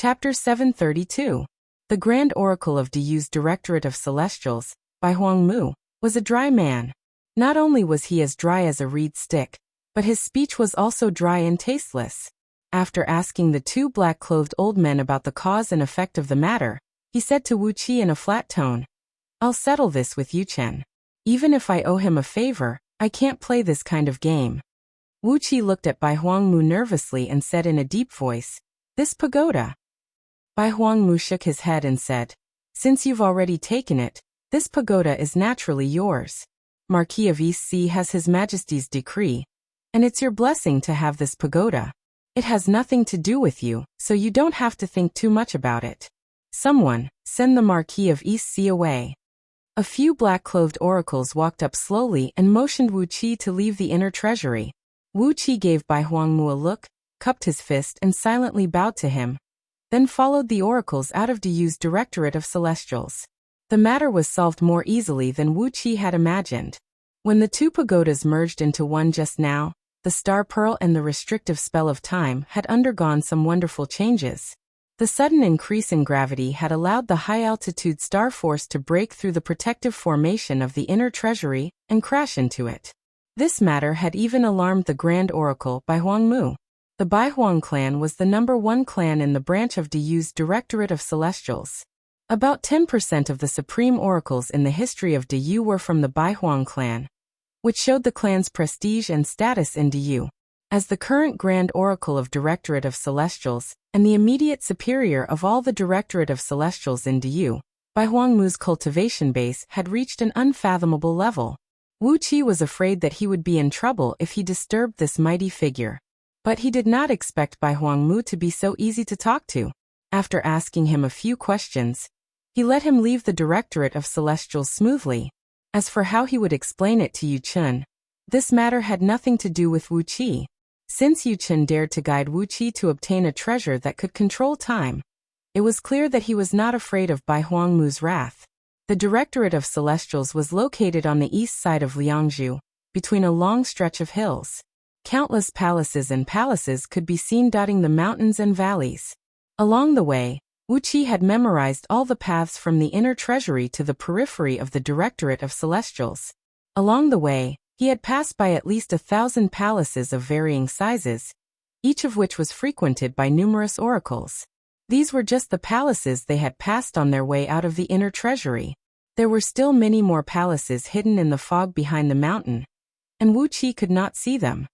Chapter 732. The Grand Oracle of Diyu's Directorate of Celestials, by Huang Mu, was a dry man. Not only was he as dry as a reed stick, but his speech was also dry and tasteless. After asking the two black-clothed old men about the cause and effect of the matter, he said to Wuxia in a flat tone, "I'll settle this with Yuchen. Even if I owe him a favor, I can't play this kind of game." Wuxia looked at Bai Huangmu nervously and said in a deep voice, "This pagoda." Bai Huangmu shook his head and said, "Since you've already taken it, this pagoda is naturally yours. Marquis of East Sea has His Majesty's decree, and it's your blessing to have this pagoda. It has nothing to do with you, so you don't have to think too much about it. Someone, send the Marquis of East Sea away." A few black-clothed oracles walked up slowly and motioned Wuxia to leave the inner treasury. Wuxia gave Bai Huangmu a look, cupped his fist and silently bowed to him, then followed the oracles out of Diyu's Directorate of Celestials. The matter was solved more easily than Wuxia had imagined. When the two pagodas merged into one just now, the star pearl and the restrictive spell of time had undergone some wonderful changes. The sudden increase in gravity had allowed the high-altitude star force to break through the protective formation of the inner treasury and crash into it. This matter had even alarmed the Grand Oracle Bai Huangmu. The Bai Huang clan was the #1 clan in the branch of Diyu's Directorate of Celestials. About 10% of the supreme oracles in the history of Diyu were from the Bai Huang clan, which showed the clan's prestige and status in Diyu. As the current Grand Oracle of Directorate of Celestials, and the immediate superior of all the Directorate of Celestials in Diyu, Bai Huangmu's cultivation base had reached an unfathomable level. Wuxia was afraid that he would be in trouble if he disturbed this mighty figure. But he did not expect Bai Huangmu to be so easy to talk to. After asking him a few questions, he let him leave the Directorate of Celestials smoothly. As for how he would explain it to Yuchen, this matter had nothing to do with Wuxia. Since Yuchen dared to guide Wuxia to obtain a treasure that could control time, it was clear that he was not afraid of Bai Huangmu's wrath. The Directorate of Celestials was located on the east side of Liangzhu, between a long stretch of hills. Countless palaces could be seen dotting the mountains and valleys. Along the way, Wuxia had memorized all the paths from the inner treasury to the periphery of the Directorate of Celestials. Along the way, he had passed by at least 1,000 palaces of varying sizes, each of which was frequented by numerous oracles. These were just the palaces they had passed on their way out of the inner treasury. There were still many more palaces hidden in the fog behind the mountain, and Wuxia could not see them.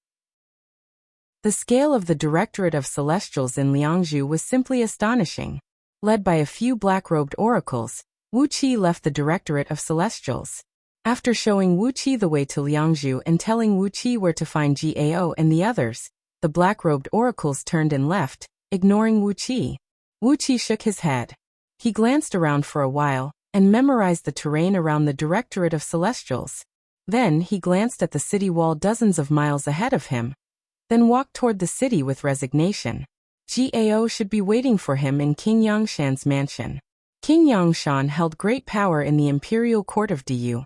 The scale of the Directorate of Celestials in Liangzhu was simply astonishing. Led by a few black-robed oracles, Wuxia left the Directorate of Celestials. After showing Wuxia the way to Liangzhu and telling Wuxia where to find Gao and the others, the black-robed oracles turned and left, ignoring Wuxia. Wuxia shook his head. He glanced around for a while and memorized the terrain around the Directorate of Celestials. Then he glanced at the city wall dozens of miles ahead of him, then walked toward the city with resignation. Gao should be waiting for him in King Yangshan's mansion. King Yangshan held great power in the imperial court of Diyu,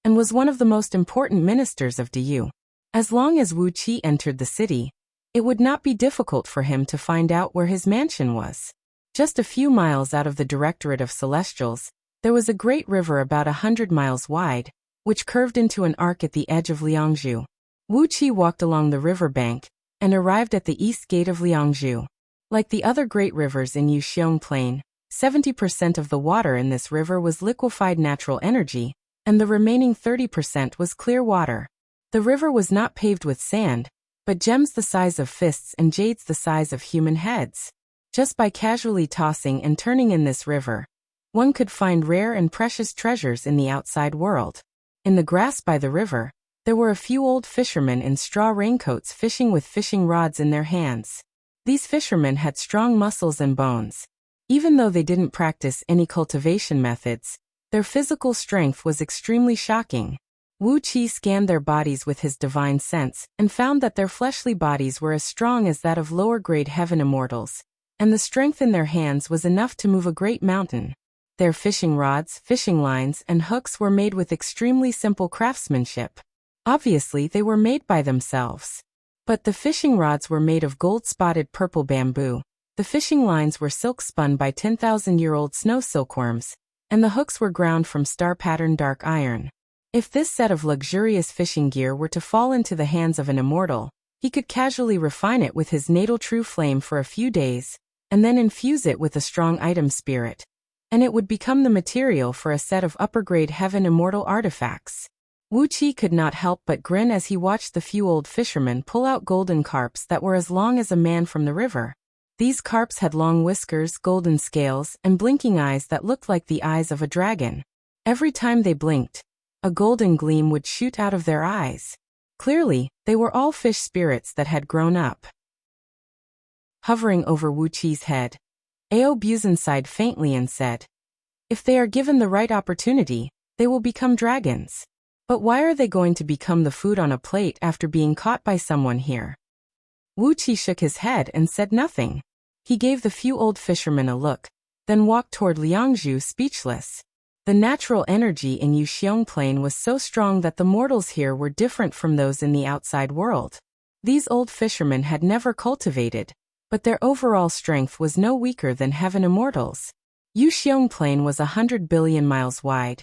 and was one of the most important ministers of Diyu. As long as Wuxia entered the city, it would not be difficult for him to find out where his mansion was. Just a few miles out of the Directorate of Celestials, there was a great river about 100 miles wide, which curved into an arc at the edge of Liangzhu. Wuxia walked along the river bank and arrived at the east gate of Liangzhu. Like the other great rivers in Yuxiong Plain, 70% of the water in this river was liquefied natural energy, and the remaining 30% was clear water. The river was not paved with sand, but gems the size of fists and jades the size of human heads. Just by casually tossing and turning in this river, one could find rare and precious treasures in the outside world. In the grass by the river, there were a few old fishermen in straw raincoats fishing with fishing rods in their hands. These fishermen had strong muscles and bones. Even though they didn't practice any cultivation methods, their physical strength was extremely shocking. Wuxia scanned their bodies with his divine sense and found that their fleshly bodies were as strong as that of lower-grade heaven immortals, and the strength in their hands was enough to move a great mountain. Their fishing rods, fishing lines, and hooks were made with extremely simple craftsmanship. Obviously, they were made by themselves. But the fishing rods were made of gold-spotted purple bamboo, The fishing lines were silk spun by 10,000-year-old snow silkworms, and the hooks were ground from star-patterned dark iron. If this set of luxurious fishing gear were to fall into the hands of an immortal, he could casually refine it with his natal true flame for a few days, and then infuse it with a strong item spirit, and it would become the material for a set of upper-grade heaven immortal artifacts. Wuxia could not help but grin as he watched the few old fishermen pull out golden carps that were as long as a man from the river. These carps had long whiskers, golden scales, and blinking eyes that looked like the eyes of a dragon. Every time they blinked, a golden gleam would shoot out of their eyes. Clearly, they were all fish spirits that had grown up. Hovering over Wuxia's head, Audiobook sighed faintly and said, "If they are given the right opportunity, they will become dragons. But why are they going to become the food on a plate after being caught by someone here?" Wuxia shook his head and said nothing. He gave the few old fishermen a look, then walked toward Liangzhu speechless. The natural energy in Wuxia Plain was so strong that the mortals here were different from those in the outside world. These old fishermen had never cultivated, but their overall strength was no weaker than heaven immortals. Wuxia Plain was 100 billion miles wide,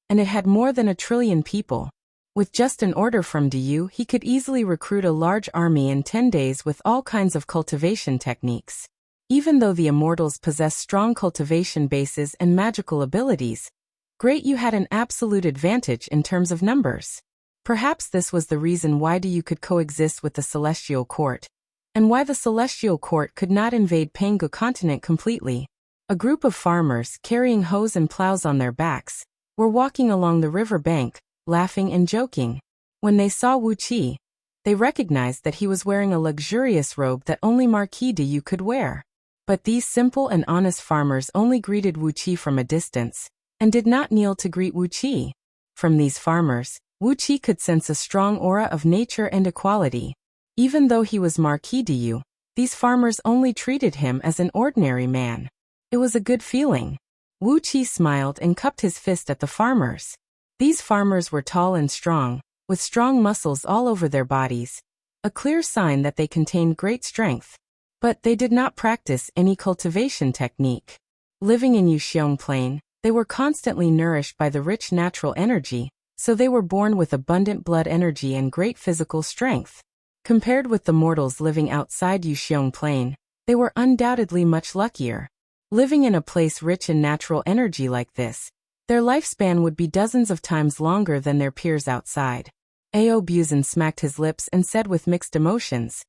and it had more than 1 trillion people. With just an order from Du, he could easily recruit a large army in 10 days with all kinds of cultivation techniques. Even though the immortals possessed strong cultivation bases and magical abilities, Great Yu had an absolute advantage in terms of numbers. Perhaps this was the reason why Du could coexist with the Celestial Court, and why the Celestial Court could not invade Pangu continent completely. A group of farmers, carrying hoes and plows on their backs, were walking along the river bank, laughing and joking. When they saw Wuxia, they recognized that he was wearing a luxurious robe that only Marquis Du could wear. But these simple and honest farmers only greeted Wuxia from a distance, and did not kneel to greet Wuxia. From these farmers, Wuxia could sense a strong aura of nature and equality. Even though he was Marquis Du, these farmers only treated him as an ordinary man. It was a good feeling. Wuxia smiled and cupped his fist at the farmers. These farmers were tall and strong, with strong muscles all over their bodies, a clear sign that they contained great strength. But they did not practice any cultivation technique. Living in Wuxia Plain, they were constantly nourished by the rich natural energy, so they were born with abundant blood energy and great physical strength. Compared with the mortals living outside Wuxia Plain, they were undoubtedly much luckier. Living in a place rich in natural energy like this, their lifespan would be dozens of times longer than their peers outside. Audiobook smacked his lips and said with mixed emotions,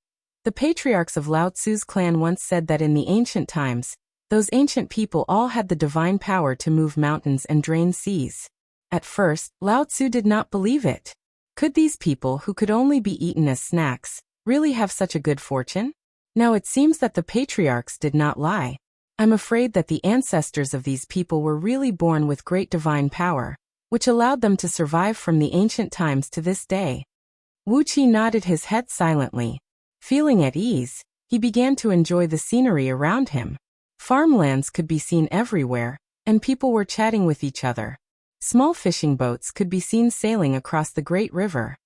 "The patriarchs of Lao Tzu's clan once said that in the ancient times, those ancient people all had the divine power to move mountains and drain seas." At first, Lao Tzu did not believe it. Could these people who could only be eaten as snacks really have such a good fortune? Now it seems that the patriarchs did not lie. I'm afraid that the ancestors of these people were really born with great divine power, which allowed them to survive from the ancient times to this day. Wuxia nodded his head silently. Feeling at ease, he began to enjoy the scenery around him. Farmlands could be seen everywhere, and people were chatting with each other. Small fishing boats could be seen sailing across the great river.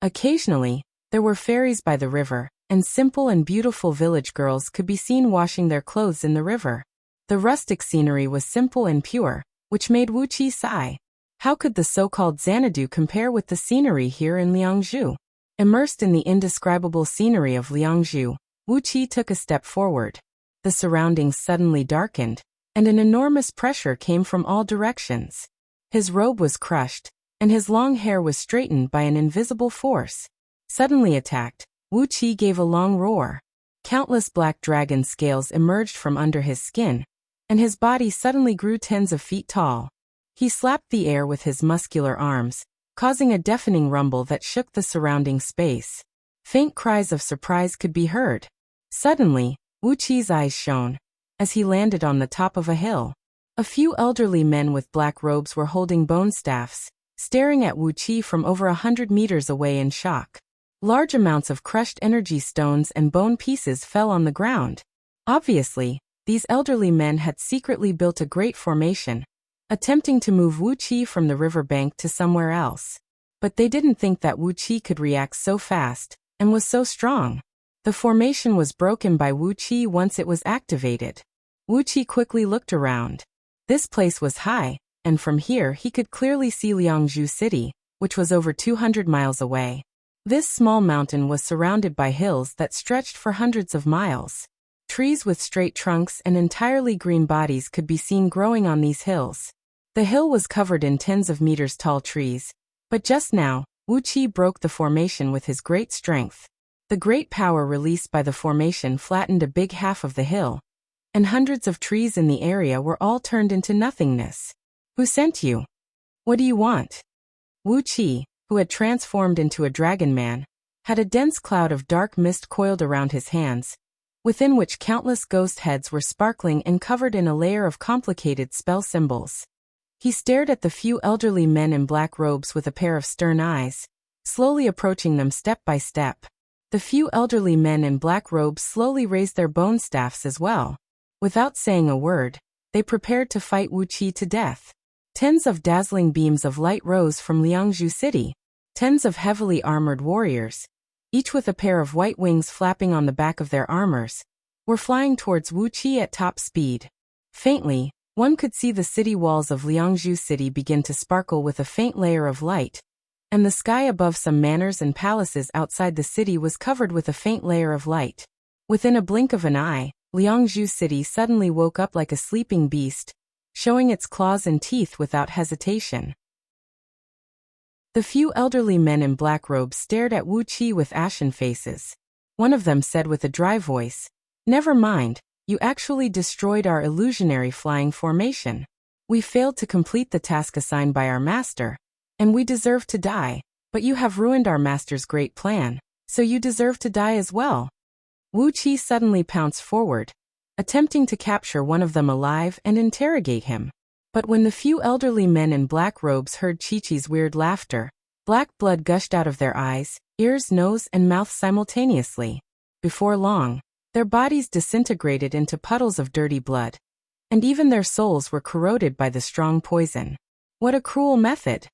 Occasionally, there were ferries by the river, and simple and beautiful village girls could be seen washing their clothes in the river. The rustic scenery was simple and pure, which made Wuxia sigh. How could the so-called Xanadu compare with the scenery here in Liangzhu? Immersed in the indescribable scenery of Liangzhu, Wuxia took a step forward. The surroundings suddenly darkened, and an enormous pressure came from all directions. His robe was crushed, and his long hair was straightened by an invisible force. Suddenly attacked, Wuxia gave a long roar. Countless black dragon scales emerged from under his skin, and his body suddenly grew tens of feet tall. He slapped the air with his muscular arms, causing a deafening rumble that shook the surrounding space. Faint cries of surprise could be heard. Suddenly, Wuxia's eyes shone, as he landed on the top of a hill. A few elderly men with black robes were holding bone staffs, staring at Wuxia from over 100 meters away in shock. Large amounts of crushed energy stones and bone pieces fell on the ground. Obviously, these elderly men had secretly built a great formation, attempting to move Wuxia from the river bank to somewhere else. But they didn't think that Wuxia could react so fast, and was so strong. The formation was broken by Wuxia once it was activated. Wuxia quickly looked around. This place was high, and from here he could clearly see Liangzhu City, which was over 200 miles away. This small mountain was surrounded by hills that stretched for hundreds of miles. Trees with straight trunks and entirely green bodies could be seen growing on these hills. The hill was covered in tens of meters tall trees, but just now, Wuxia broke the formation with his great strength. The great power released by the formation flattened a big half of the hill, and hundreds of trees in the area were all turned into nothingness. Who sent you? What do you want? Wuxia, who had transformed into a dragon man, had a dense cloud of dark mist coiled around his hands, within which countless ghost heads were sparkling and covered in a layer of complicated spell symbols. He stared at the few elderly men in black robes with a pair of stern eyes, slowly approaching them step by step. The few elderly men in black robes slowly raised their bone staffs as well. Without saying a word, they prepared to fight Wuxia to death. Tens of dazzling beams of light rose from Liangzhu City. Tens of heavily armored warriors, each with a pair of white wings flapping on the back of their armors, were flying towards Wuxia at top speed. Faintly, one could see the city walls of Liangzhu City begin to sparkle with a faint layer of light, and the sky above some manors and palaces outside the city was covered with a faint layer of light. Within a blink of an eye, Liangzhu City suddenly woke up like a sleeping beast, showing its claws and teeth without hesitation. The few elderly men in black robes stared at Wuxia with ashen faces. One of them said with a dry voice, "Never mind, you actually destroyed our illusionary flying formation. We failed to complete the task assigned by our master, and we deserve to die, but you have ruined our master's great plan, so you deserve to die as well." Wuxia suddenly pounced forward, attempting to capture one of them alive and interrogate him. But when the few elderly men in black robes heard Chi-Chi's weird laughter, black blood gushed out of their eyes, ears, nose, and mouth simultaneously. Before long, their bodies disintegrated into puddles of dirty blood, and even their souls were corroded by the strong poison. What a cruel method!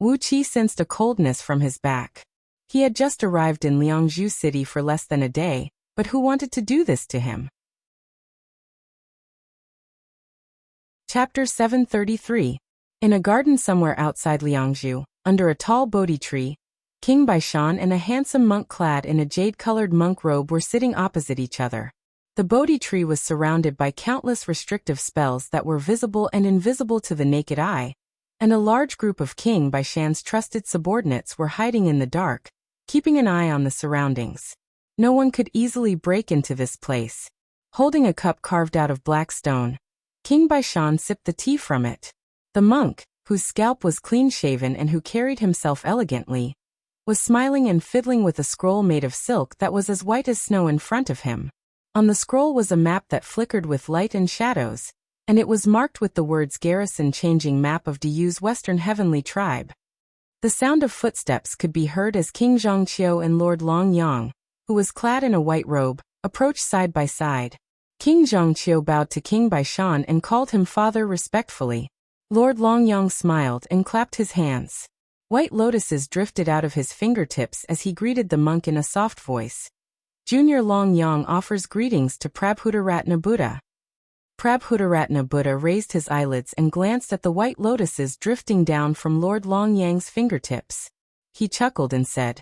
Wuxia sensed a coldness from his back. He had just arrived in Liangzhu City for less than a day, but who wanted to do this to him? Chapter 733. In a garden somewhere outside Liangzhu, under a tall Bodhi tree, King Baishan and a handsome monk clad in a jade-colored monk robe were sitting opposite each other. The Bodhi tree was surrounded by countless restrictive spells that were visible and invisible to the naked eye, and a large group of King Baishan's trusted subordinates were hiding in the dark, keeping an eye on the surroundings. No one could easily break into this place. Holding a cup carved out of black stone, King Baishan sipped the tea from it. The monk, whose scalp was clean-shaven and who carried himself elegantly, was smiling and fiddling with a scroll made of silk that was as white as snow in front of him. On the scroll was a map that flickered with light and shadows, and it was marked with the words Garrison Changing Map of Diyu's Western Heavenly Tribe. The sound of footsteps could be heard as King Zhongqiu and Lord Longyang, who was clad in a white robe, approached side by side. King Zhongqiu bowed to King Baishan and called him father respectfully. Lord Longyang smiled and clapped his hands. White lotuses drifted out of his fingertips as he greeted the monk in a soft voice. Junior Longyang offers greetings to Prabhudaratna Buddha. Prabhudaratna Buddha raised his eyelids and glanced at the white lotuses drifting down from Lord Longyang's fingertips. He chuckled and said,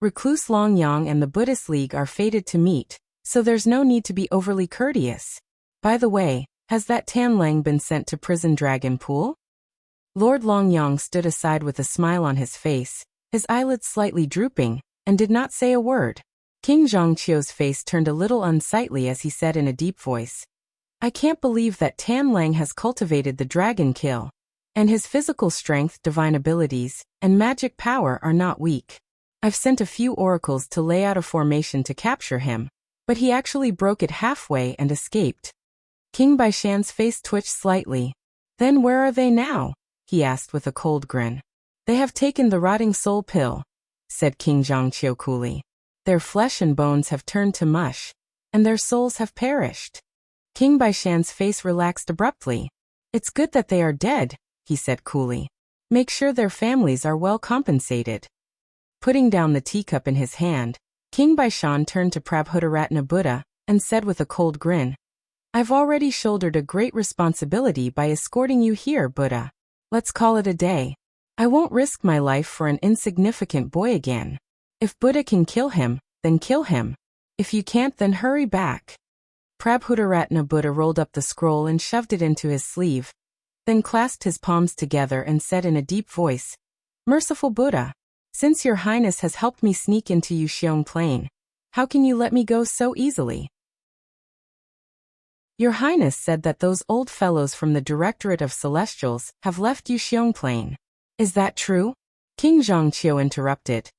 "Recluse Longyang and the Buddhist League are fated to meet, so there's no need to be overly courteous. By the way, has that Tan Lang been sent to prison Dragon Pool?" Lord Longyang stood aside with a smile on his face, his eyelids slightly drooping, and did not say a word. King Zhongqiu's face turned a little unsightly as he said in a deep voice, "I can't believe that Tan Lang has cultivated the dragon kill, and his physical strength, divine abilities, and magic power are not weak. I've sent a few oracles to lay out a formation to capture him, but he actually broke it halfway and escaped." King Baishan's face twitched slightly. "Then where are they now?" he asked with a cold grin. "They have taken the rotting soul pill," said King Zhongqiu coolly. "Their flesh and bones have turned to mush, and their souls have perished." King Baishan's face relaxed abruptly. "It's good that they are dead," he said coolly. "Make sure their families are well compensated." Putting down the teacup in his hand, King Baishan turned to Prabhudaratna Buddha and said with a cold grin, "I've already shouldered a great responsibility by escorting you here, Buddha. Let's call it a day. I won't risk my life for an insignificant boy again. If Buddha can kill him, then kill him. If you can't, then hurry back." Prabhudaratna Buddha rolled up the scroll and shoved it into his sleeve, then clasped his palms together and said in a deep voice, "Merciful Buddha, since your highness has helped me sneak into Wuxiong Plain, how can you let me go so easily? Your highness said that those old fellows from the Directorate of Celestials have left Wuxiong Plain. Is that true?" King Zhongqiu interrupted.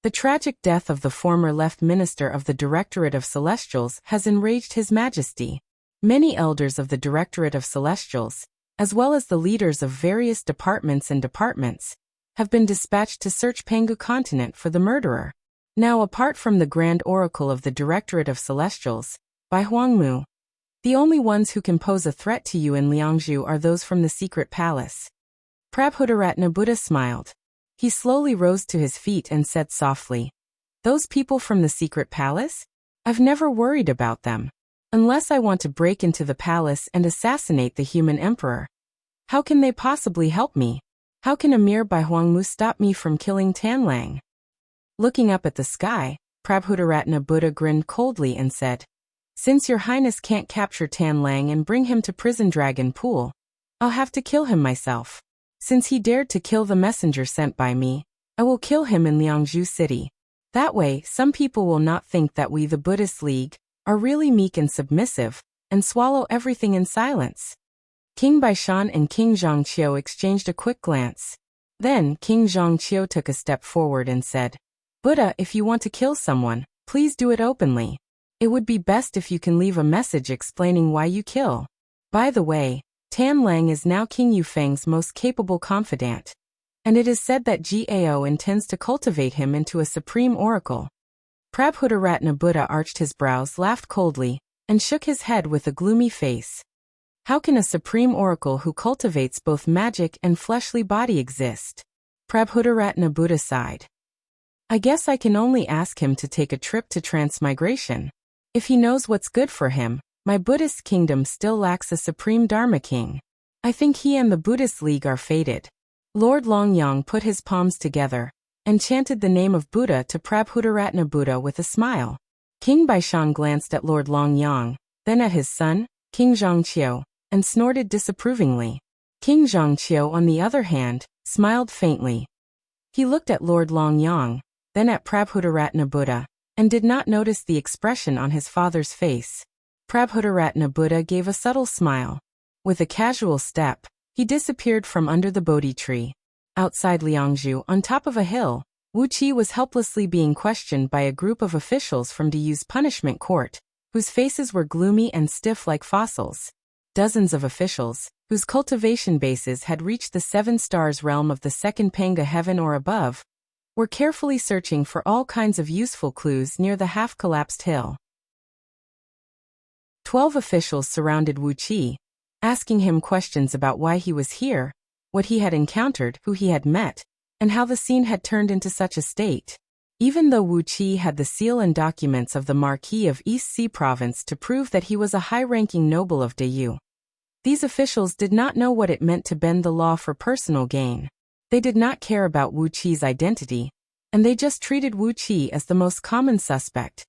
"The tragic death of the former left minister of the Directorate of Celestials has enraged His Majesty. Many elders of the Directorate of Celestials, as well as the leaders of various departments, have been dispatched to search Pangu continent for the murderer. Now, apart from the Grand Oracle of the Directorate of Celestials, Bai Huangmu, the only ones who can pose a threat to you in Liangzhu are those from the secret palace." Prabhudaratna Buddha smiled. He slowly rose to his feet and said softly, "Those people from the secret palace? I've never worried about them. Unless I want to break into the palace and assassinate the human emperor, how can they possibly help me? How can Emir Bai Huangmu stop me from killing Tanlang?" Looking up at the sky, Prabhudaratna Buddha grinned coldly and said, "Since your highness can't capture Tanlang and bring him to Prison Dragon Pool, I'll have to kill him myself. Since he dared to kill the messenger sent by me, I will kill him in Liangzhu City. That way, some people will not think that we, the Buddhist League, are really meek and submissive, and swallow everything in silence." King Baishan and King Zhongqiu exchanged a quick glance. Then King Zhongqiu took a step forward and said, "Buddha, if you want to kill someone, please do it openly. It would be best if you can leave a message explaining why you kill. By the way, Tanlang is now King Yufeng's most capable confidant, and it is said that Gao intends to cultivate him into a supreme oracle." Prabhudaratna Buddha arched his brows, laughed coldly, and shook his head with a gloomy face. "How can a supreme oracle who cultivates both magic and fleshly body exist?" Prabhudaratna Buddha sighed. "I guess I can only ask him to take a trip to transmigration. If he knows what's good for him, my Buddhist kingdom still lacks a supreme Dharma king. I think he and the Buddhist League are fated." Lord Longyang put his palms together and chanted the name of Buddha to Prabhudaratna Buddha with a smile. King Baishan glanced at Lord Longyang, then at his son, King Zhongqiu, and snorted disapprovingly. King Zhongqiu, on the other hand, smiled faintly. He looked at Lord Longyang, then at Prabhudaratna Buddha, and did not notice the expression on his father's face. Prabhudaratna Buddha gave a subtle smile. With a casual step, he disappeared from under the Bodhi tree. Outside Liangzhu, on top of a hill, Wuxia was helplessly being questioned by a group of officials from Diyu's punishment court, whose faces were gloomy and stiff like fossils. Dozens of officials, whose cultivation bases had reached the 7 stars realm of the second Panga heaven or above, were carefully searching for all kinds of useful clues near the half-collapsed hill. 12 officials surrounded Wuxia, asking him questions about why he was here, what he had encountered, who he had met, and how the scene had turned into such a state. Even though Wuxia had the seal and documents of the Marquis of East Sea Province to prove that he was a high-ranking noble of Diyu, these officials did not know what it meant to bend the law for personal gain. They did not care about Wuqia's identity, and they just treated Wuxia as the most common suspect,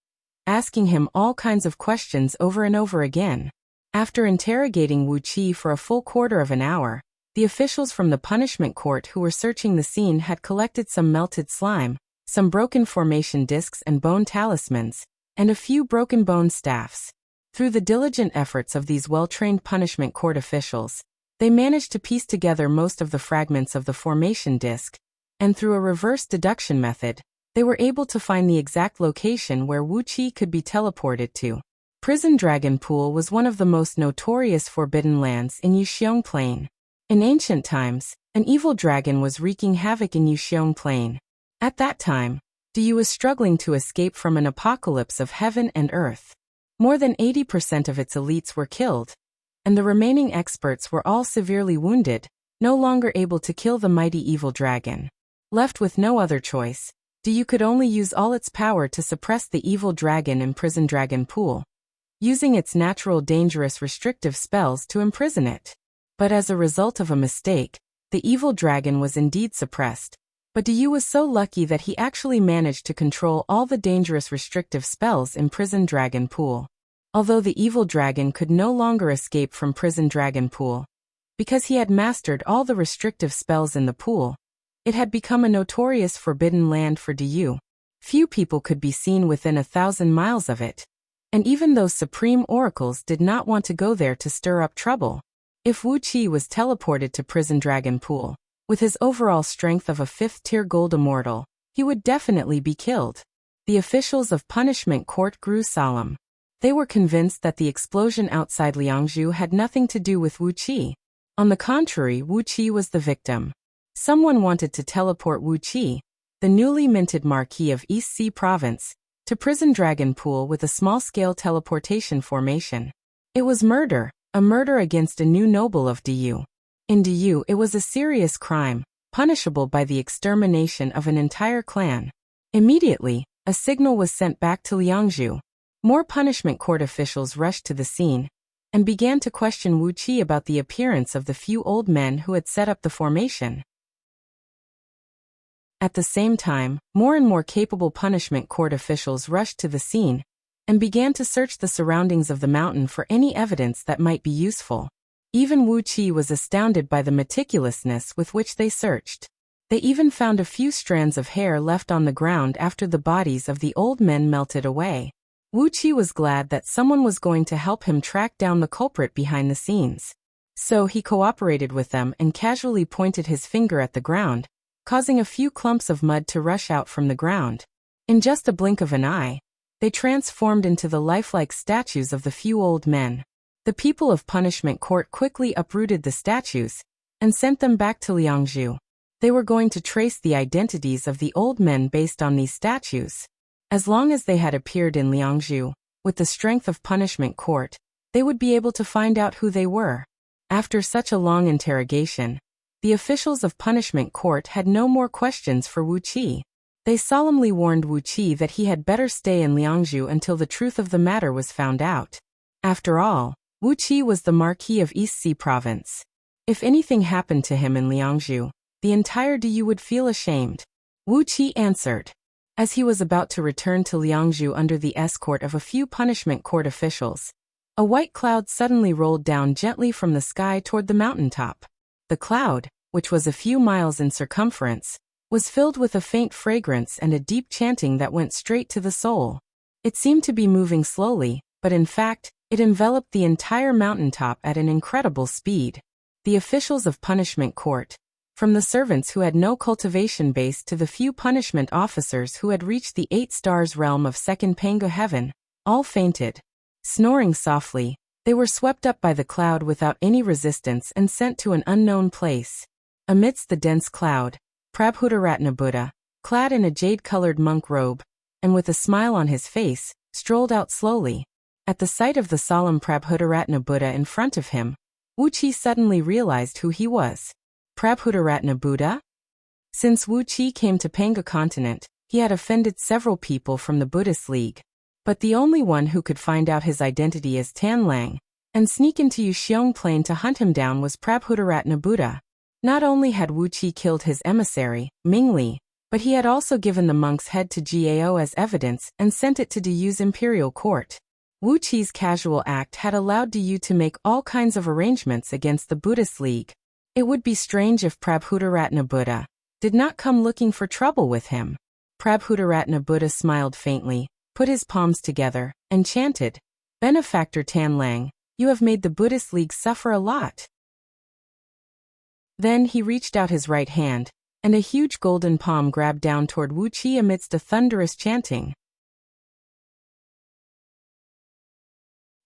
asking him all kinds of questions over and over again. After interrogating Wuxia for a full quarter of an hour, the officials from the punishment court who were searching the scene had collected some melted slime, some broken formation discs and bone talismans, and a few broken bone staffs. Through the diligent efforts of these well-trained punishment court officials, they managed to piece together most of the fragments of the formation disc, and through a reverse deduction method, they were able to find the exact location where Wuxia could be teleported to. Prison Dragon Pool was one of the most notorious forbidden lands in Wuxiong Plain. In ancient times, an evil dragon was wreaking havoc in Wuxiong Plain. At that time, Diyu was struggling to escape from an apocalypse of heaven and earth. More than 80% of its elites were killed, and the remaining experts were all severely wounded, no longer able to kill the mighty evil dragon. Left with no other choice, Diyu could only use all its power to suppress the evil dragon in Prison Dragon Pool, using its natural dangerous restrictive spells to imprison it. But as a result of a mistake, the evil dragon was indeed suppressed. But Diyu was so lucky that he actually managed to control all the dangerous restrictive spells in Prison Dragon Pool. Although the evil dragon could no longer escape from Prison Dragon Pool, because he had mastered all the restrictive spells in the pool, it had become a notorious forbidden land for Diyu. Few people could be seen within 1,000 miles of it. And even those supreme oracles did not want to go there to stir up trouble. If Wuxia was teleported to Prison Dragon Pool, with his overall strength of a 5th-tier gold immortal, he would definitely be killed. The officials of Punishment Court grew solemn. They were convinced that the explosion outside Liangzhu had nothing to do with Wuxia. On the contrary, Wuxia was the victim. Someone wanted to teleport Wuxia, the newly minted Marquis of East Sea Province, to Prison Dragon Pool with a small-scale teleportation formation. It was murder, a murder against a new noble of Diyu. In Diyu, it was a serious crime, punishable by the extermination of an entire clan. Immediately, a signal was sent back to Liangzhu. More Punishment Court officials rushed to the scene and began to question Wuxia about the appearance of the few old men who had set up the formation. At the same time, more and more capable Punishment Court officials rushed to the scene and began to search the surroundings of the mountain for any evidence that might be useful. Even Wuxia was astounded by the meticulousness with which they searched. They even found a few strands of hair left on the ground after the bodies of the old men melted away. Wuxia was glad that someone was going to help him track down the culprit behind the scenes. So he cooperated with them and casually pointed his finger at the ground, causing a few clumps of mud to rush out from the ground. In just a blink of an eye, they transformed into the lifelike statues of the few old men. The people of Punishment Court quickly uprooted the statues and sent them back to Liangzhu. They were going to trace the identities of the old men based on these statues. As long as they had appeared in Liangzhu, with the strength of Punishment Court, they would be able to find out who they were. After such a long interrogation, the officials of Punishment Court had no more questions for Wuxia. They solemnly warned Wuxia that he had better stay in Liangzhu until the truth of the matter was found out. After all, Wuxia was the Marquis of East Sea Province. If anything happened to him in Liangzhu, the entire Diyu would feel ashamed. Wuxia answered. As he was about to return to Liangzhu under the escort of a few Punishment Court officials, a white cloud suddenly rolled down gently from the sky toward the mountaintop. The cloud, which was a few miles in circumference, was filled with a faint fragrance and a deep chanting that went straight to the soul. It seemed to be moving slowly, but in fact, it enveloped the entire mountaintop at an incredible speed. The officials of Punishment Court, from the servants who had no cultivation base to the few punishment officers who had reached the 8 stars realm of Second Pangu Heaven, all fainted. Snoring softly, they were swept up by the cloud without any resistance and sent to an unknown place. Amidst the dense cloud, Prabhudaratna Buddha, clad in a jade-colored monk robe, and with a smile on his face, strolled out slowly. At the sight of the solemn Prabhudaratna Buddha in front of him, Wuxia suddenly realized who he was. Prabhudaratna Buddha? Since Wuxia came to Pangu continent, he had offended several people from the Buddhist League. But the only one who could find out his identity as Tanlang and sneak into Yuxiong Plain to hunt him down was Prabhudaratna Buddha. Not only had Wuxia killed his emissary, Mingli, but he had also given the monk's head to Gao as evidence and sent it to Diyu's imperial court. Wuxia's casual act had allowed Diyu to make all kinds of arrangements against the Buddhist League. It would be strange if Prabhudaratna Buddha did not come looking for trouble with him. Prabhudaratna Buddha smiled faintly, put his palms together, and chanted, "Benefactor Tanlang, you have made the Buddhist League suffer a lot." Then he reached out his right hand, and a huge golden palm grabbed down toward Wuxia amidst a thunderous chanting.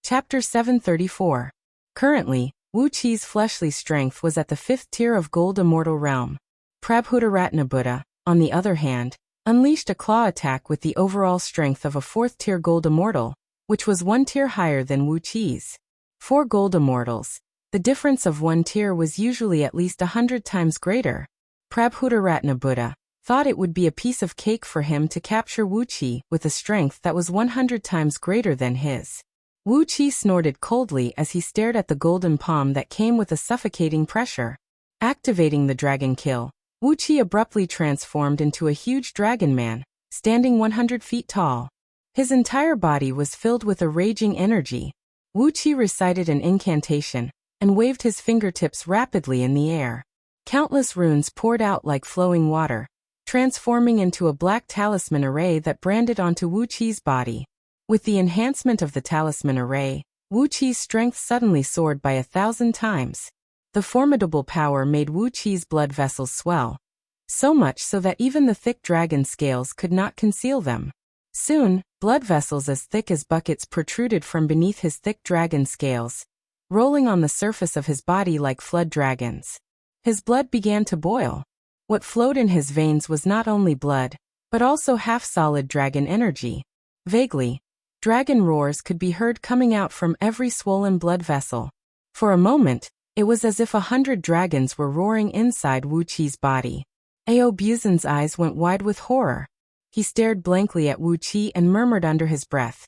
Chapter 734. Currently, Wuxia's fleshly strength was at the 5th tier of Gold Immortal Realm. Prabhudaratna Buddha, on the other hand, unleashed a claw attack with the overall strength of a 4th tier Gold Immortal, which was 1 tier higher than Wuxia's. For Gold Immortals, the difference of 1 tier was usually at least 100 times greater. Prabhudaratna Buddha, thought it would be a piece of cake for him to capture Wuxia with a strength that was 100 times greater than his. Wuxia snorted coldly as he stared at the golden palm that came with a suffocating pressure. Activating the dragon kill, Wuxia abruptly transformed into a huge dragon man, standing 100 feet tall. His entire body was filled with a raging energy. Wuxia recited an incantation and waved his fingertips rapidly in the air. Countless runes poured out like flowing water, transforming into a black talisman array that branded onto Wuxia's body. With the enhancement of the talisman array, Wuxia's strength suddenly soared by 1,000 times. The formidable power made Wuxia's blood vessels swell, so much so that even the thick dragon scales could not conceal them. Soon, blood vessels as thick as buckets protruded from beneath his thick dragon scales, rolling on the surface of his body like flood dragons. His blood began to boil. What flowed in his veins was not only blood, but also half-solid dragon energy. Vaguely, dragon roars could be heard coming out from every swollen blood vessel. For a moment, it was as if 100 dragons were roaring inside Wuxia's body. Aobuzan's eyes went wide with horror. He stared blankly at Wuxia and murmured under his breath,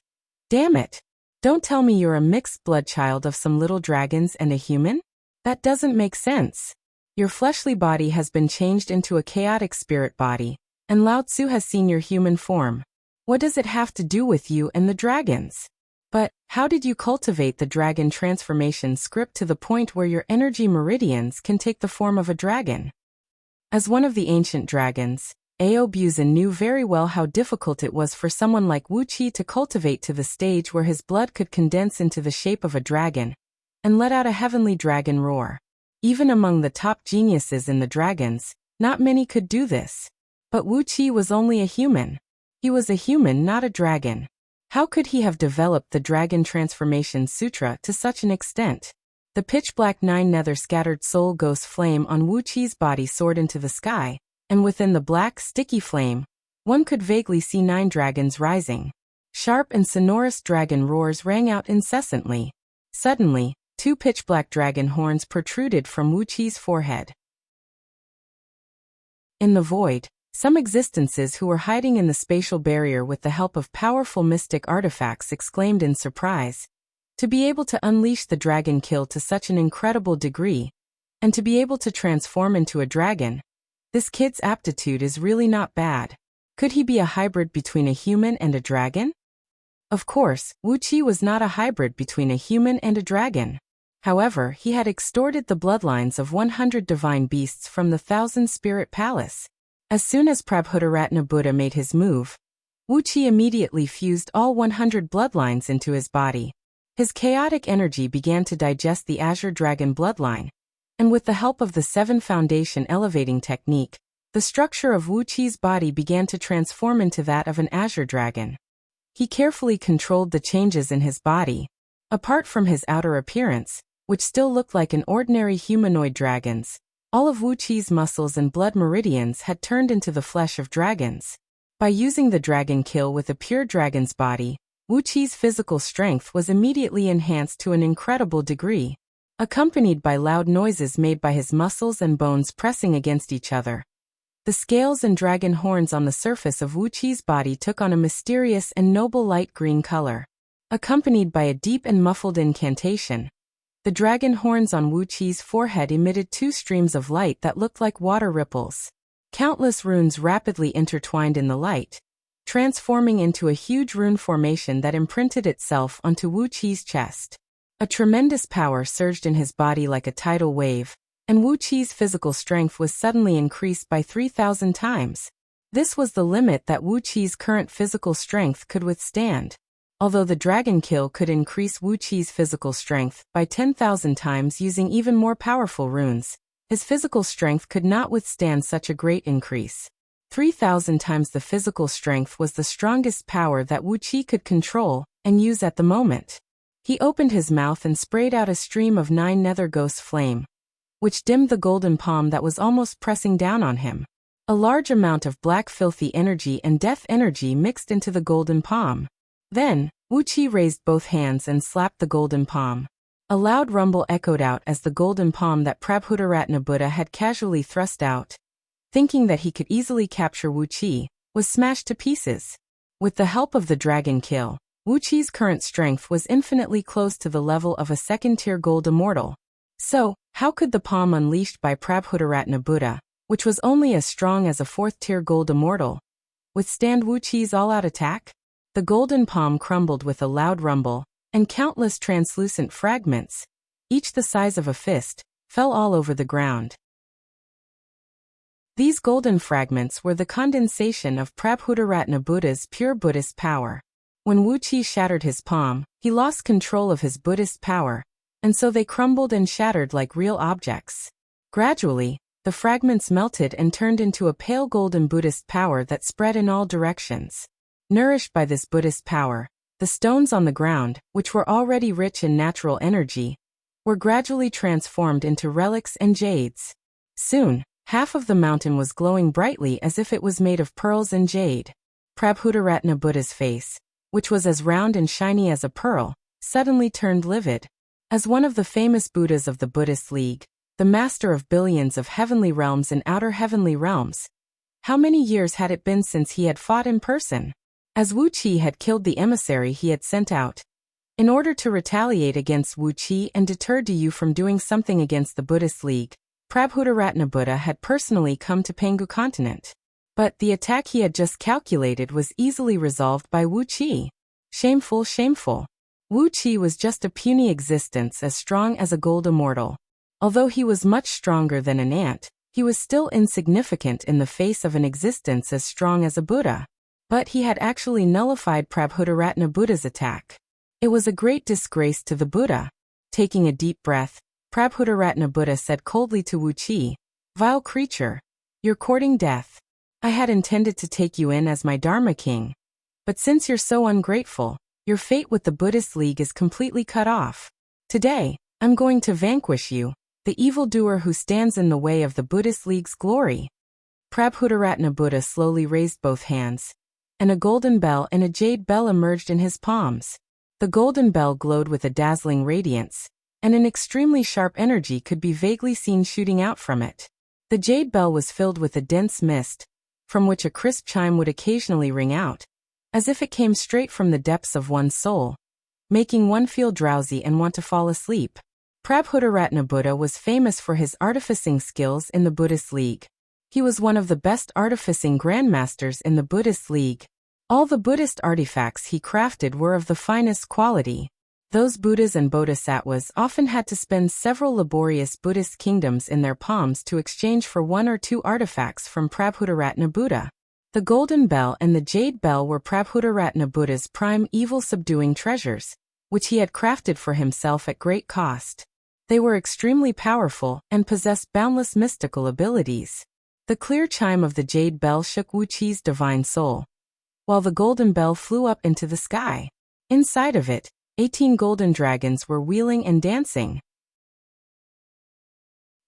"Damn it! Don't tell me you're a mixed blood child of some little dragons and a human? That doesn't make sense. Your fleshly body has been changed into a chaotic spirit body, and Lao Tzu has seen your human form. What does it have to do with you and the dragons? But how did you cultivate the dragon transformation script to the point where your energy meridians can take the form of a dragon?" As one of the ancient dragons, Aobuzan knew very well how difficult it was for someone like Wuxia to cultivate to the stage where his blood could condense into the shape of a dragon and let out a heavenly dragon roar. Even among the top geniuses in the dragons, not many could do this. But Wuxia was only a human. He was a human, not a dragon. How could he have developed the Dragon Transformation Sutra to such an extent? The pitch-black nine-nether scattered soul ghost flame on Wuxia's body soared into the sky, and within the black, sticky flame, one could vaguely see 9 dragons rising. Sharp and sonorous dragon roars rang out incessantly. Suddenly, 2 pitch-black dragon horns protruded from Wuxia's forehead. In the void, some existences who were hiding in the spatial barrier with the help of powerful mystic artifacts exclaimed in surprise. To be able to unleash the dragon kill to such an incredible degree, and to be able to transform into a dragon, this kid's aptitude is really not bad. Could he be a hybrid between a human and a dragon? Of course, Wuxia was not a hybrid between a human and a dragon. However, he had extorted the bloodlines of 100 divine beasts from the 1,000 Spirit Palace. As soon as Prabhudaratna Buddha made his move, Wuxia immediately fused all 100 bloodlines into his body. His chaotic energy began to digest the Azure Dragon bloodline, and with the help of the 7 Foundation elevating technique, the structure of Wuxia's body began to transform into that of an Azure Dragon. He carefully controlled the changes in his body. Apart from his outer appearance, which still looked like an ordinary humanoid dragon's, all of Wuxia's muscles and blood meridians had turned into the flesh of dragons. By using the dragon kill with a pure dragon's body, Wuxia's physical strength was immediately enhanced to an incredible degree, accompanied by loud noises made by his muscles and bones pressing against each other. The scales and dragon horns on the surface of Wuxia's body took on a mysterious and noble light green color. Accompanied by a deep and muffled incantation, the dragon horns on Wuxia's forehead emitted 2 streams of light that looked like water ripples. Countless runes rapidly intertwined in the light, transforming into a huge rune formation that imprinted itself onto Wuxia's chest. A tremendous power surged in his body like a tidal wave, and Wuxia's physical strength was suddenly increased by 3,000 times. This was the limit that Wuxia's current physical strength could withstand. Although the dragon kill could increase Wuxia's physical strength by 10,000 times using even more powerful runes, his physical strength could not withstand such a great increase. 3,000 times the physical strength was the strongest power that Wuxia could control and use at the moment. He opened his mouth and sprayed out a stream of 9 nether ghost flame, which dimmed the golden palm that was almost pressing down on him. A large amount of black filthy energy and death energy mixed into the golden palm. Then, Wuxia raised both hands and slapped the golden palm. A loud rumble echoed out as the golden palm that Prabhudaratna Buddha had casually thrust out. thinking that he could easily capture Wuxia, was smashed to pieces. With the help of the dragon kill, Wuqi's current strength was infinitely close to the level of a second-tier gold immortal. So, how could the palm unleashed by Prabhudaratna Buddha, which was only as strong as a fourth-tier gold immortal, withstand Wuqi's all-out attack? The golden palm crumbled with a loud rumble, and countless translucent fragments, each the size of a fist, fell all over the ground. These golden fragments were the condensation of Prabhudaratna Buddha's pure Buddhist power. When Wuxia shattered his palm, he lost control of his Buddhist power, and so they crumbled and shattered like real objects. Gradually, the fragments melted and turned into a pale golden Buddhist power that spread in all directions. Nourished by this Buddhist power, the stones on the ground, which were already rich in natural energy, were gradually transformed into relics and jades. Soon, half of the mountain was glowing brightly as if it was made of pearls and jade. Prabhudaratna Buddha's face, which was as round and shiny as a pearl, suddenly turned livid. As one of the famous Buddhas of the Buddhist League, the master of billions of heavenly realms and outer heavenly realms, how many years had it been since he had fought in person? As Wuxia had killed the emissary he had sent out, in order to retaliate against Wuxia and deter Diyu from doing something against the Buddhist League, Prabhudaratna Buddha had personally come to Pangu continent. But the attack he had just calculated was easily resolved by Wuxia. Shameful, shameful. Wuxia was just a puny existence as strong as a gold immortal. Although he was much stronger than an ant, he was still insignificant in the face of an existence as strong as a Buddha. But he had actually nullified Prabhudaratna Buddha's attack. It was a great disgrace to the Buddha. Taking a deep breath, Prabhudaratna Buddha said coldly to Wuxia, "Vile creature, you're courting death. I had intended to take you in as my Dharma king. But since you're so ungrateful, your fate with the Buddhist League is completely cut off. Today, I'm going to vanquish you, the evildoer who stands in the way of the Buddhist League's glory." Prabhudaratna Buddha slowly raised both hands, and a golden bell and a jade bell emerged in his palms. The golden bell glowed with a dazzling radiance, and an extremely sharp energy could be vaguely seen shooting out from it. The jade bell was filled with a dense mist, from which a crisp chime would occasionally ring out, as if it came straight from the depths of one's soul, making one feel drowsy and want to fall asleep. Prabhudaratna Buddha was famous for his artificing skills in the Buddhist League. He was one of the best artificing grandmasters in the Buddhist League. All the Buddhist artifacts he crafted were of the finest quality. Those Buddhas and Bodhisattvas often had to spend several laborious Buddhist kingdoms in their palms to exchange for one or two artifacts from Prabhudaratna Buddha. The golden bell and the jade bell were Prabhudaratna Buddha's prime evil-subduing treasures, which he had crafted for himself at great cost. They were extremely powerful and possessed boundless mystical abilities. The clear chime of the jade bell shook Wuqi's divine soul, while the golden bell flew up into the sky. Inside of it, 18 golden dragons were wheeling and dancing.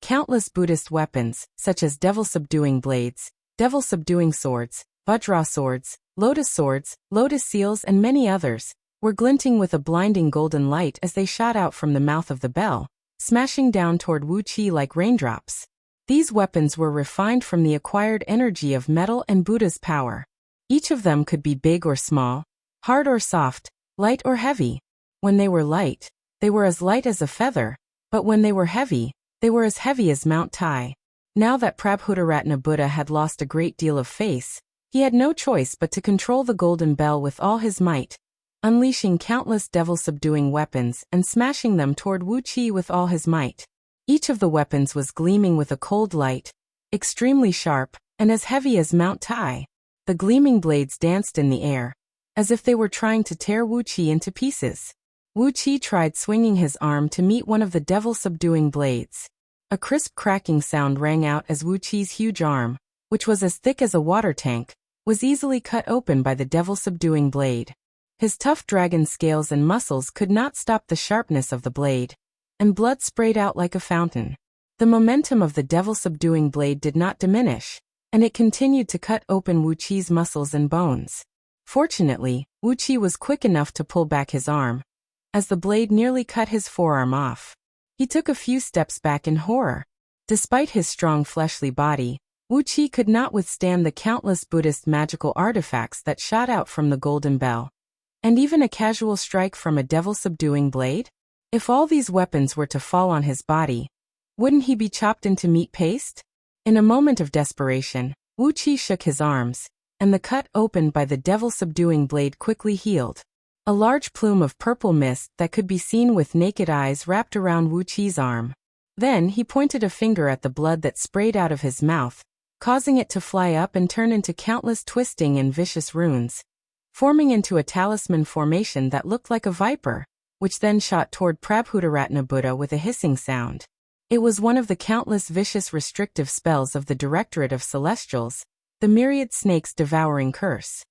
Countless Buddhist weapons, such as devil-subduing blades, devil-subduing swords, vajra swords, lotus seals and many others, were glinting with a blinding golden light as they shot out from the mouth of the bell, smashing down toward Wuxia like raindrops. These weapons were refined from the acquired energy of metal and Buddha's power. Each of them could be big or small, hard or soft, light or heavy. When they were light, they were as light as a feather, but when they were heavy as Mount Tai. Now that Prabhudaratna Buddha had lost a great deal of face, he had no choice but to control the golden bell with all his might, unleashing countless devil-subduing weapons and smashing them toward Wuxia with all his might. Each of the weapons was gleaming with a cold light, extremely sharp, and as heavy as Mount Tai. The gleaming blades danced in the air, as if they were trying to tear Wuxia into pieces. Wuxia tried swinging his arm to meet one of the devil-subduing blades. A crisp cracking sound rang out as Wuqi's huge arm, which was as thick as a water tank, was easily cut open by the devil-subduing blade. His tough dragon scales and muscles could not stop the sharpness of the blade, and blood sprayed out like a fountain. The momentum of the devil-subduing blade did not diminish, and it continued to cut open Wuqi's muscles and bones. Fortunately, Wuxia was quick enough to pull back his arm, as the blade nearly cut his forearm off. He took a few steps back in horror. Despite his strong fleshly body, Wuxia could not withstand the countless Buddhist magical artifacts that shot out from the golden bell. And even a casual strike from a devil-subduing blade? If all these weapons were to fall on his body, wouldn't he be chopped into meat paste? In a moment of desperation, Wuxia shook his arms, and the cut opened by the devil-subduing blade quickly healed. A large plume of purple mist that could be seen with naked eyes wrapped around Wuxia's arm. Then he pointed a finger at the blood that sprayed out of his mouth, causing it to fly up and turn into countless twisting and vicious runes, forming into a talisman formation that looked like a viper, which then shot toward Prabhudaratna Buddha with a hissing sound. It was one of the countless vicious restrictive spells of the Directorate of Celestials, the myriad snakes devouring curse.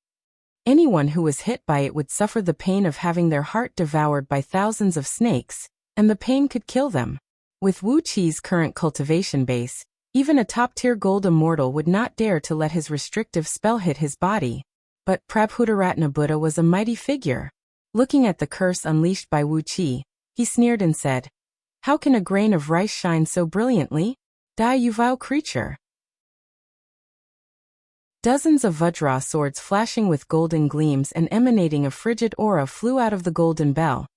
Anyone who was hit by it would suffer the pain of having their heart devoured by thousands of snakes, and the pain could kill them. With Wuxia's current cultivation base, even a top-tier gold immortal would not dare to let his restrictive spell hit his body. But Prabhudaratna Buddha was a mighty figure. Looking at the curse unleashed by Wuxia, he sneered and said, "How can a grain of rice shine so brilliantly? Die, you vile creature." Dozens of Vajra swords flashing with golden gleams and emanating a frigid aura flew out of the golden bell,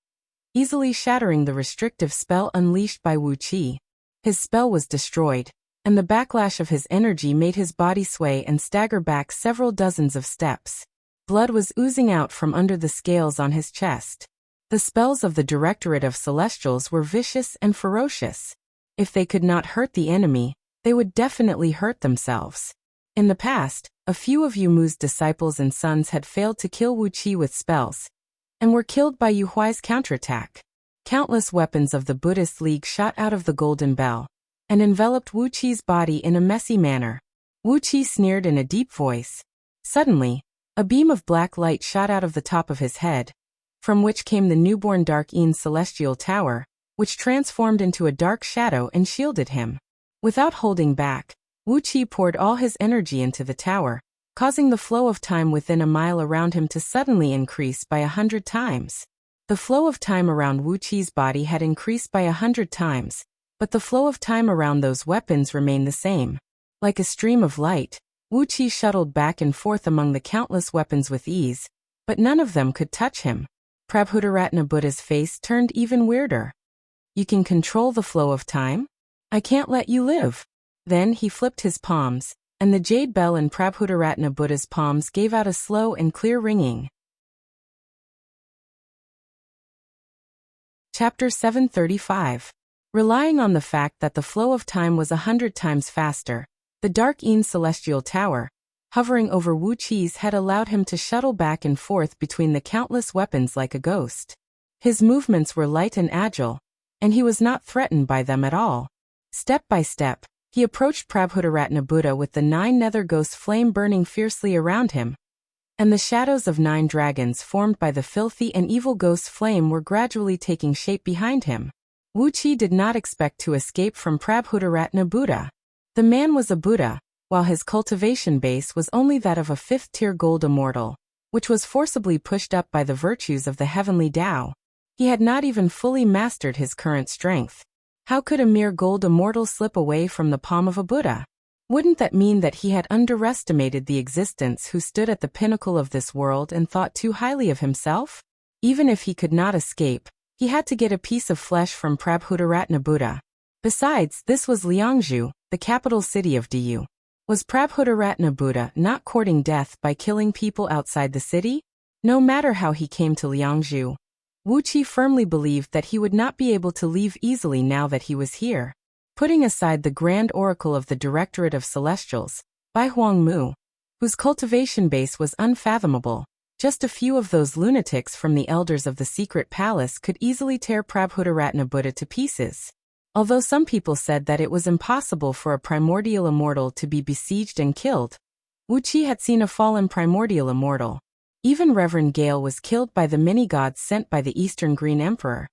easily shattering the restrictive spell unleashed by Wuxia. His spell was destroyed, and the backlash of his energy made his body sway and stagger back several dozens of steps. Blood was oozing out from under the scales on his chest. The spells of the Directorate of Celestials were vicious and ferocious. If they could not hurt the enemy, they would definitely hurt themselves. In the past, a few of Yu Mu's disciples and sons had failed to kill Wuxia with spells, and were killed by Yu Huai's counterattack. Countless weapons of the Buddhist League shot out of the golden bell, and enveloped Wuxia's body in a messy manner. Wuxia sneered in a deep voice. Suddenly, a beam of black light shot out of the top of his head, from which came the newborn Dark Een celestial tower, which transformed into a dark shadow and shielded him. Without holding back, Wuxia poured all his energy into the tower, causing the flow of time within a mile around him to suddenly increase by 100 times. The flow of time around Wuxia's body had increased by 100 times, but the flow of time around those weapons remained the same. Like a stream of light, Wuxia shuttled back and forth among the countless weapons with ease, but none of them could touch him. Prabhudaratna Buddha's face turned even weirder. "You can control the flow of time? I can't let you live." Then he flipped his palms, and the jade bell in Prabhudaratna Buddha's palms gave out a slow and clear ringing. Chapter 735. Relying on the fact that the flow of time was 100 times faster, the Dark Een celestial tower, hovering over Wuxia's head, allowed him to shuttle back and forth between the countless weapons like a ghost. His movements were light and agile, and he was not threatened by them at all. Step by step, he approached Prabhudaratna Buddha with the 9 nether ghost flame burning fiercely around him, and the shadows of 9 dragons formed by the filthy and evil ghost flame were gradually taking shape behind him. Wuxia did not expect to escape from Prabhudaratna Buddha. The man was a Buddha, while his cultivation base was only that of a 5th-tier gold immortal, which was forcibly pushed up by the virtues of the heavenly Tao. He had not even fully mastered his current strength. How could a mere gold immortal slip away from the palm of a Buddha? Wouldn't that mean that he had underestimated the existence who stood at the pinnacle of this world and thought too highly of himself? Even if he could not escape, he had to get a piece of flesh from Prabhudaratna Buddha. Besides, this was Liangzhu, the capital city of Du. Was Prabhudaratna Buddha not courting death by killing people outside the city? No matter how he came to Liangzhu, Wuxia firmly believed that he would not be able to leave easily now that he was here. Putting aside the Grand Oracle of the Directorate of Celestials, Bai Huangmu, whose cultivation base was unfathomable, just a few of those lunatics from the elders of the secret palace could easily tear Prabhudaratna Buddha to pieces. Although some people said that it was impossible for a primordial immortal to be besieged and killed, Wuxia had seen a fallen primordial immortal. Even Reverend Gale was killed by the mini-gods sent by the Eastern Green Emperor.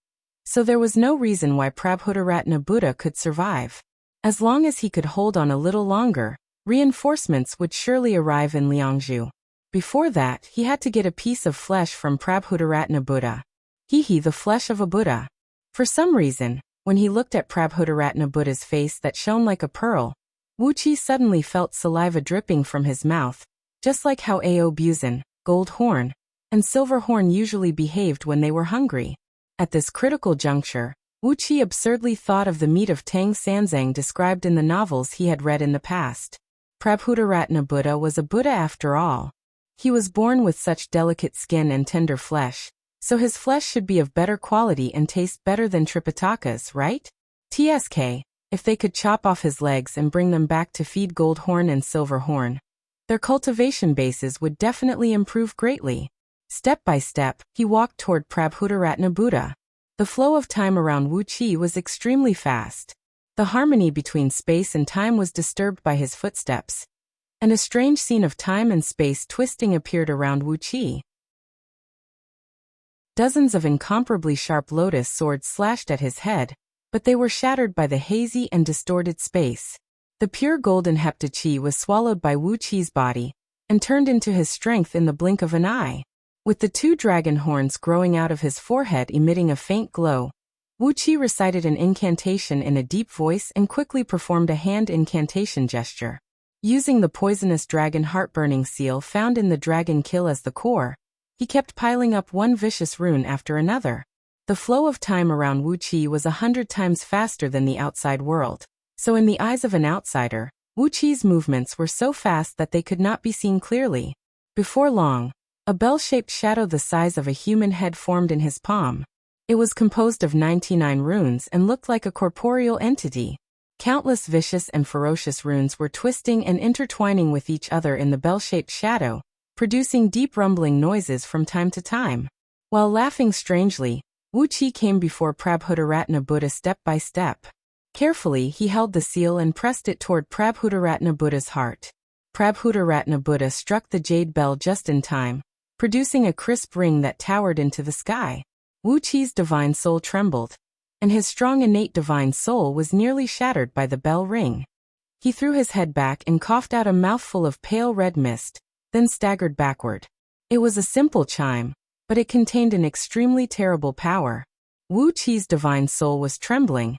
So there was no reason why Prabhudaratna Buddha could survive. As long as he could hold on a little longer, reinforcements would surely arrive in Liangzhu. Before that, he had to get a piece of flesh from Prabhudaratna Buddha. The flesh of a Buddha. For some reason, when he looked at Prabhudaratna Buddha's face that shone like a pearl, Wuqi suddenly felt saliva dripping from his mouth, just like how Ao Buzan, Gold Horn, and Silver Horn usually behaved when they were hungry. At this critical juncture, Wuqi absurdly thought of the meat of Tang Sanzang described in the novels he had read in the past. Prabhudaratna Buddha was a Buddha after all. He was born with such delicate skin and tender flesh, so his flesh should be of better quality and taste better than Tripitaka's, right? TSK, if they could chop off his legs and bring them back to feed Gold Horn and Silver Horn, their cultivation bases would definitely improve greatly. Step by step, he walked toward Prabhudaratna Buddha. The flow of time around Wuqi was extremely fast. The harmony between space and time was disturbed by his footsteps, and a strange scene of time and space twisting appeared around Wuqi. Dozens of incomparably sharp lotus swords slashed at his head, but they were shattered by the hazy and distorted space. The pure golden heptachi was swallowed by Wuqi's body and turned into his strength in the blink of an eye. With the 2 dragon horns growing out of his forehead emitting a faint glow, Wuqi recited an incantation in a deep voice and quickly performed a hand incantation gesture. Using the poisonous dragon heart-burning seal found in the dragon kill as the core, he kept piling up one vicious rune after another. The flow of time around Wuqi was 100 times faster than the outside world, so in the eyes of an outsider, Wuqi's movements were so fast that they could not be seen clearly. Before long, a bell-shaped shadow the size of a human head formed in his palm. It was composed of 99 runes and looked like a corporeal entity. Countless vicious and ferocious runes were twisting and intertwining with each other in the bell-shaped shadow, producing deep rumbling noises from time to time. While laughing strangely, Wuqi came before Prabhudaratna Buddha step by step. Carefully, he held the seal and pressed it toward Prabhudaratna Buddha's heart. Prabhudaratna Buddha struck the jade bell just in time, producing a crisp ring that towered into the sky. Wuqi's divine soul trembled, and his strong innate divine soul was nearly shattered by the bell ring. He threw his head back and coughed out a mouthful of pale red mist, then staggered backward. It was a simple chime, but it contained an extremely terrible power. Wuqi's divine soul was trembling,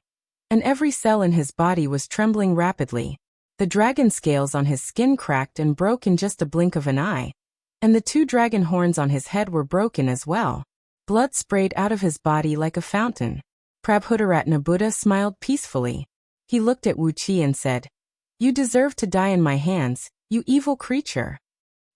and every cell in his body was trembling rapidly. The dragon scales on his skin cracked and broke in just a blink of an eye, and the 2 dragon horns on his head were broken as well. Blood sprayed out of his body like a fountain. Prabhudaratna Buddha smiled peacefully. He looked at Wuqi and said, "You deserve to die in my hands, you evil creature."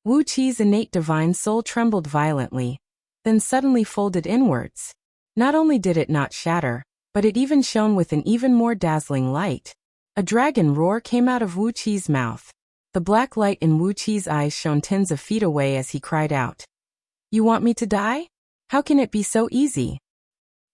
Wuqi's innate divine soul trembled violently, then suddenly folded inwards. Not only did it not shatter, but it even shone with an even more dazzling light. A dragon roar came out of Wuqi's mouth. The black light in Wuqi's eyes shone tens of feet away as he cried out, "You want me to die? How can it be so easy?"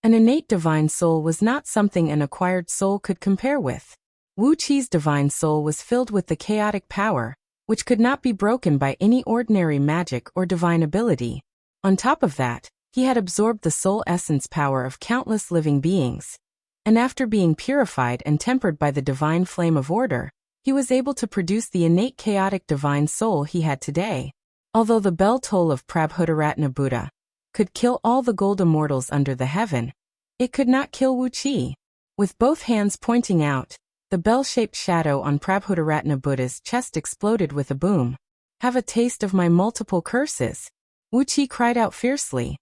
An innate divine soul was not something an acquired soul could compare with. Wuqi's divine soul was filled with the chaotic power, which could not be broken by any ordinary magic or divine ability. On top of that, he had absorbed the soul essence power of countless living beings. And after being purified and tempered by the divine flame of order, he was able to produce the innate chaotic divine soul he had today. Although the bell toll of Prabhudaratna Buddha could kill all the gold immortals under the heaven, it could not kill Wuqi. With both hands pointing out, the bell-shaped shadow on Prabhudaratna Buddha's chest exploded with a boom. "Have a taste of my multiple curses," Wuqi cried out fiercely.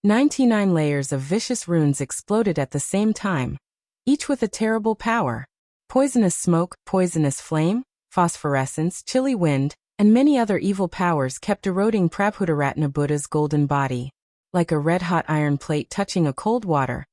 99 layers of vicious runes exploded at the same time, each with a terrible power. Poisonous smoke, poisonous flame, phosphorescence, chilly wind, and many other evil powers kept eroding Prabhudaratna Buddha's golden body. Like a red-hot iron plate touching a cold water,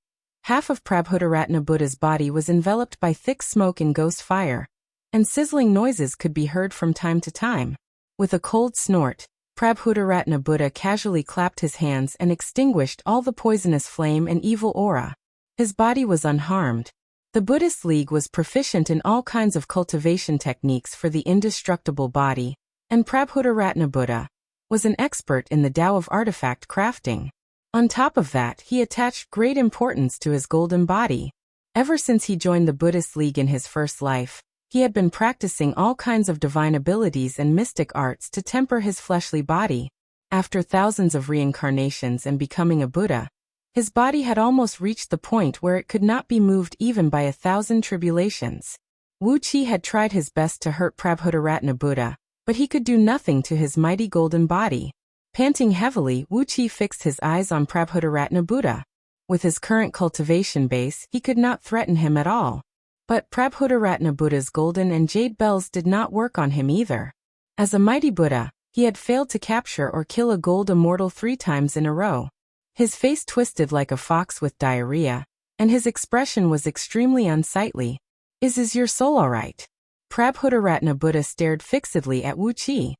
half of Prabhudaratna Buddha's body was enveloped by thick smoke and ghost fire, and sizzling noises could be heard from time to time. With a cold snort, Prabhudaratna Buddha casually clapped his hands and extinguished all the poisonous flame and evil aura. His body was unharmed. The Buddhist League was proficient in all kinds of cultivation techniques for the indestructible body, and Prabhudaratna Buddha was an expert in the Tao of artifact crafting. On top of that, he attached great importance to his golden body. Ever since he joined the Buddhist League in his first life, he had been practicing all kinds of divine abilities and mystic arts to temper his fleshly body. After thousands of reincarnations and becoming a Buddha, his body had almost reached the point where it could not be moved even by 1,000 tribulations. Wuxia had tried his best to hurt Prabhudaratna Buddha, but he could do nothing to his mighty golden body. Panting heavily, Wuxia fixed his eyes on Prabhudaratna Buddha. With his current cultivation base, he could not threaten him at all. But Prabhudaratna Buddha's golden and jade bells did not work on him either. As a mighty Buddha, he had failed to capture or kill a gold immortal 3 times in a row. His face twisted like a fox with diarrhea, and his expression was extremely unsightly. Is your soul alright? Prabhudaratna Buddha stared fixedly at Wuxia.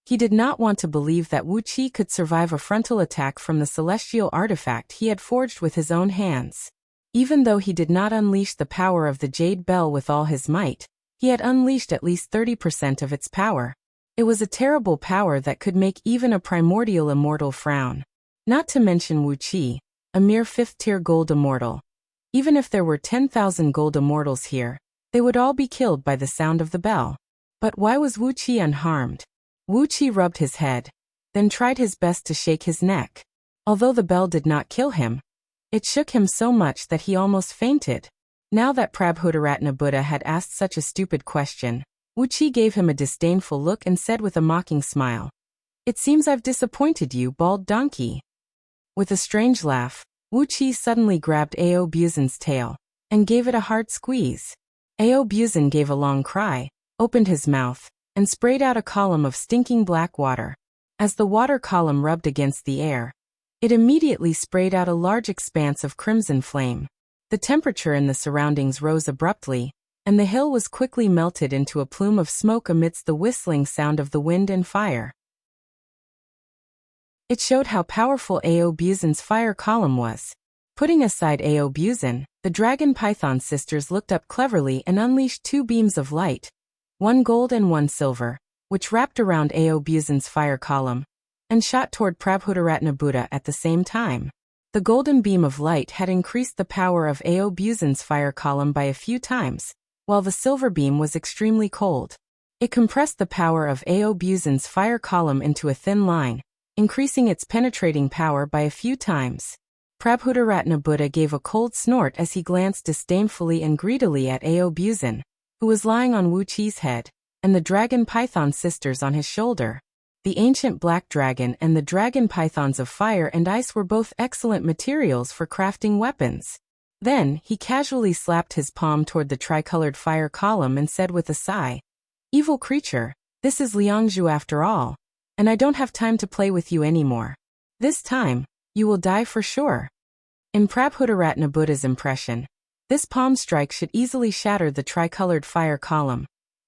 He did not want to believe that Wuxia could survive a frontal attack from the celestial artifact he had forged with his own hands. Even though he did not unleash the power of the jade bell with all his might, he had unleashed at least 30% of its power. It was a terrible power that could make even a primordial immortal frown. Not to mention Wuxia, a mere 5th-tier gold immortal. Even if there were 10,000 gold immortals here, they would all be killed by the sound of the bell. But why was Wuxia unharmed? Wuxia rubbed his head, then tried his best to shake his neck. Although the bell did not kill him, it shook him so much that he almost fainted. Now that Prabhudaratna Buddha had asked such a stupid question, Wuxia gave him a disdainful look and said with a mocking smile, "It seems I've disappointed you, bald donkey." With a strange laugh, Wuxia suddenly grabbed Ao Buzin's tail and gave it a hard squeeze. Ao Buzin gave a long cry, opened his mouth, and sprayed out a column of stinking black water. As the water column rubbed against the air, it immediately sprayed out a large expanse of crimson flame. The temperature in the surroundings rose abruptly, and the hill was quickly melted into a plume of smoke amidst the whistling sound of the wind and fire. It showed how powerful Ao Buzin's fire column was. Putting aside Ao Buzin, the dragon python sisters looked up cleverly and unleashed 2 beams of light, 1 gold and 1 silver, which wrapped around Ao Buzin's fire column, and shot toward Prabhudaratna Buddha at the same time. The golden beam of light had increased the power of Ao Buzin's fire column by a few times, while the silver beam was extremely cold. It compressed the power of Ao Buzin's fire column into a thin line, increasing its penetrating power by a few times. Prabhudaratna Buddha gave a cold snort as he glanced disdainfully and greedily at Ao Buzin, who was lying on Wuqi's head, and the dragon python sisters on his shoulder. The ancient black dragon and the dragon pythons of fire and ice were both excellent materials for crafting weapons. Then, he casually slapped his palm toward the tricolored fire column and said with a sigh, "Evil creature, this is Liangzhu after all, and I don't have time to play with you anymore. This time, you will die for sure." In Prabhudaratna Buddha's impression, this palm strike should easily shatter the tricolored fire column,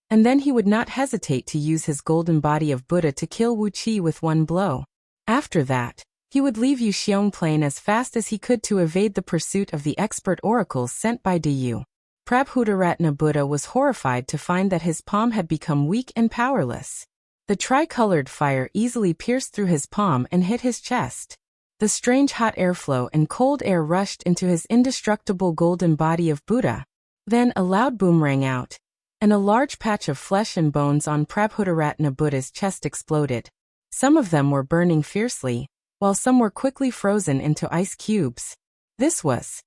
and then he would not hesitate to use his golden body of Buddha to kill Wuxia with 1 blow. After that, he would leave Yuxiong Plain as fast as he could to evade the pursuit of the expert oracles sent by Diyu. Prabhudaratna Buddha was horrified to find that his palm had become weak and powerless. The tricolored fire easily pierced through his palm and hit his chest. The strange hot airflow and cold air rushed into his indestructible golden body of Buddha. Then a loud boom rang out, and a large patch of flesh and bones on Prabhudaratna Buddha's chest exploded. Some of them were burning fiercely, while some were quickly frozen into ice cubes. This was...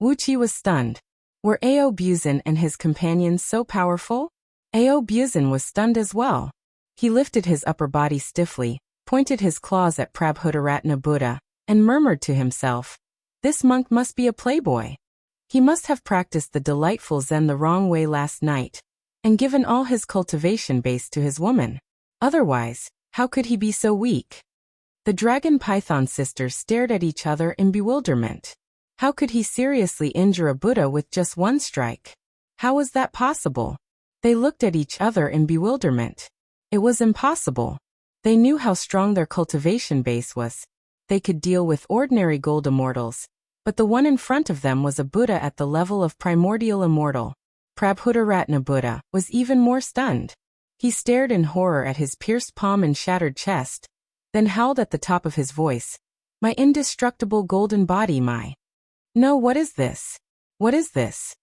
Wuxia was stunned. Were Ao Buzin and his companions so powerful? Ao Buzin was stunned as well. He lifted his upper body stiffly, pointed his claws at Prabhudaratna Buddha, and murmured to himself, "This monk must be a playboy. He must have practiced the delightful Zen the wrong way last night, and given all his cultivation base to his woman. Otherwise, how could he be so weak?" The dragon python sisters stared at each other in bewilderment. How could he seriously injure a Buddha with just 1 strike? How was that possible? They looked at each other in bewilderment. It was impossible. They knew how strong their cultivation base was. They could deal with ordinary gold immortals, but the one in front of them was a Buddha at the level of primordial immortal. Prabhudaratna Buddha was even more stunned. He stared in horror at his pierced palm and shattered chest, then howled at the top of his voice, "My indestructible golden body, my... No, what is this? What is this?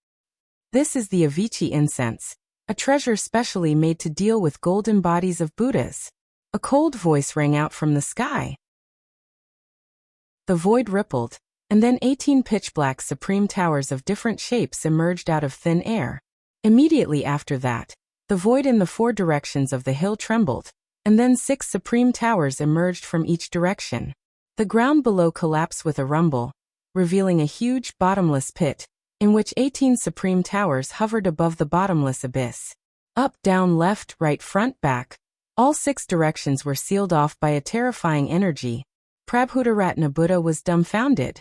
This is the Avicii incense, a treasure specially made to deal with golden bodies of Buddhas." A cold voice rang out from the sky. The void rippled, and then 18 pitch-black supreme towers of different shapes emerged out of thin air. Immediately after that, the void in the four directions of the hill trembled, and then 6 supreme towers emerged from each direction. The ground below collapsed with a rumble, revealing a huge, bottomless pit, in which 18 supreme towers hovered above the bottomless abyss. Up, down, left, right, front, back. All 6 directions were sealed off by a terrifying energy. Prabhudaratna Buddha was dumbfounded.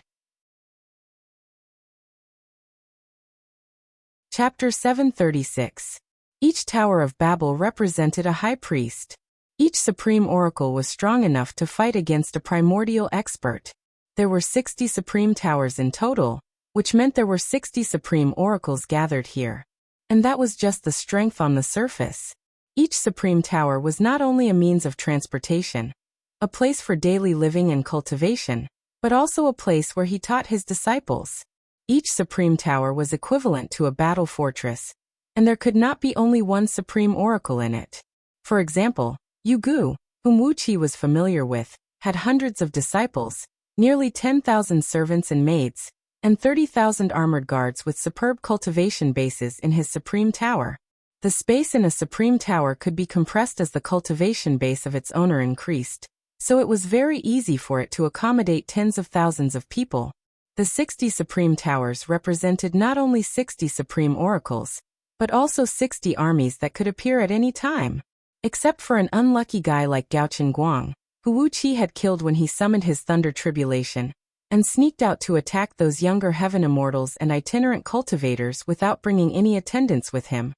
Chapter 736. Each Tower of Babel represented a high priest. Each supreme oracle was strong enough to fight against a primordial expert. There were 60 supreme towers in total, which meant there were 60 supreme oracles gathered here. And that was just the strength on the surface. Each supreme tower was not only a means of transportation, a place for daily living and cultivation, but also a place where he taught his disciples. Each supreme tower was equivalent to a battle fortress, and there could not be only one supreme oracle in it. For example, Yu Gu, whom Wuxia was familiar with, had hundreds of disciples, nearly 10,000 servants and maids, and 30,000 armored guards with superb cultivation bases in his supreme tower. The space in a supreme tower could be compressed as the cultivation base of its owner increased, so it was very easy for it to accommodate tens of thousands of people. The 60 supreme towers represented not only 60 supreme oracles, but also 60 armies that could appear at any time. Except for an unlucky guy like Gao Qingguang, who Wu Qi had killed when he summoned his thunder tribulation, and sneaked out to attack those younger heaven immortals and itinerant cultivators without bringing any attendants with him,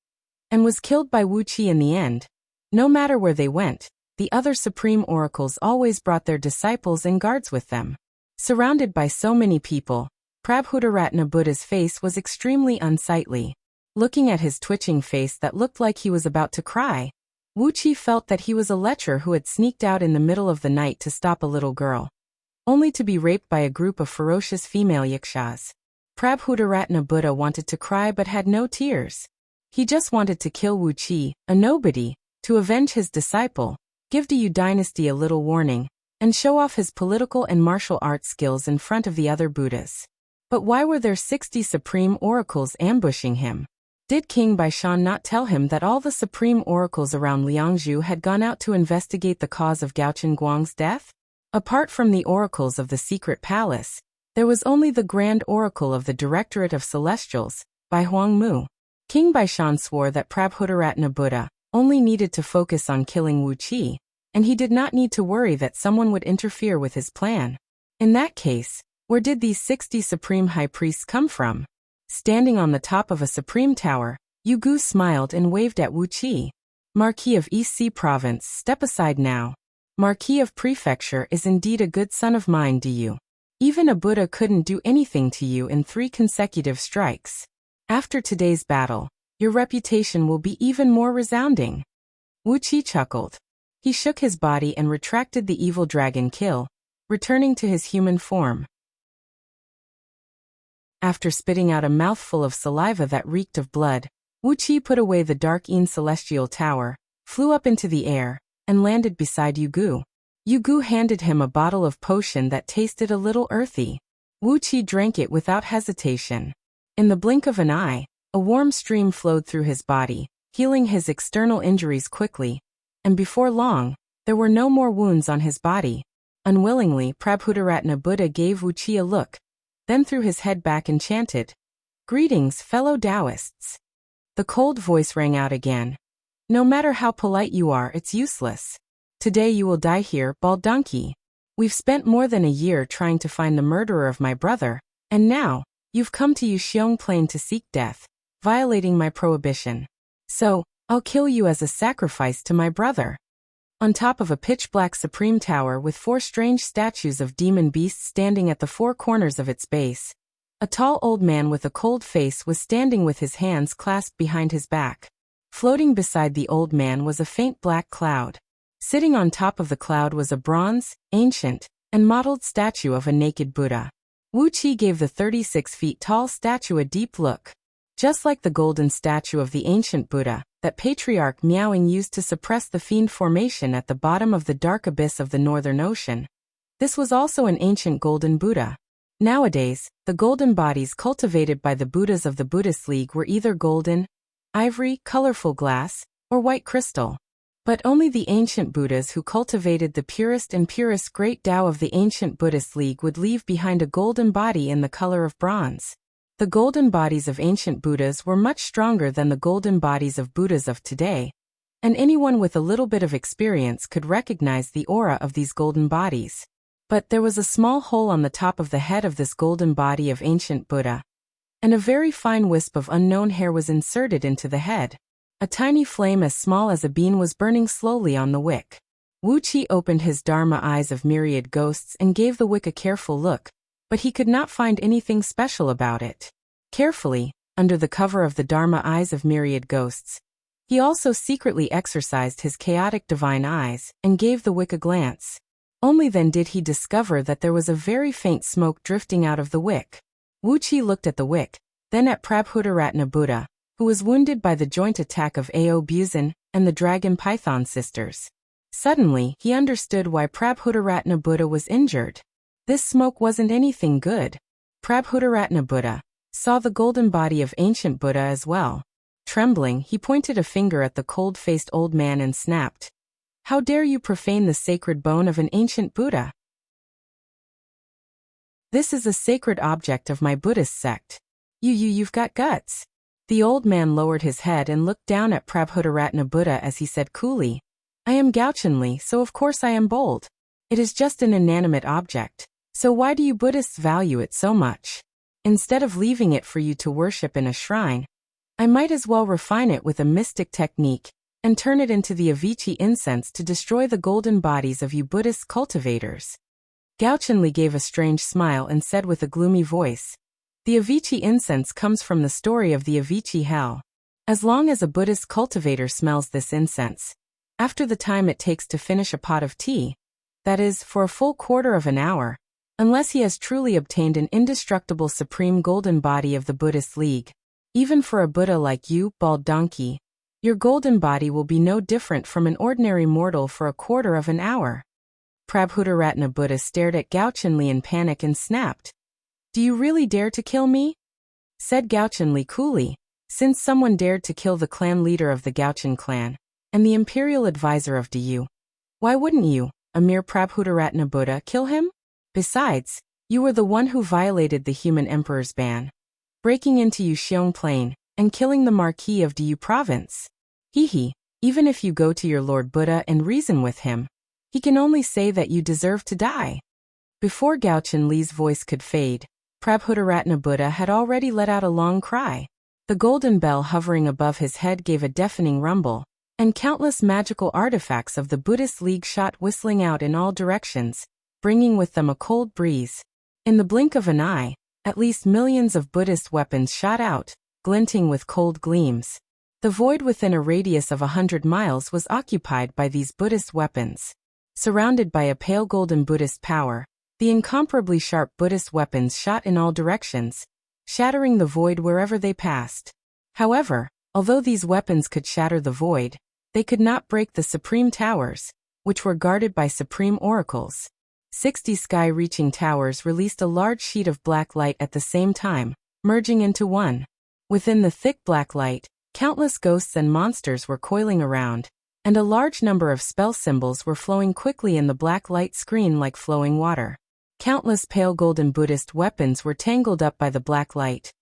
and was killed by Wu Qi in the end. No matter where they went, the other supreme oracles always brought their disciples and guards with them. Surrounded by so many people, Prabhudaratna Buddha's face was extremely unsightly. Looking at his twitching face that looked like he was about to cry, Wuxia felt that he was a lecher who had sneaked out in the middle of the night to stop a little girl, only to be raped by a group of ferocious female yakshas. Prabhudaratna Buddha wanted to cry but had no tears. He just wanted to kill Wuxia, a nobody, to avenge his disciple, give the Yu dynasty a little warning, and show off his political and martial arts skills in front of the other Buddhas. But why were there 60 supreme oracles ambushing him? Did King Baishan not tell him that all the supreme oracles around Liangzhu had gone out to investigate the cause of Gao Qingguang's death? Apart from the oracles of the secret palace, there was only the grand oracle of the Directorate of Celestials, by Huang Mu. King Baishan swore that Prabhudaratna Buddha only needed to focus on killing Wu Qi, and he did not need to worry that someone would interfere with his plan. In that case, where did these 60 supreme high priests come from? Standing on the top of a supreme tower, Yu Gu smiled and waved at Wu Qi. Marquis of East Sea Province, step aside now. Marquis of Prefecture is indeed a good son of mine, do you? Even a Buddha couldn't do anything to you in 3 consecutive strikes. After today's battle, your reputation will be even more resounding. Wu Qi chuckled. He shook his body and retracted the evil dragon kill, returning to his human form. After spitting out a mouthful of saliva that reeked of blood, Wu Qi put away the dark Yin celestial tower, flew up into the air, and landed beside Yu Gu. Yu Gu handed him a bottle of potion that tasted a little earthy. Wu Qi drank it without hesitation. In the blink of an eye, a warm stream flowed through his body, healing his external injuries quickly, and before long, there were no more wounds on his body. Unwillingly, Prabhudaratna Buddha gave Wu Qi a look, then threw his head back and chanted, "Greetings, fellow Taoists." The cold voice rang out again. "No matter how polite you are, it's useless. Today you will die here, bald donkey. We've spent more than a year trying to find the murderer of my brother, and now, you've come to Yuxiong Plain to seek death, violating my prohibition. So, I'll kill you as a sacrifice to my brother." On top of a pitch-black supreme tower with 4 strange statues of demon beasts standing at the 4 corners of its base, a tall old man with a cold face was standing with his hands clasped behind his back. Floating beside the old man was a faint black cloud. Sitting on top of the cloud was a bronze, ancient, and modeled statue of a naked Buddha. Wu Qi gave the 36 feet tall statue a deep look. Just like the golden statue of the ancient Buddha, that Patriarch Miaoing used to suppress the fiend formation at the bottom of the dark abyss of the Northern Ocean, this was also an ancient golden Buddha. Nowadays, the golden bodies cultivated by the Buddhas of the Buddhist League were either golden, ivory, colorful glass, or white crystal. But only the ancient Buddhas who cultivated the purest and purest great Tao of the ancient Buddhist League would leave behind a golden body in the color of bronze. The golden bodies of ancient Buddhas were much stronger than the golden bodies of Buddhas of today, and anyone with a little bit of experience could recognize the aura of these golden bodies. But there was a small hole on the top of the head of this golden body of ancient Buddha, and a very fine wisp of unknown hair was inserted into the head. A tiny flame as small as a bean was burning slowly on the wick. Wuxia opened his Dharma eyes of myriad ghosts and gave the wick a careful look, but he could not find anything special about it. Carefully, under the cover of the Dharma eyes of myriad ghosts, he also secretly exercised his chaotic divine eyes and gave the wick a glance. Only then did he discover that there was a very faint smoke drifting out of the wick. Wuxia looked at the wick, then at Prabhudaratna Buddha, who was wounded by the joint attack of Ao Buzan and the dragon python sisters. Suddenly, he understood why Prabhudaratna Buddha was injured. This smoke wasn't anything good. Prabhudaratna Buddha saw the golden body of ancient Buddha as well. Trembling, he pointed a finger at the cold-faced old man and snapped, "How dare you profane the sacred bone of an ancient Buddha? This is a sacred object of my Buddhist sect. You've got guts." The old man lowered his head and looked down at Prabhudaratna Buddha as he said coolly, "I am Gaochenli, so of course I am bold. It is just an inanimate object, so why do you Buddhists value it so much? Instead of leaving it for you to worship in a shrine, I might as well refine it with a mystic technique and turn it into the Avicii incense to destroy the golden bodies of you Buddhist cultivators." Gaochenli gave a strange smile and said with a gloomy voice, "The Avicii incense comes from the story of the Avicii hell. As long as a Buddhist cultivator smells this incense, after the time it takes to finish a pot of tea, that is, for a full quarter of an hour, unless he has truly obtained an indestructible supreme golden body of the Buddhist League, even for a Buddha like you, bald donkey, your golden body will be no different from an ordinary mortal for a quarter of an hour." Prabhudaratna Buddha stared at Gaochenli in panic and snapped, "Do you really dare to kill me?" Said Gaochenli coolly, "Since someone dared to kill the clan leader of the Gaochen clan, and the imperial advisor of Du, why wouldn't you, a mere Prabhudaratna Buddha, kill him? Besides, you were the one who violated the human emperor's ban, breaking into Yuxiong Plain, and killing the Marquis of Du province. Even if you go to your Lord Buddha and reason with him, he can only say that you deserve to die." Before Gaochenli's voice could fade, Prabhudaratna Buddha had already let out a long cry. The golden bell hovering above his head gave a deafening rumble, and countless magical artifacts of the Buddhist League shot whistling out in all directions, bringing with them a cold breeze. In the blink of an eye, at least millions of Buddhist weapons shot out, glinting with cold gleams. The void within a radius of 100 miles was occupied by these Buddhist weapons. Surrounded by a pale golden Buddhist power, the incomparably sharp Buddhist weapons shot in all directions, shattering the void wherever they passed. However, although these weapons could shatter the void, they could not break the supreme towers, which were guarded by supreme oracles. 60 sky-reaching towers released a large sheet of black light at the same time, merging into one. Within the thick black light, countless ghosts and monsters were coiling around, and a large number of spell symbols were flowing quickly in the black light screen like flowing water. Countless pale golden Buddhist weapons were tangled up by the black light,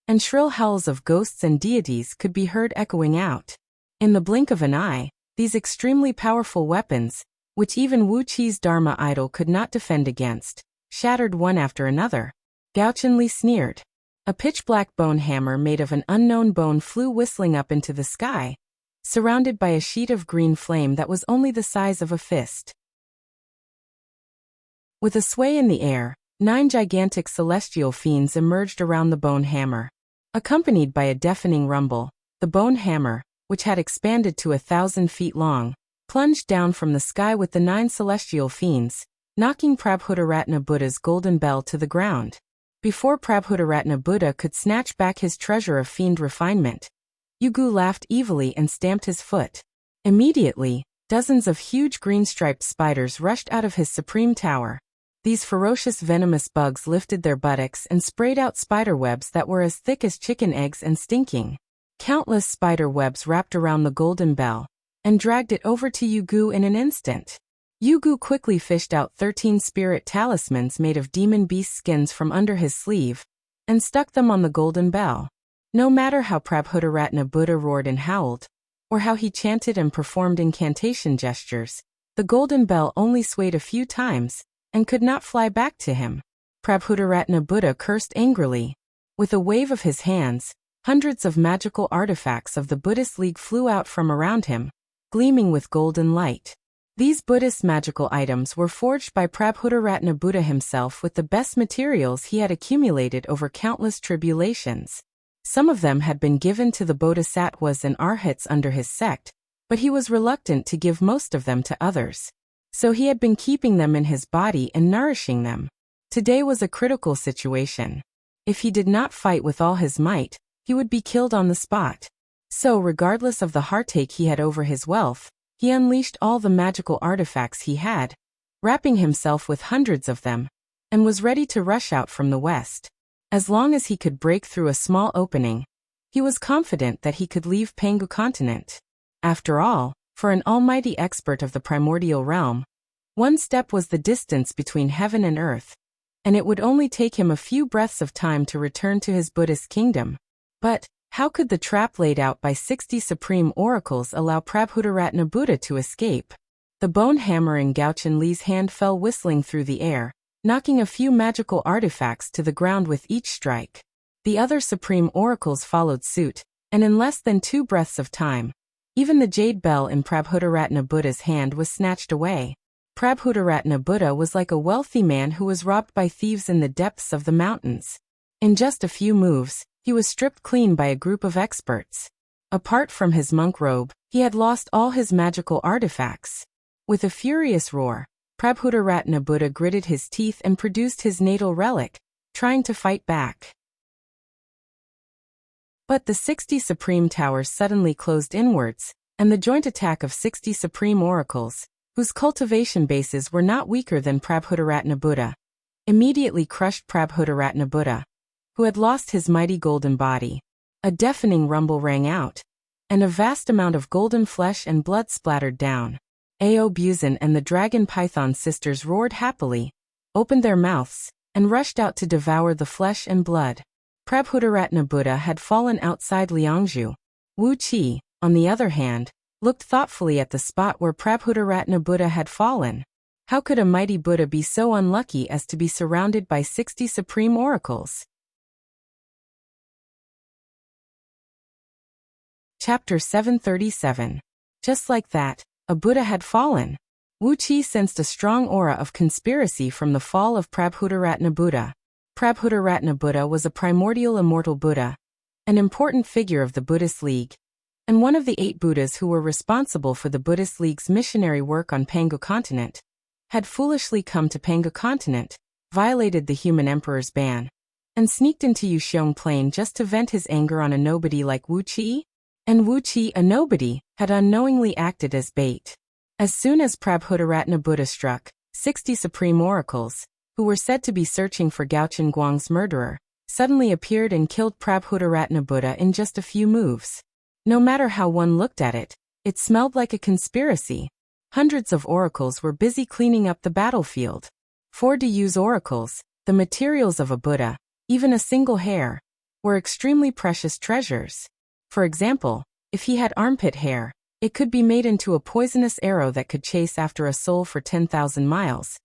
and shrill howls of ghosts and deities could be heard echoing out. In the blink of an eye, these extremely powerful weapons, which even Wuqi's Dharma idol could not defend against, shattered one after another. Gaochenli sneered. A pitch-black bone hammer made of an unknown bone flew whistling up into the sky, surrounded by a sheet of green flame that was only the size of a fist. With a sway in the air, 9 gigantic celestial fiends emerged around the bone hammer. Accompanied by a deafening rumble, the bone hammer, which had expanded to 1,000 feet long, plunged down from the sky with the 9 celestial fiends, knocking Prabhudaratna Buddha's golden bell to the ground. Before Prabhudaratna Buddha could snatch back his treasure of fiend refinement, Yugu laughed evilly and stamped his foot. Immediately, dozens of huge green-striped spiders rushed out of his supreme tower. These ferocious venomous bugs lifted their buttocks and sprayed out spider webs that were as thick as chicken eggs and stinking. Countless spider webs wrapped around the golden bell and dragged it over to Yugu in an instant. Yugu quickly fished out 13 spirit talismans made of demon beast skins from under his sleeve and stuck them on the golden bell. No matter how Prabhudaratna Buddha roared and howled, or how he chanted and performed incantation gestures, the golden bell only swayed a few times and could not fly back to him. Prabhudaratna Buddha cursed angrily. With a wave of his hands, hundreds of magical artifacts of the Buddhist League flew out from around him, gleaming with golden light. These Buddhist magical items were forged by Prabhudaratna Buddha himself with the best materials he had accumulated over countless tribulations. Some of them had been given to the bodhisattvas and arhats under his sect, but he was reluctant to give most of them to others. So he had been keeping them in his body and nourishing them. Today was a critical situation. If he did not fight with all his might, he would be killed on the spot. So regardless of the heartache he had over his wealth, he unleashed all the magical artifacts he had, wrapping himself with hundreds of them, and was ready to rush out from the west. As long as he could break through a small opening, he was confident that he could leave Pangu continent. After all, for an almighty expert of the primordial realm, one step was the distance between heaven and earth, and it would only take him a few breaths of time to return to his Buddhist kingdom. But how could the trap laid out by 60 supreme oracles allow Prabhudaratna Buddha to escape? The bone hammer in Gauchen Li's hand fell whistling through the air, knocking a few magical artifacts to the ground with each strike. The other supreme oracles followed suit, and in less than 2 breaths of time, even the jade bell in Prabhudaratna Buddha's hand was snatched away. Prabhudaratna Buddha was like a wealthy man who was robbed by thieves in the depths of the mountains. In just a few moves, he was stripped clean by a group of experts. Apart from his monk robe, he had lost all his magical artifacts. With a furious roar, Prabhudaratna Buddha gritted his teeth and produced his natal relic, trying to fight back. But the 60 supreme towers suddenly closed inwards, and the joint attack of 60 supreme oracles, whose cultivation bases were not weaker than Prabhudaratna Buddha, immediately crushed Prabhudaratna Buddha, who had lost his mighty golden body. A deafening rumble rang out, and a vast amount of golden flesh and blood splattered down. Aobuzan and the dragon python sisters roared happily, opened their mouths, and rushed out to devour the flesh and blood. Prabhudaratna Buddha had fallen outside Liangzhu. Wuxia, on the other hand, looked thoughtfully at the spot where Prabhudaratna Buddha had fallen. How could a mighty Buddha be so unlucky as to be surrounded by 60 supreme oracles? Chapter 737. Just like that, a Buddha had fallen. Wuxia sensed a strong aura of conspiracy from the fall of Prabhudaratna Buddha. Prabhudaratna Buddha was a primordial immortal Buddha, an important figure of the Buddhist League, and one of the 8 Buddhas who were responsible for the Buddhist League's missionary work on Pangu continent, had foolishly come to Pangu continent, violated the human emperor's ban, and sneaked into Yuxiong Plain just to vent his anger on a nobody like Wuxia. And Wuxia, a nobody, had unknowingly acted as bait. As soon as Prabhudaratna Buddha struck, 60 supreme oracles, who were said to be searching for Gauchen Guang's murderer, suddenly appeared and killed Prabhudaratna Buddha in just a few moves. No matter how one looked at it, it smelled like a conspiracy. Hundreds of oracles were busy cleaning up the battlefield. For to use oracles, the materials of a Buddha, even a single hair, were extremely precious treasures. For example, if he had armpit hair, it could be made into a poisonous arrow that could chase after a soul for 10,000 miles.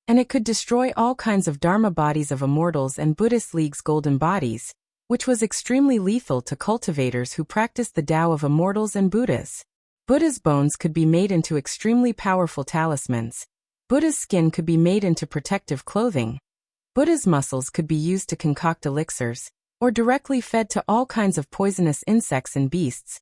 And it could destroy all kinds of Dharma bodies of immortals and Buddhist League's golden bodies, which was extremely lethal to cultivators who practiced the Tao of immortals and Buddhas. Buddha's bones could be made into extremely powerful talismans. Buddha's skin could be made into protective clothing. Buddha's muscles could be used to concoct elixirs, or directly fed to all kinds of poisonous insects and beasts,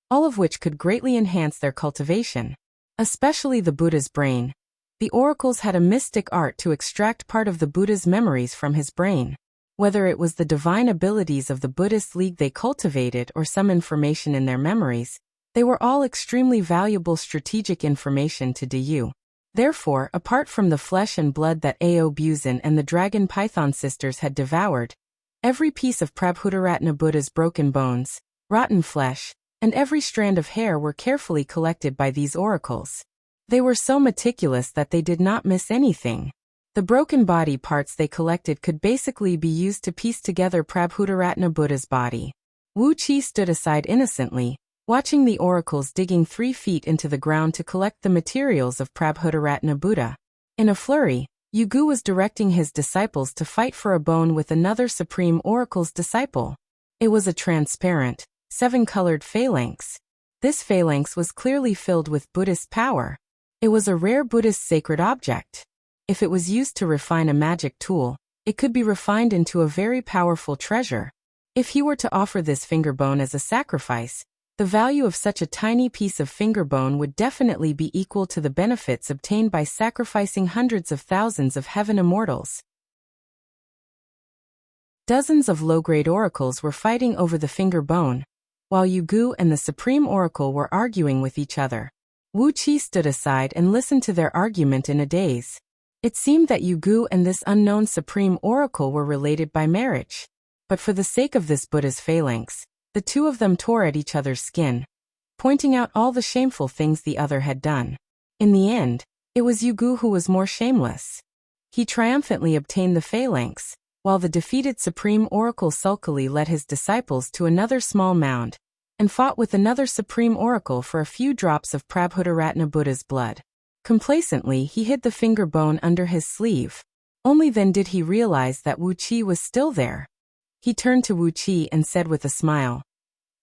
all of which could greatly enhance their cultivation. Especially the Buddha's brain. The oracles had a mystic art to extract part of the Buddha's memories from his brain. Whether it was the divine abilities of the Buddhist League they cultivated or some information in their memories, they were all extremely valuable strategic information to Du. Therefore, apart from the flesh and blood that Aobuzan and the dragon python sisters had devoured, every piece of Prabhudaratna Buddha's broken bones, rotten flesh, and every strand of hair were carefully collected by these oracles. They were so meticulous that they did not miss anything. The broken body parts they collected could basically be used to piece together Prabhudaratna Buddha's body. Wuxia stood aside innocently, watching the oracles digging 3 feet into the ground to collect the materials of Prabhudaratna Buddha. In a flurry, Yugu was directing his disciples to fight for a bone with another Supreme Oracle's disciple. It was a transparent, 7-colored phalanx. This phalanx was clearly filled with Buddhist power. It was a rare Buddhist sacred object. If it was used to refine a magic tool, it could be refined into a very powerful treasure. If he were to offer this finger bone as a sacrifice, the value of such a tiny piece of finger bone would definitely be equal to the benefits obtained by sacrificing hundreds of thousands of heaven immortals. Dozens of low-grade oracles were fighting over the finger bone, while Yugu and the Supreme Oracle were arguing with each other. Wuxia stood aside and listened to their argument in a daze. It seemed that Yugu and this unknown Supreme Oracle were related by marriage. But for the sake of this Buddha's phalanx, the two of them tore at each other's skin, pointing out all the shameful things the other had done. In the end, it was Yugu who was more shameless. He triumphantly obtained the phalanx, while the defeated Supreme Oracle sulkily led his disciples to another small mound, and fought with another Supreme Oracle for a few drops of Prabhudaratna Buddha's blood. Complacently, he hid the finger bone under his sleeve. Only then did he realize that Wuxia was still there. He turned to Wuxia and said with a smile,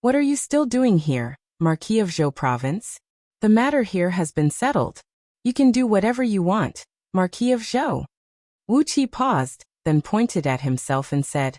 "What are you still doing here, Marquis of Zhou Province? The matter here has been settled. You can do whatever you want, Marquis of Zhou." Wuxia paused, then pointed at himself and said,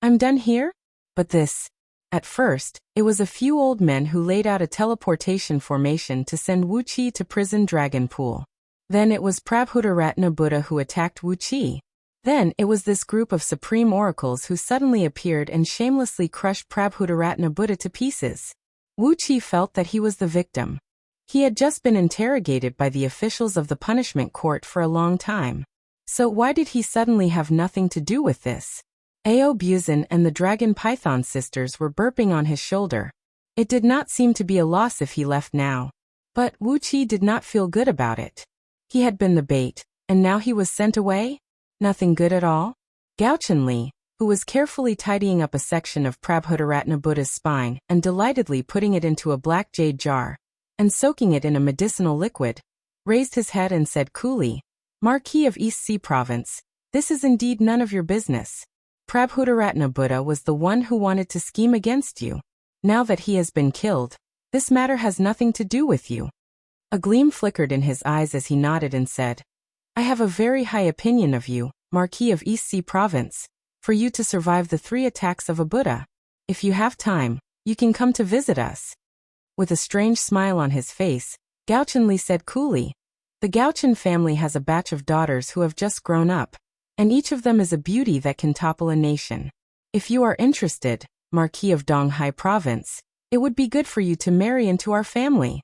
"I'm done here? But this..." At first, it was a few old men who laid out a teleportation formation to send Wuxia to prison Dragon Pool. Then it was Prabhudaratna Buddha who attacked Wuxia. Then it was this group of Supreme Oracles who suddenly appeared and shamelessly crushed Prabhudaratna Buddha to pieces. Wuxia felt that he was the victim. He had just been interrogated by the officials of the punishment court for a long time. So why did he suddenly have nothing to do with this? Ao Buzin and the Dragon Python sisters were burping on his shoulder. It did not seem to be a loss if he left now. But Wuxia did not feel good about it. He had been the bait, and now he was sent away? Nothing good at all? Gauchen Li, who was carefully tidying up a section of Prabhudaratna Buddha's spine and delightedly putting it into a black jade jar, and soaking it in a medicinal liquid, raised his head and said coolly, "Marquis of East Sea Province, this is indeed none of your business. Prabhudaratna Buddha was the one who wanted to scheme against you. Now that he has been killed, this matter has nothing to do with you." A gleam flickered in his eyes as he nodded and said, "I have a very high opinion of you, Marquis of East Sea Province, for you to survive the 3 attacks of a Buddha. If you have time, you can come to visit us." With a strange smile on his face, Gauchen Li said coolly, "The Gauchen family has a batch of daughters who have just grown up, and each of them is a beauty that can topple a nation. If you are interested, Marquis of Donghai Province, it would be good for you to marry into our family."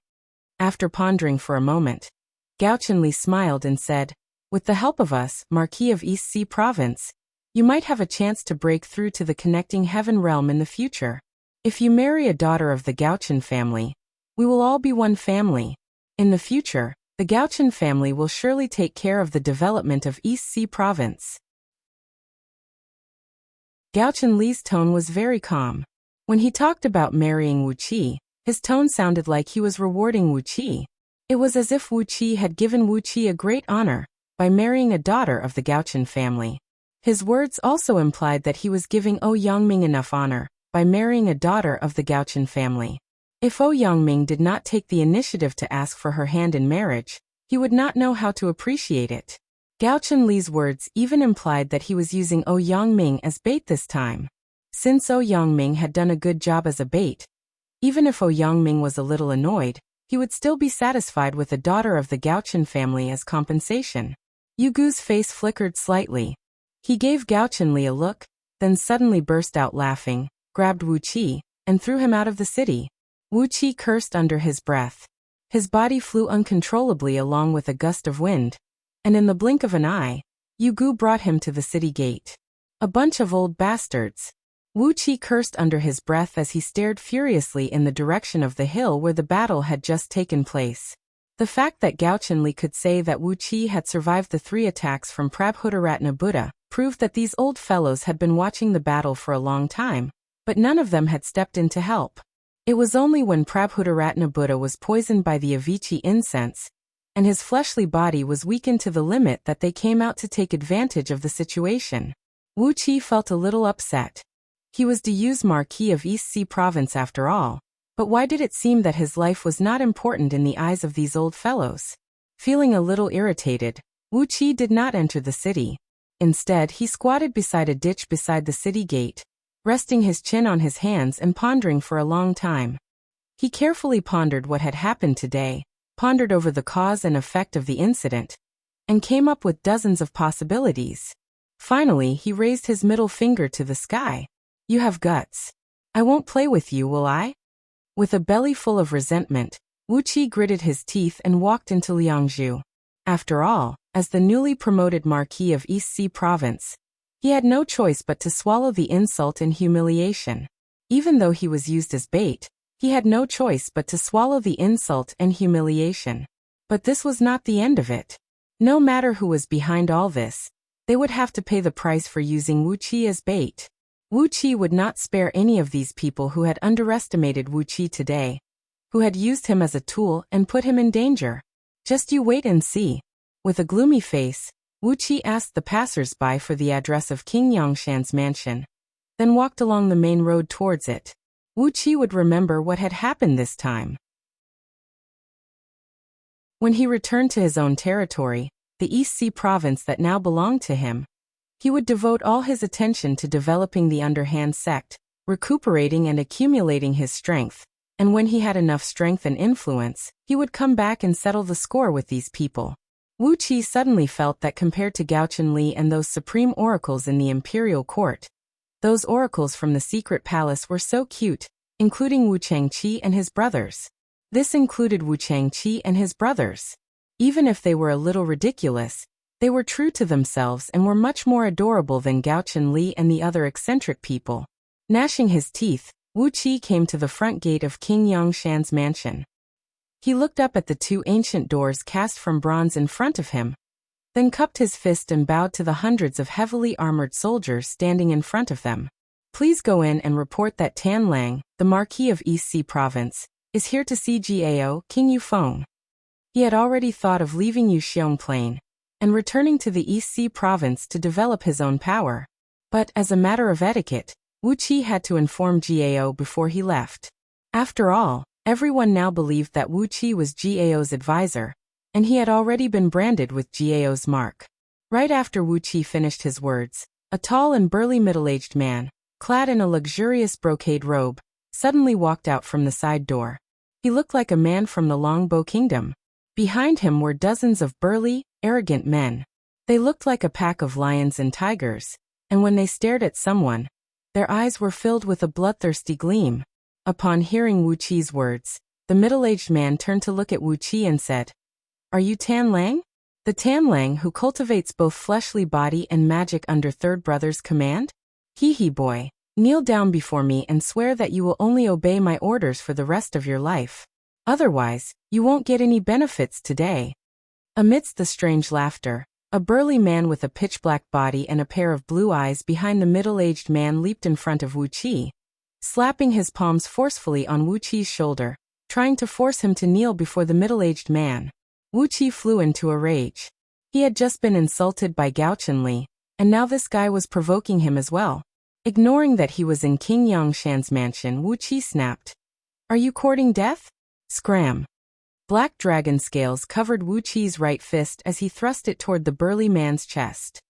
After pondering for a moment, Gauchen Li smiled and said, "With the help of us, Marquis of East Sea Province, you might have a chance to break through to the connecting heaven realm in the future. If you marry a daughter of the Gauchen family, we will all be one family. In the future, the Gauchen family will surely take care of the development of East Sea Province." Gauchen Li's tone was very calm. When he talked about marrying Wuxia, his tone sounded like he was rewarding Wuxia. It was as if Wuxia had given Wuxia great honor by marrying a daughter of the Gauchen family. His words also implied that he was giving O Yangming enough honor by marrying a daughter of the Gauchen family. If O Yangming did not take the initiative to ask for her hand in marriage, he would not know how to appreciate it. Gauchen Li's words even implied that he was using O Yangming as bait this time. Since O Yangming had done a good job as a bait, even if O Yangming was a little annoyed, he would still be satisfied with a daughter of the Gauchen family as compensation. Yugu's face flickered slightly. He gave Gauchen Li a look, then suddenly burst out laughing, grabbed Wuxia, and threw him out of the city. Wuxia cursed under his breath. His body flew uncontrollably along with a gust of wind, and in the blink of an eye, Yugu brought him to the city gate. "A bunch of old bastards. Wu Qi cursed under his breath as he stared furiously in the direction of the hill where the battle had just taken place. The fact that Gao Chenli could say that Wu Qi had survived the 3 attacks from Prabhudaratna Buddha proved that these old fellows had been watching the battle for a long time, but none of them had stepped in to help. It was only when Prabhudaratna Buddha was poisoned by the Avici incense, and his fleshly body was weakened to the limit that they came out to take advantage of the situation. Wu Qi felt a little upset. He was Diyu's Marquis of East Sea Province after all, but why did it seem that his life was not important in the eyes of these old fellows? Feeling a little irritated, Wu Qi did not enter the city. Instead, he squatted beside a ditch beside the city gate, resting his chin on his hands and pondering for a long time. He carefully pondered what had happened today, pondered over the cause and effect of the incident, and came up with dozens of possibilities. Finally, he raised his middle finger to the sky. "You have guts. I won't play with you, will I?" With a belly full of resentment, Wu Qi gritted his teeth and walked into Liangzhu. After all, as the newly promoted Marquis of East Sea Province, he had no choice but to swallow the insult and humiliation. Even though he was used as bait, he had no choice but to swallow the insult and humiliation. But this was not the end of it. No matter who was behind all this, they would have to pay the price for using Wu Qi as bait. Wu Qi would not spare any of these people who had underestimated Wu Qi today, who had used him as a tool and put him in danger. Just you wait and see. With a gloomy face, Wu Qi asked the passers-by for the address of King Yangshan's mansion, then walked along the main road towards it. Wu Qi would remember what had happened this time. When he returned to his own territory, the East Sea province that now belonged to him, he would devote all his attention to developing the underhand sect, recuperating and accumulating his strength, and when he had enough strength and influence, he would come back and settle the score with these people. Wu Qi suddenly felt that compared to Gao Chenli and those supreme oracles in the imperial court, those oracles from the secret palace were so cute, including Wu Changqi and his brothers. This included Wu Changqi and his brothers. Even if they were a little ridiculous, they were true to themselves and were much more adorable than Gao Chenli and the other eccentric people. Gnashing his teeth, Wu Qi came to the front gate of King Yangshan's mansion. He looked up at the 2 ancient doors cast from bronze in front of him, then cupped his fist and bowed to the hundreds of heavily armored soldiers standing in front of them. "Please go in and report that Tan Lang, the Marquis of East Sea Province, is here to see Gao King Yufeng." He had already thought of leaving Yuxiong Plain and returning to the East Sea Province to develop his own power. But, as a matter of etiquette, Wu Qi had to inform Gao before he left. After all, everyone now believed that Wu Qi was Gao's advisor, and he had already been branded with Gao's mark. Right after Wu Qi finished his words, a tall and burly middle-aged man, clad in a luxurious brocade robe, suddenly walked out from the side door. He looked like a man from the Longbow Kingdom. Behind him were dozens of burly, arrogant men. They looked like a pack of lions and tigers, and when they stared at someone, their eyes were filled with a bloodthirsty gleam. Upon hearing Wu Qi's words, the middle-aged man turned to look at Wu Qi and said, "Are you Tan Lang? The Tan Lang who cultivates both fleshly body and magic under Third Brother's command? Hee boy, kneel down before me and swear that you will only obey my orders for the rest of your life. Otherwise, you won't get any benefits today." Amidst the strange laughter, a burly man with a pitch-black body and a pair of blue eyes behind the middle-aged man leaped in front of Wu Qi, slapping his palms forcefully on Wu Qi's shoulder, trying to force him to kneel before the middle-aged man. Wu Qi flew into a rage. He had just been insulted by Gao Chenli, and now this guy was provoking him as well. Ignoring that he was in King Yangshan's mansion, Wu Qi snapped, "Are you courting death?" Scram. Black dragon scales covered Wu Qi's right fist as he thrust it toward the burly man's chest.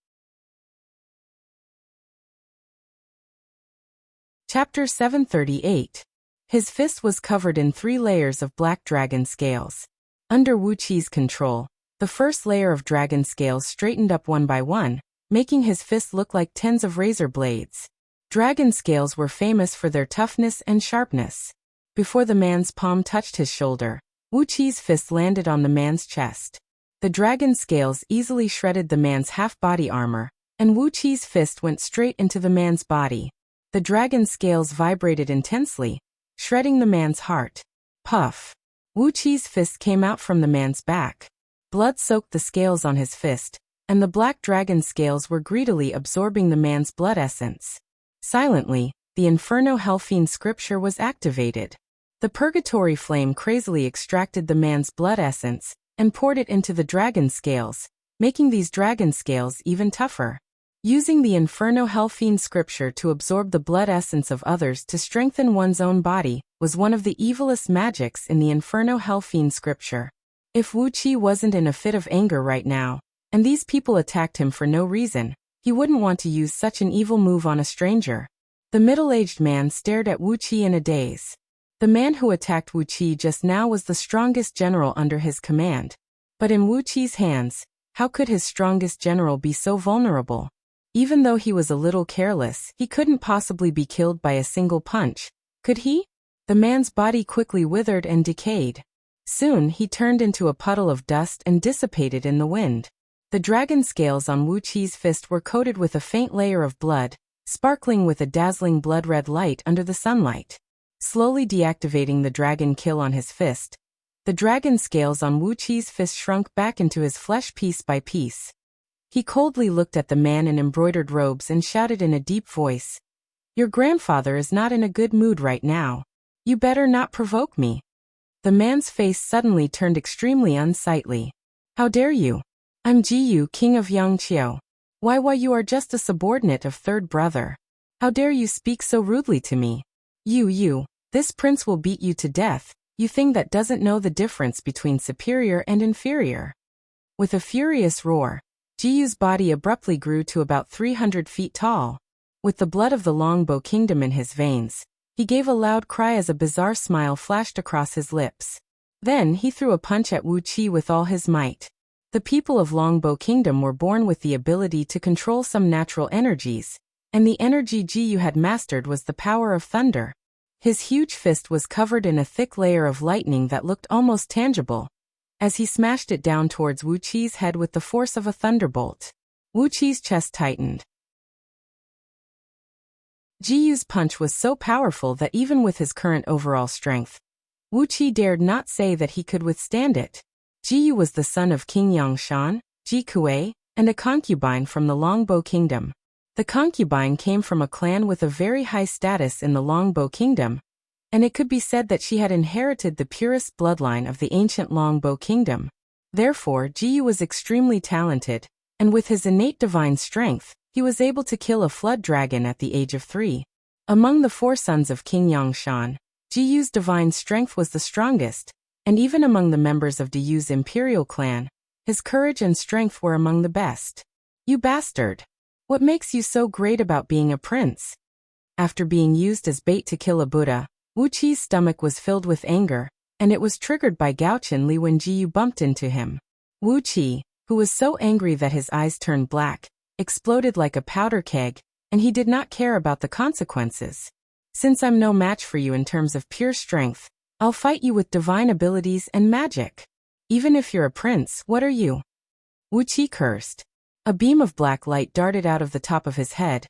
Chapter 738. His fist was covered in 3 layers of black dragon scales. Under Wu Qi's control, the first layer of dragon scales straightened up one by one, making his fist look like tens of razor blades. Dragon scales were famous for their toughness and sharpness. Before the man's palm touched his shoulder, Wu Qi's fist landed on the man's chest. The dragon scales easily shredded the man's half-body armor, and Wu Qi's fist went straight into the man's body. The dragon's scales vibrated intensely, shredding the man's heart. Puff. Wu Qi's fist came out from the man's back. Blood soaked the scales on his fist, and the black dragon scales were greedily absorbing the man's blood essence. Silently, the Inferno Hellfiend scripture was activated. The purgatory flame crazily extracted the man's blood essence and poured it into the dragon scales, making these dragon scales even tougher. Using the Inferno Hellfiend scripture to absorb the blood essence of others to strengthen one's own body was one of the evilest magics in the Inferno Hellfiend scripture. If Wu Qi wasn't in a fit of anger right now, and these people attacked him for no reason, he wouldn't want to use such an evil move on a stranger. The middle-aged man stared at Wu Qi in a daze. The man who attacked Wu Qi just now was the strongest general under his command. But in Wu Qi's hands, how could his strongest general be so vulnerable? Even though he was a little careless, he couldn't possibly be killed by a single punch, could he? The man's body quickly withered and decayed. Soon he turned into a puddle of dust and dissipated in the wind. The dragon scales on Wu Qi's fist were coated with a faint layer of blood, sparkling with a dazzling blood-red light under the sunlight. Slowly deactivating the dragon kill on his fist, the dragon scales on Wu Qi's fist shrunk back into his flesh piece by piece. He coldly looked at the man in embroidered robes and shouted in a deep voice, "Your grandfather is not in a good mood right now. You better not provoke me." The man's face suddenly turned extremely unsightly. "How dare you? I'm Jiyu, king of Yangqiu. Why you are just a subordinate of third brother. How dare you speak so rudely to me? You, this prince will beat you to death, you thing that doesn't know the difference between superior and inferior." With a furious roar, Jiyu's body abruptly grew to about 300 feet tall. With the blood of the Longbow Kingdom in his veins, he gave a loud cry as a bizarre smile flashed across his lips. Then he threw a punch at Wu Qi with all his might. The people of Longbow Kingdom were born with the ability to control some natural energies, and the energy Jiyu had mastered was the power of thunder. His huge fist was covered in a thick layer of lightning that looked almost tangible, as he smashed it down towards Wu Qi's head with the force of a thunderbolt. Wu Qi's chest tightened. Jiyu's punch was so powerful that even with his current overall strength, Wu Qi dared not say that he could withstand it. Jiyu was the son of King Yangshan, Ji Kuei, and a concubine from the Longbow Kingdom. The concubine came from a clan with a very high status in the Longbow Kingdom, and it could be said that she had inherited the purest bloodline of the ancient Longbow Kingdom. Therefore, Jiyu was extremely talented, and with his innate divine strength, he was able to kill a flood dragon at the age of 3. Among the 4 sons of King Yangshan, Jiyu's divine strength was the strongest, and even among the members of Jiyu's imperial clan, his courage and strength were among the best. "You bastard! What makes you so great about being a prince?" After being used as bait to kill a Buddha, Wu Qi's stomach was filled with anger, and it was triggered by Gaochen Li when Jiyu bumped into him. Wu Qi, who was so angry that his eyes turned black, exploded like a powder keg, and he did not care about the consequences. "Since I'm no match for you in terms of pure strength, I'll fight you with divine abilities and magic. Even if you're a prince, what are you?" Wu Qi cursed. A beam of black light darted out of the top of his head,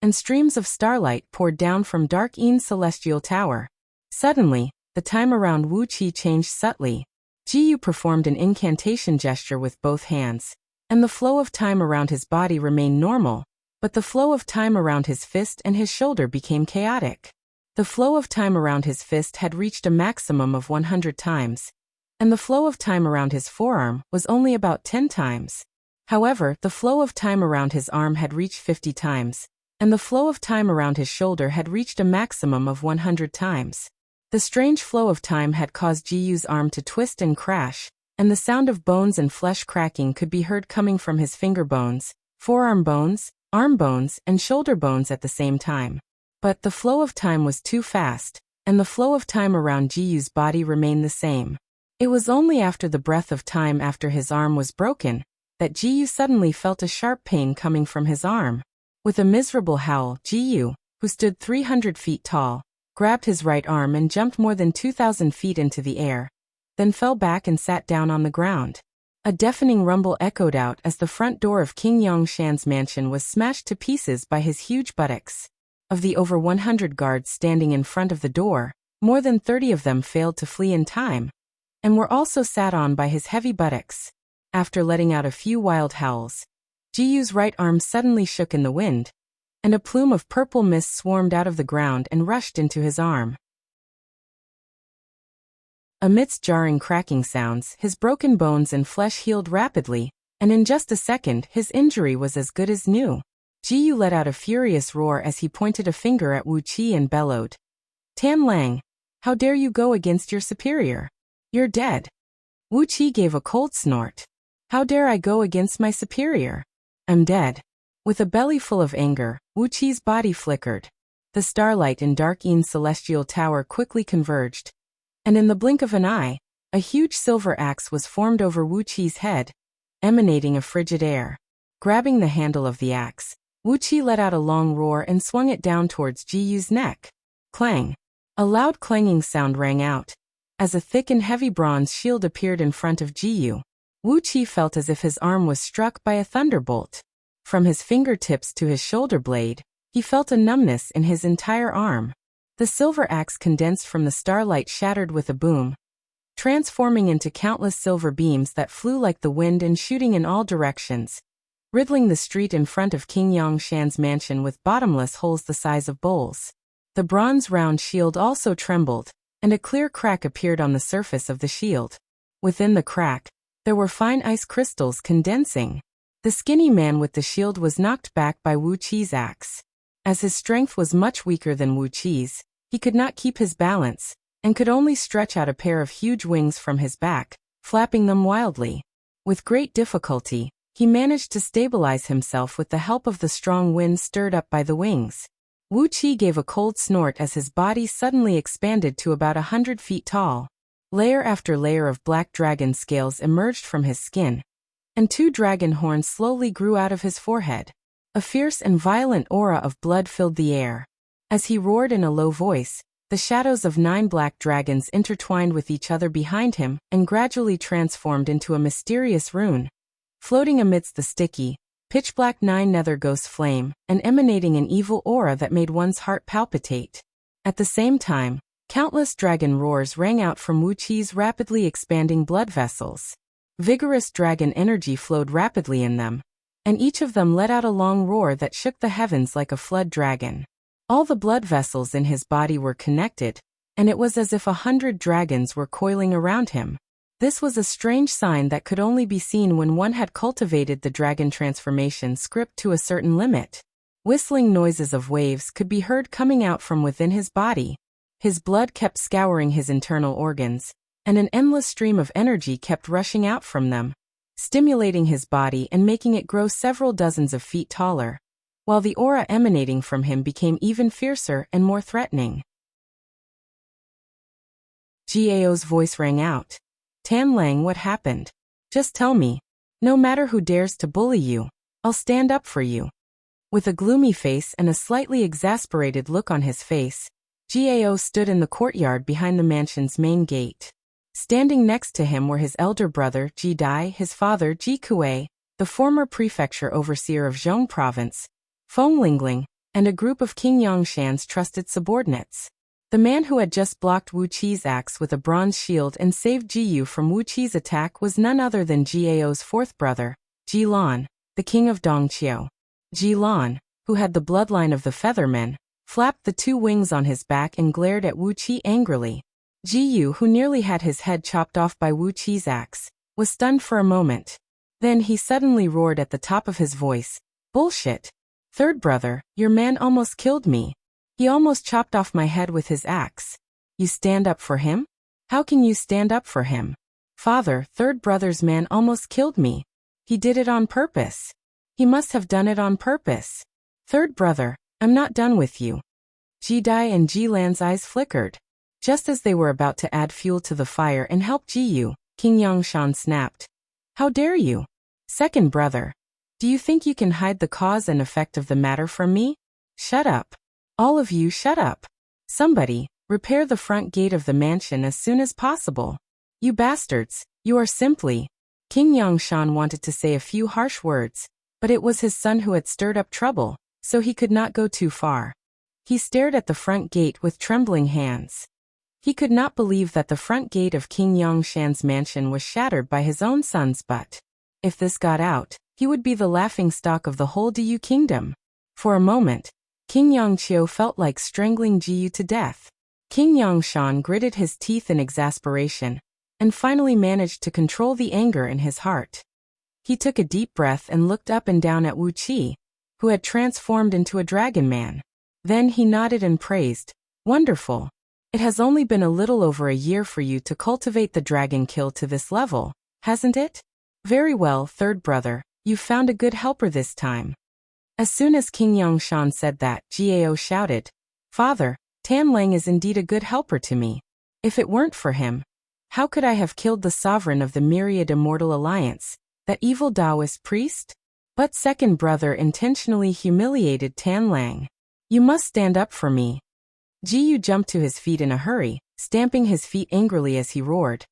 and streams of starlight poured down from Dark Ean's celestial tower. Suddenly, the time around Wu Qi changed subtly. Jiyu performed an incantation gesture with both hands, and the flow of time around his body remained normal, but the flow of time around his fist and his shoulder became chaotic. The flow of time around his fist had reached a maximum of 100 times, and the flow of time around his forearm was only about 10 times. However, the flow of time around his arm had reached 50 times, and the flow of time around his shoulder had reached a maximum of 100 times. The strange flow of time had caused Jiyu's arm to twist and crash, and the sound of bones and flesh cracking could be heard coming from his finger bones, forearm bones, arm bones, and shoulder bones at the same time. But the flow of time was too fast, and the flow of time around Jiyu's body remained the same. It was only after the breath of time after his arm was broken that Jiyu suddenly felt a sharp pain coming from his arm. With a miserable howl, Jiyu, who stood 300 feet tall, grabbed his right arm and jumped more than 2,000 feet into the air, then fell back and sat down on the ground. A deafening rumble echoed out as the front door of King Yongshan's mansion was smashed to pieces by his huge buttocks. Of the over 100 guards standing in front of the door, more than 30 of them failed to flee in time, and were also sat on by his heavy buttocks. After letting out a few wild howls, Jiyu's right arm suddenly shook in the wind, and a plume of purple mist swarmed out of the ground and rushed into his arm. Amidst jarring cracking sounds, his broken bones and flesh healed rapidly, and in just a second his injury was as good as new. Jiyu let out a furious roar as he pointed a finger at Wuxia and bellowed, "Tan Lang, how dare you go against your superior? You're dead." Wuxia gave a cold snort. "How dare I go against my superior? I'm dead." With a belly full of anger, Wuqi's body flickered. The starlight in Dark-Een Celestial Tower quickly converged, and in the blink of an eye, a huge silver axe was formed over Wuqi's head, emanating a frigid air. Grabbing the handle of the axe, Wuxia let out a long roar and swung it down towards Jiyu's neck. Clang! A loud clanging sound rang out, as a thick and heavy bronze shield appeared in front of Jiyu. Wuxia felt as if his arm was struck by a thunderbolt. From his fingertips to his shoulder blade, he felt a numbness in his entire arm. The silver axe condensed from the starlight shattered with a boom, transforming into countless silver beams that flew like the wind and shooting in all directions, riddling the street in front of King Yongshan's mansion with bottomless holes the size of bowls. The bronze round shield also trembled, and a clear crack appeared on the surface of the shield. Within the crack, there were fine ice crystals condensing. The skinny man with the shield was knocked back by Wuqi's axe. As his strength was much weaker than Wuqi's, he could not keep his balance, and could only stretch out a pair of huge wings from his back, flapping them wildly. With great difficulty, he managed to stabilize himself with the help of the strong wind stirred up by the wings. Wuqi gave a cold snort as his body suddenly expanded to about 100 feet tall. Layer after layer of black dragon scales emerged from his skin, and 2 dragon horns slowly grew out of his forehead. A fierce and violent aura of blood filled the air. As he roared in a low voice, the shadows of 9 black dragons intertwined with each other behind him and gradually transformed into a mysterious rune, floating amidst the sticky, pitch-black 9 nether ghost flame and emanating an evil aura that made one's heart palpitate. At the same time, countless dragon roars rang out from Wuqi's rapidly expanding blood vessels. Vigorous dragon energy flowed rapidly in them, and each of them let out a long roar that shook the heavens like a flood dragon. All the blood vessels in his body were connected, and it was as if 100 dragons were coiling around him. This was a strange sign that could only be seen when one had cultivated the dragon transformation script to a certain limit. Whistling noises of waves could be heard coming out from within his body. His blood kept scouring his internal organs, and an endless stream of energy kept rushing out from them, stimulating his body and making it grow several dozens of feet taller, while the aura emanating from him became even fiercer and more threatening. Gao's voice rang out. "Tan Lang, what happened? Just tell me. No matter who dares to bully you, I'll stand up for you." With a gloomy face and a slightly exasperated look on his face, Gao stood in the courtyard behind the mansion's main gate. Standing next to him were his elder brother, Ji Dai, his father, Ji Kuei, the former prefecture overseer of Zhong province, Feng Lingling, and a group of King Yongshan's trusted subordinates. The man who had just blocked Wuqi's axe with a bronze shield and saved Jiyu from Wuqi's attack was none other than Gao's 4th brother, Ji Lan, the king of Dongqiu. Ji Lan, who had the bloodline of the Feathermen, flapped the 2 wings on his back and glared at Wuqi angrily. Jiyu, who nearly had his head chopped off by Wuqi's axe, was stunned for a moment. Then he suddenly roared at the top of his voice, "Bullshit! 3rd brother, your man almost killed me. He almost chopped off my head with his axe. You stand up for him? How can you stand up for him? Father, 3rd brother's man almost killed me. He did it on purpose. He must have done it on purpose. 3rd brother, I'm not done with you." Ji Dai and Ji Lan's eyes flickered. Just as they were about to add fuel to the fire and help Jiyu, King Yongshan snapped, "How dare you? 2nd brother. Do you think you can hide the cause and effect of the matter from me? Shut up. All of you shut up. Somebody, repair the front gate of the mansion as soon as possible. You bastards, you are simply..." King Yongshan wanted to say a few harsh words, but it was his son who had stirred up trouble, so he could not go too far. He stared at the front gate with trembling hands. He could not believe that the front gate of King Yongshan's mansion was shattered by his own sons, but if this got out, he would be the laughingstock of the whole Diyu kingdom. For a moment, King Yongqiu felt like strangling Jiyu to death. King Yongshan gritted his teeth in exasperation, and finally managed to control the anger in his heart. He took a deep breath and looked up and down at Wuxia, who had transformed into a dragon man. Then he nodded and praised, "Wonderful. It has only been a little over a year for you to cultivate the dragon kill to this level, hasn't it? Very well, third brother, you've found a good helper this time." As soon as King Yongshan said that, Gao shouted, "Father, Tan Lang is indeed a good helper to me. If it weren't for him, how could I have killed the sovereign of the Myriad Immortal Alliance, that evil Taoist priest?" But second brother intentionally humiliated Tan Lang. "You must stand up for me." Jiyu jumped to his feet in a hurry, stamping his feet angrily as he roared,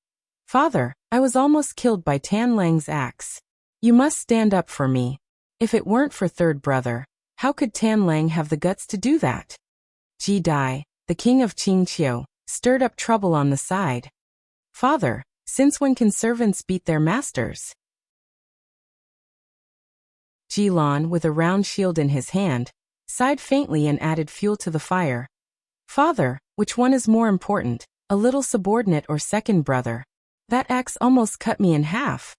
"Father, I was almost killed by Tan Lang's axe. You must stand up for me. If it weren't for third brother, how could Tan Lang have the guts to do that?" Ji Dai, the king of Qingqiu, stirred up trouble on the side. "Father, since when can servants beat their masters?" Ji Lan, with a round shield in his hand, sighed faintly and added fuel to the fire. "Father, which one is more important, a little subordinate or second brother? That axe almost cut me in half."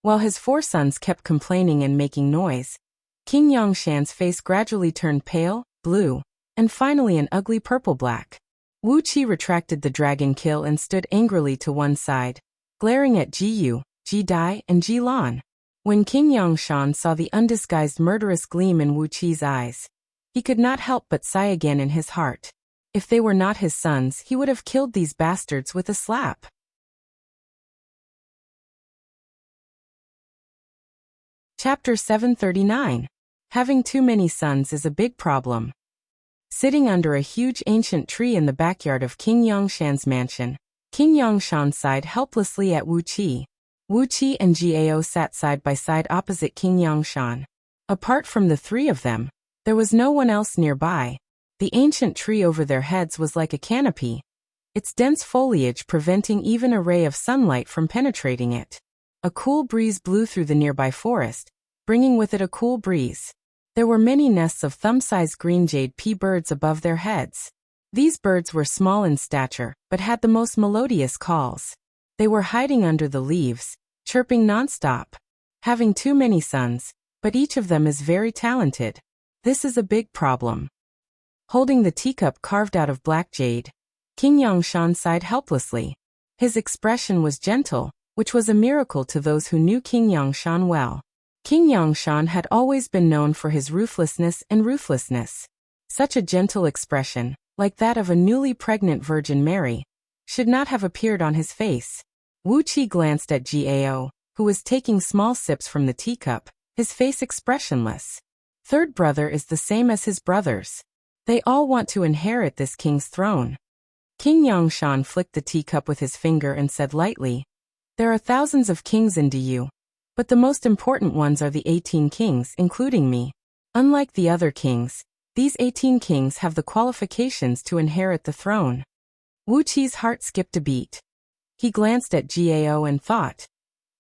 While his four sons kept complaining and making noise, King Yongshan's face gradually turned pale, blue, and finally an ugly purple-black. Wuqia retracted the dragon kill and stood angrily to one side, glaring at Jiyu, Ji Dai, and Ji Lan. When King Yongshan saw the undisguised murderous gleam in Wuqia's eyes, he could not help but sigh again in his heart. If they were not his sons, he would have killed these bastards with a slap. Chapter 739. Having too many sons is a big problem. Sitting under a huge ancient tree in the backyard of King Yongshan's mansion, King Yongshan sighed helplessly at Wuqia. Wuqia and Gao sat side by side opposite King Yongshan. Apart from the three of them, there was no one else nearby. The ancient tree over their heads was like a canopy, its dense foliage preventing even a ray of sunlight from penetrating it. A cool breeze blew through the nearby forest, bringing with it a cool breeze. There were many nests of thumb-sized green jade pea birds above their heads. These birds were small in stature, but had the most melodious calls. They were hiding under the leaves, chirping non-stop. Having too many sons, but each of them is very talented. This is a big problem. Holding the teacup carved out of black jade, King Yongshan sighed helplessly. His expression was gentle, which was a miracle to those who knew King Yongshan well. King Yongshan had always been known for his ruthlessness and ruthlessness. Such a gentle expression, like that of a newly pregnant Virgin Mary, should not have appeared on his face. Wuqia glanced at Gao, who was taking small sips from the teacup, his face expressionless. Third brother is the same as his brothers. They all want to inherit this king's throne. King Yongshan flicked the teacup with his finger and said lightly, "There are thousands of kings in Diyu, but the most important ones are the 18 kings, including me. Unlike the other kings, these 18 kings have the qualifications to inherit the throne." Wuqia's heart skipped a beat. He glanced at Gao and thought,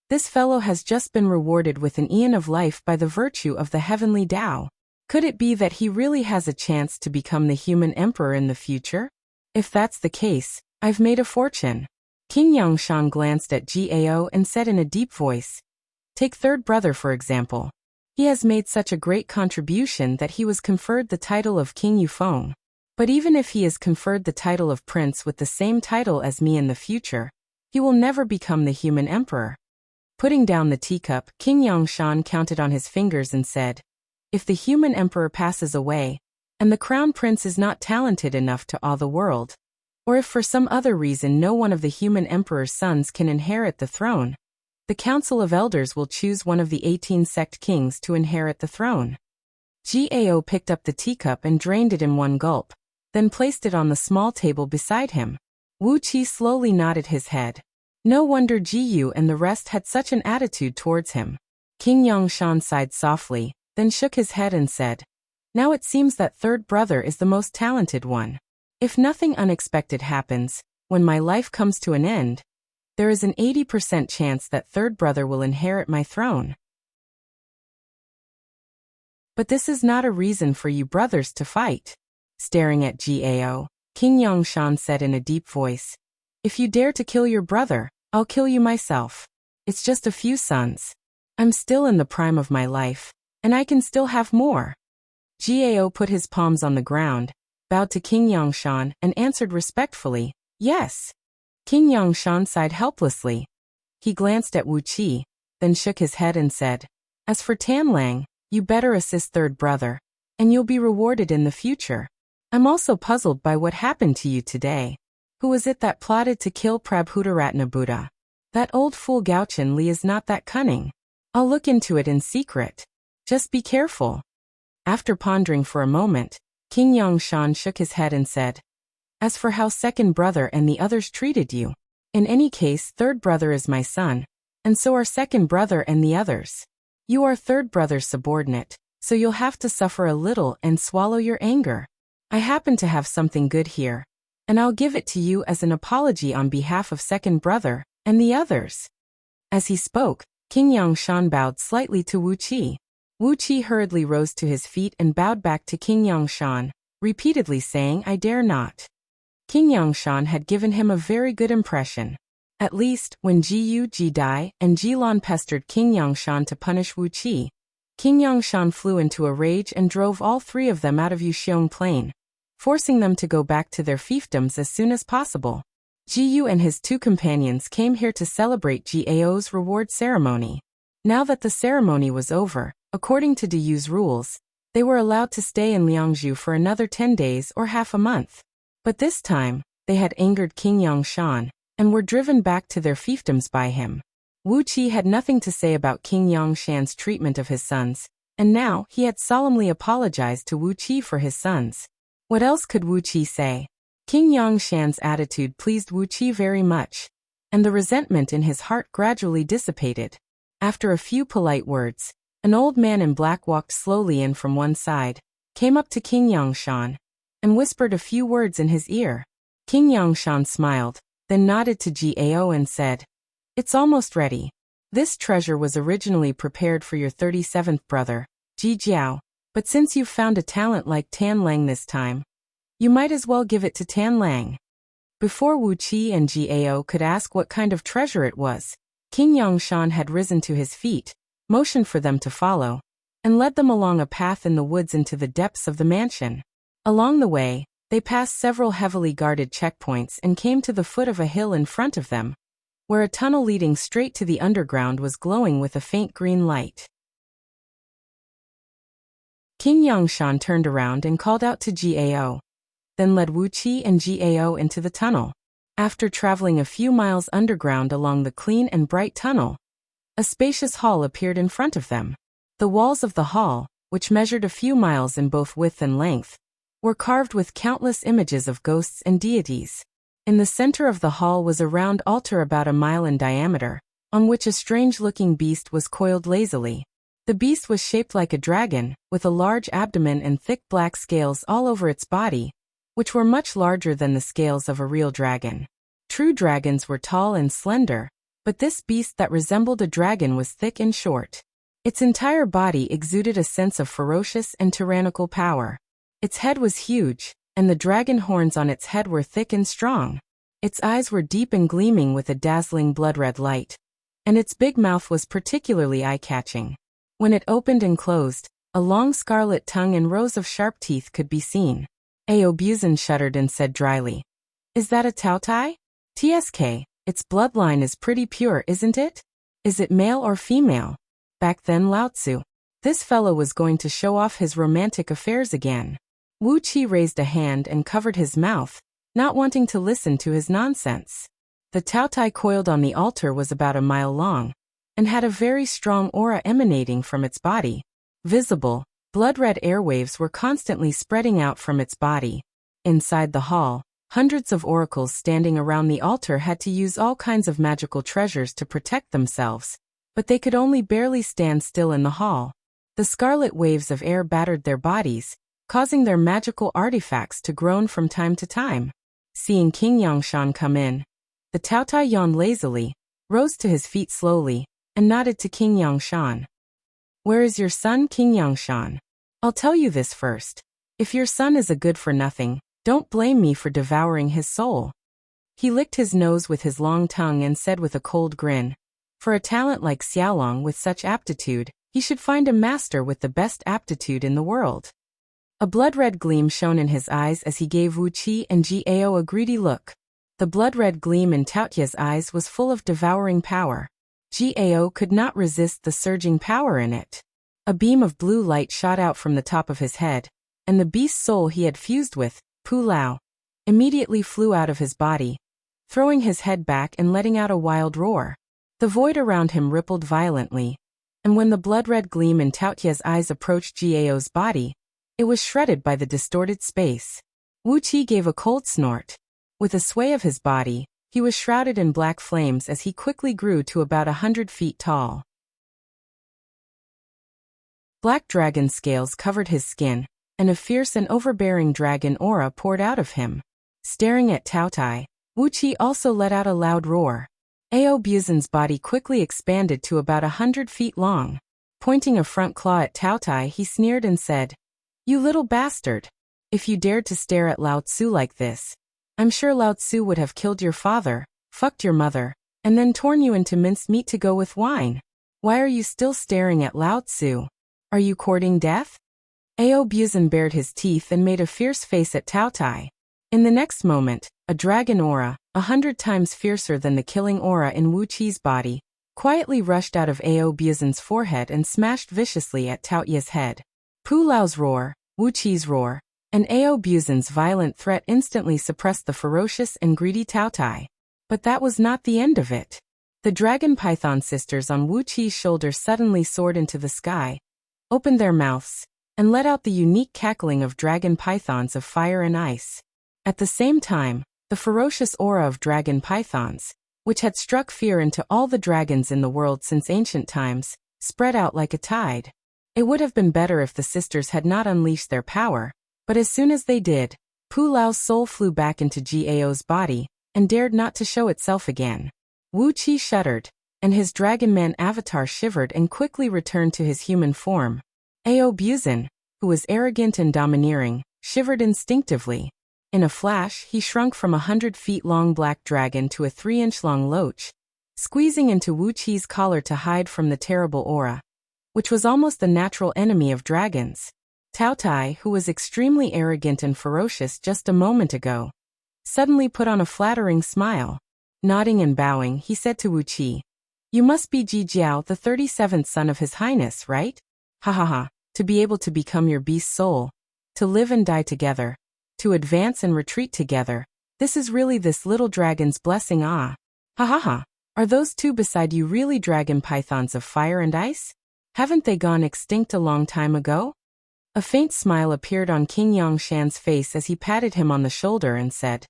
"This fellow has just been rewarded with an eon of life by the virtue of the heavenly Tao. Could it be that he really has a chance to become the human emperor in the future? If that's the case, I've made a fortune." King Yongshan glanced at Gao and said in a deep voice, "Take third brother for example. He has made such a great contribution that he was conferred the title of King Yufeng. But even if he is conferred the title of prince with the same title as me in the future, he will never become the human emperor." Putting down the teacup, King Yongshan counted on his fingers and said, "If the human emperor passes away, and the crown prince is not talented enough to awe the world, or if for some other reason no one of the human emperor's sons can inherit the throne, the Council of Elders will choose one of the 18 sect kings to inherit the throne." Gao picked up the teacup and drained it in one gulp, then placed it on the small table beside him. Wuqia slowly nodded his head. No wonder Jiyu and the rest had such an attitude towards him. King Yongshan sighed softly, then shook his head and said, Now it seems that third brother is the most talented one. If nothing unexpected happens, when my life comes to an end, there is an 80% chance that third brother will inherit my throne. But this is not a reason for you brothers to fight. Staring at Gao, King Yongshan said in a deep voice, "If you dare to kill your brother, I'll kill you myself. It's just a few sons. I'm still in the prime of my life, and I can still have more." Gao put his palms on the ground, bowed to King Yongshan, and answered respectfully, "Yes." King Yongshan sighed helplessly. He glanced at Wuxia, then shook his head and said, "As for Tanlang, you better assist third brother, and you'll be rewarded in the future. I'm also puzzled by what happened to you today. Who was it that plotted to kill Prabhudaratna Buddha? That old fool Gauchen Li is not that cunning. I'll look into it in secret. Just be careful." After pondering for a moment, King Yongshan shook his head and said, "As for how second brother and the others treated you, in any case third brother is my son, and so are second brother and the others. You are third brother's subordinate, so you'll have to suffer a little and swallow your anger. I happen to have something good here, and I'll give it to you as an apology on behalf of second brother and the others." As he spoke, King Yongshan bowed slightly to Wuxia. Wuxia hurriedly rose to his feet and bowed back to King Yongshan, repeatedly saying, "I dare not." King Yongshan had given him a very good impression. At least, when Jiyu, Jidai, and Jilon pestered King Yongshan to punish Wuxia, King Yongshan flew into a rage and drove all three of them out of Yuxiong Plain, forcing them to go back to their fiefdoms as soon as possible. Jiyu and his two companions came here to celebrate Gao's reward ceremony. Now that the ceremony was over, according to Diyu's rules, they were allowed to stay in Liangzhu for another 10 days or half a month. But this time, they had angered King Yongshan, and were driven back to their fiefdoms by him. Wuxia had nothing to say about King Yongshan's treatment of his sons, and now he had solemnly apologized to Wuxia for his sons. What else could Wuxia say? King Yongshan's attitude pleased Wuxia very much, and the resentment in his heart gradually dissipated. After a few polite words, an old man in black walked slowly in from one side, came up to King Yongshan, and whispered a few words in his ear. King Yongshan smiled, then nodded to Gao and said, "It's almost ready. This treasure was originally prepared for your 37th brother, Ji Jiao, but since you've found a talent like Tan Lang this time, you might as well give it to Tan Lang." Before Wuxia and Gao could ask what kind of treasure it was, King Yongshan had risen to his feet, motioned for them to follow, and led them along a path in the woods into the depths of the mansion. Along the way, they passed several heavily guarded checkpoints and came to the foot of a hill in front of them, where a tunnel leading straight to the underground was glowing with a faint green light. King Yongshan turned around and called out to Gao, then led Wuxia and Gao into the tunnel. After traveling a few miles underground along the clean and bright tunnel, a spacious hall appeared in front of them. The walls of the hall, which measured a few miles in both width and length, were carved with countless images of ghosts and deities. In the center of the hall was a round altar about a mile in diameter, on which a strange-looking beast was coiled lazily. The beast was shaped like a dragon, with a large abdomen and thick black scales all over its body, which were much larger than the scales of a real dragon. True dragons were tall and slender, but this beast that resembled a dragon was thick and short. Its entire body exuded a sense of ferocious and tyrannical power. Its head was huge, and the dragon horns on its head were thick and strong. Its eyes were deep and gleaming with a dazzling blood-red light, and its big mouth was particularly eye-catching. When it opened and closed, a long scarlet tongue and rows of sharp teeth could be seen. Aobuzen shuddered and said dryly, "Is that a Taotai? TSK, its bloodline is pretty pure, isn't it? Is it male or female?" Back then Lao Tzu. This fellow was going to show off his romantic affairs again. Wuxia raised a hand and covered his mouth, not wanting to listen to his nonsense. The Taotai coiled on the altar was about a mile long, and had a very strong aura emanating from its body. Visible, blood-red airwaves were constantly spreading out from its body. Inside the hall, hundreds of oracles standing around the altar had to use all kinds of magical treasures to protect themselves, but they could only barely stand still in the hall. The scarlet waves of air battered their bodies, causing their magical artifacts to groan from time to time. Seeing King Yangshan come in, the Taotai yawned lazily, rose to his feet slowly, and nodded to King Yangshan. "Where is your son, King Yangshan? I'll tell you this first. If your son is a good-for-nothing, don't blame me for devouring his soul." He licked his nose with his long tongue and said with a cold grin, "For a talent like Xiaolong with such aptitude, he should find a master with the best aptitude in the world." A blood-red gleam shone in his eyes as he gave Wuqi and Gao a greedy look. The blood-red gleam in Taotia's eyes was full of devouring power. Gao could not resist the surging power in it. A beam of blue light shot out from the top of his head, and the beast's soul he had fused with, Pu Lao, immediately flew out of his body, throwing his head back and letting out a wild roar. The void around him rippled violently, and when the blood-red gleam in Taotia's eyes approached Gao's body, it was shredded by the distorted space. Wuqi gave a cold snort. With a sway of his body, he was shrouded in black flames as he quickly grew to about 100 feet tall. Black dragon scales covered his skin, and a fierce and overbearing dragon aura poured out of him. Staring at Taotai, Wuqi also let out a loud roar. Ao Buzan's body quickly expanded to about 100 feet long. Pointing a front claw at Taotai, he sneered and said, "You little bastard! If you dared to stare at Lao Tzu like this, I'm sure Lao Tzu would have killed your father, fucked your mother, and then torn you into minced meat to go with wine. Why are you still staring at Lao Tzu? Are you courting death?" Ao Buzan bared his teeth and made a fierce face at Taotai. In the next moment, a dragon aura, 100 times fiercer than the killing aura in Wuqi's body, quietly rushed out of Ao Buzan's forehead and smashed viciously at Taotia's head. Pu Lao's roar, Wuqi's roar, and Ao Buzan's violent threat instantly suppressed the ferocious and greedy Taotai. But that was not the end of it. The dragon python sisters on Wuqi's shoulder suddenly soared into the sky, opened their mouths, and let out the unique cackling of dragon pythons of fire and ice. At the same time, the ferocious aura of dragon pythons, which had struck fear into all the dragons in the world since ancient times, spread out like a tide. It would have been better if the sisters had not unleashed their power, but as soon as they did, Pu Lao's soul flew back into Gao's body, and dared not to show itself again. Wuqi shuddered, and his Dragonman avatar shivered and quickly returned to his human form. Ao Buzan, who was arrogant and domineering, shivered instinctively. In a flash, he shrunk from 100 feet long black dragon to a 3-inch long loach, squeezing into Wuqi's collar to hide from the terrible aura, which was almost the natural enemy of dragons. Taotai, who was extremely arrogant and ferocious just a moment ago, suddenly put on a flattering smile. Nodding and bowing, he said to Wuqi, "You must be Ji Jiao, the 37th son of His Highness, right? Ha ha ha, to be able to become your beast soul, to live and die together, to advance and retreat together, this is really this little dragon's blessing, ah. Ha ha ha, are those two beside you really dragon pythons of fire and ice? Haven't they gone extinct a long time ago?" A faint smile appeared on King Yangshan's face as he patted him on the shoulder and said,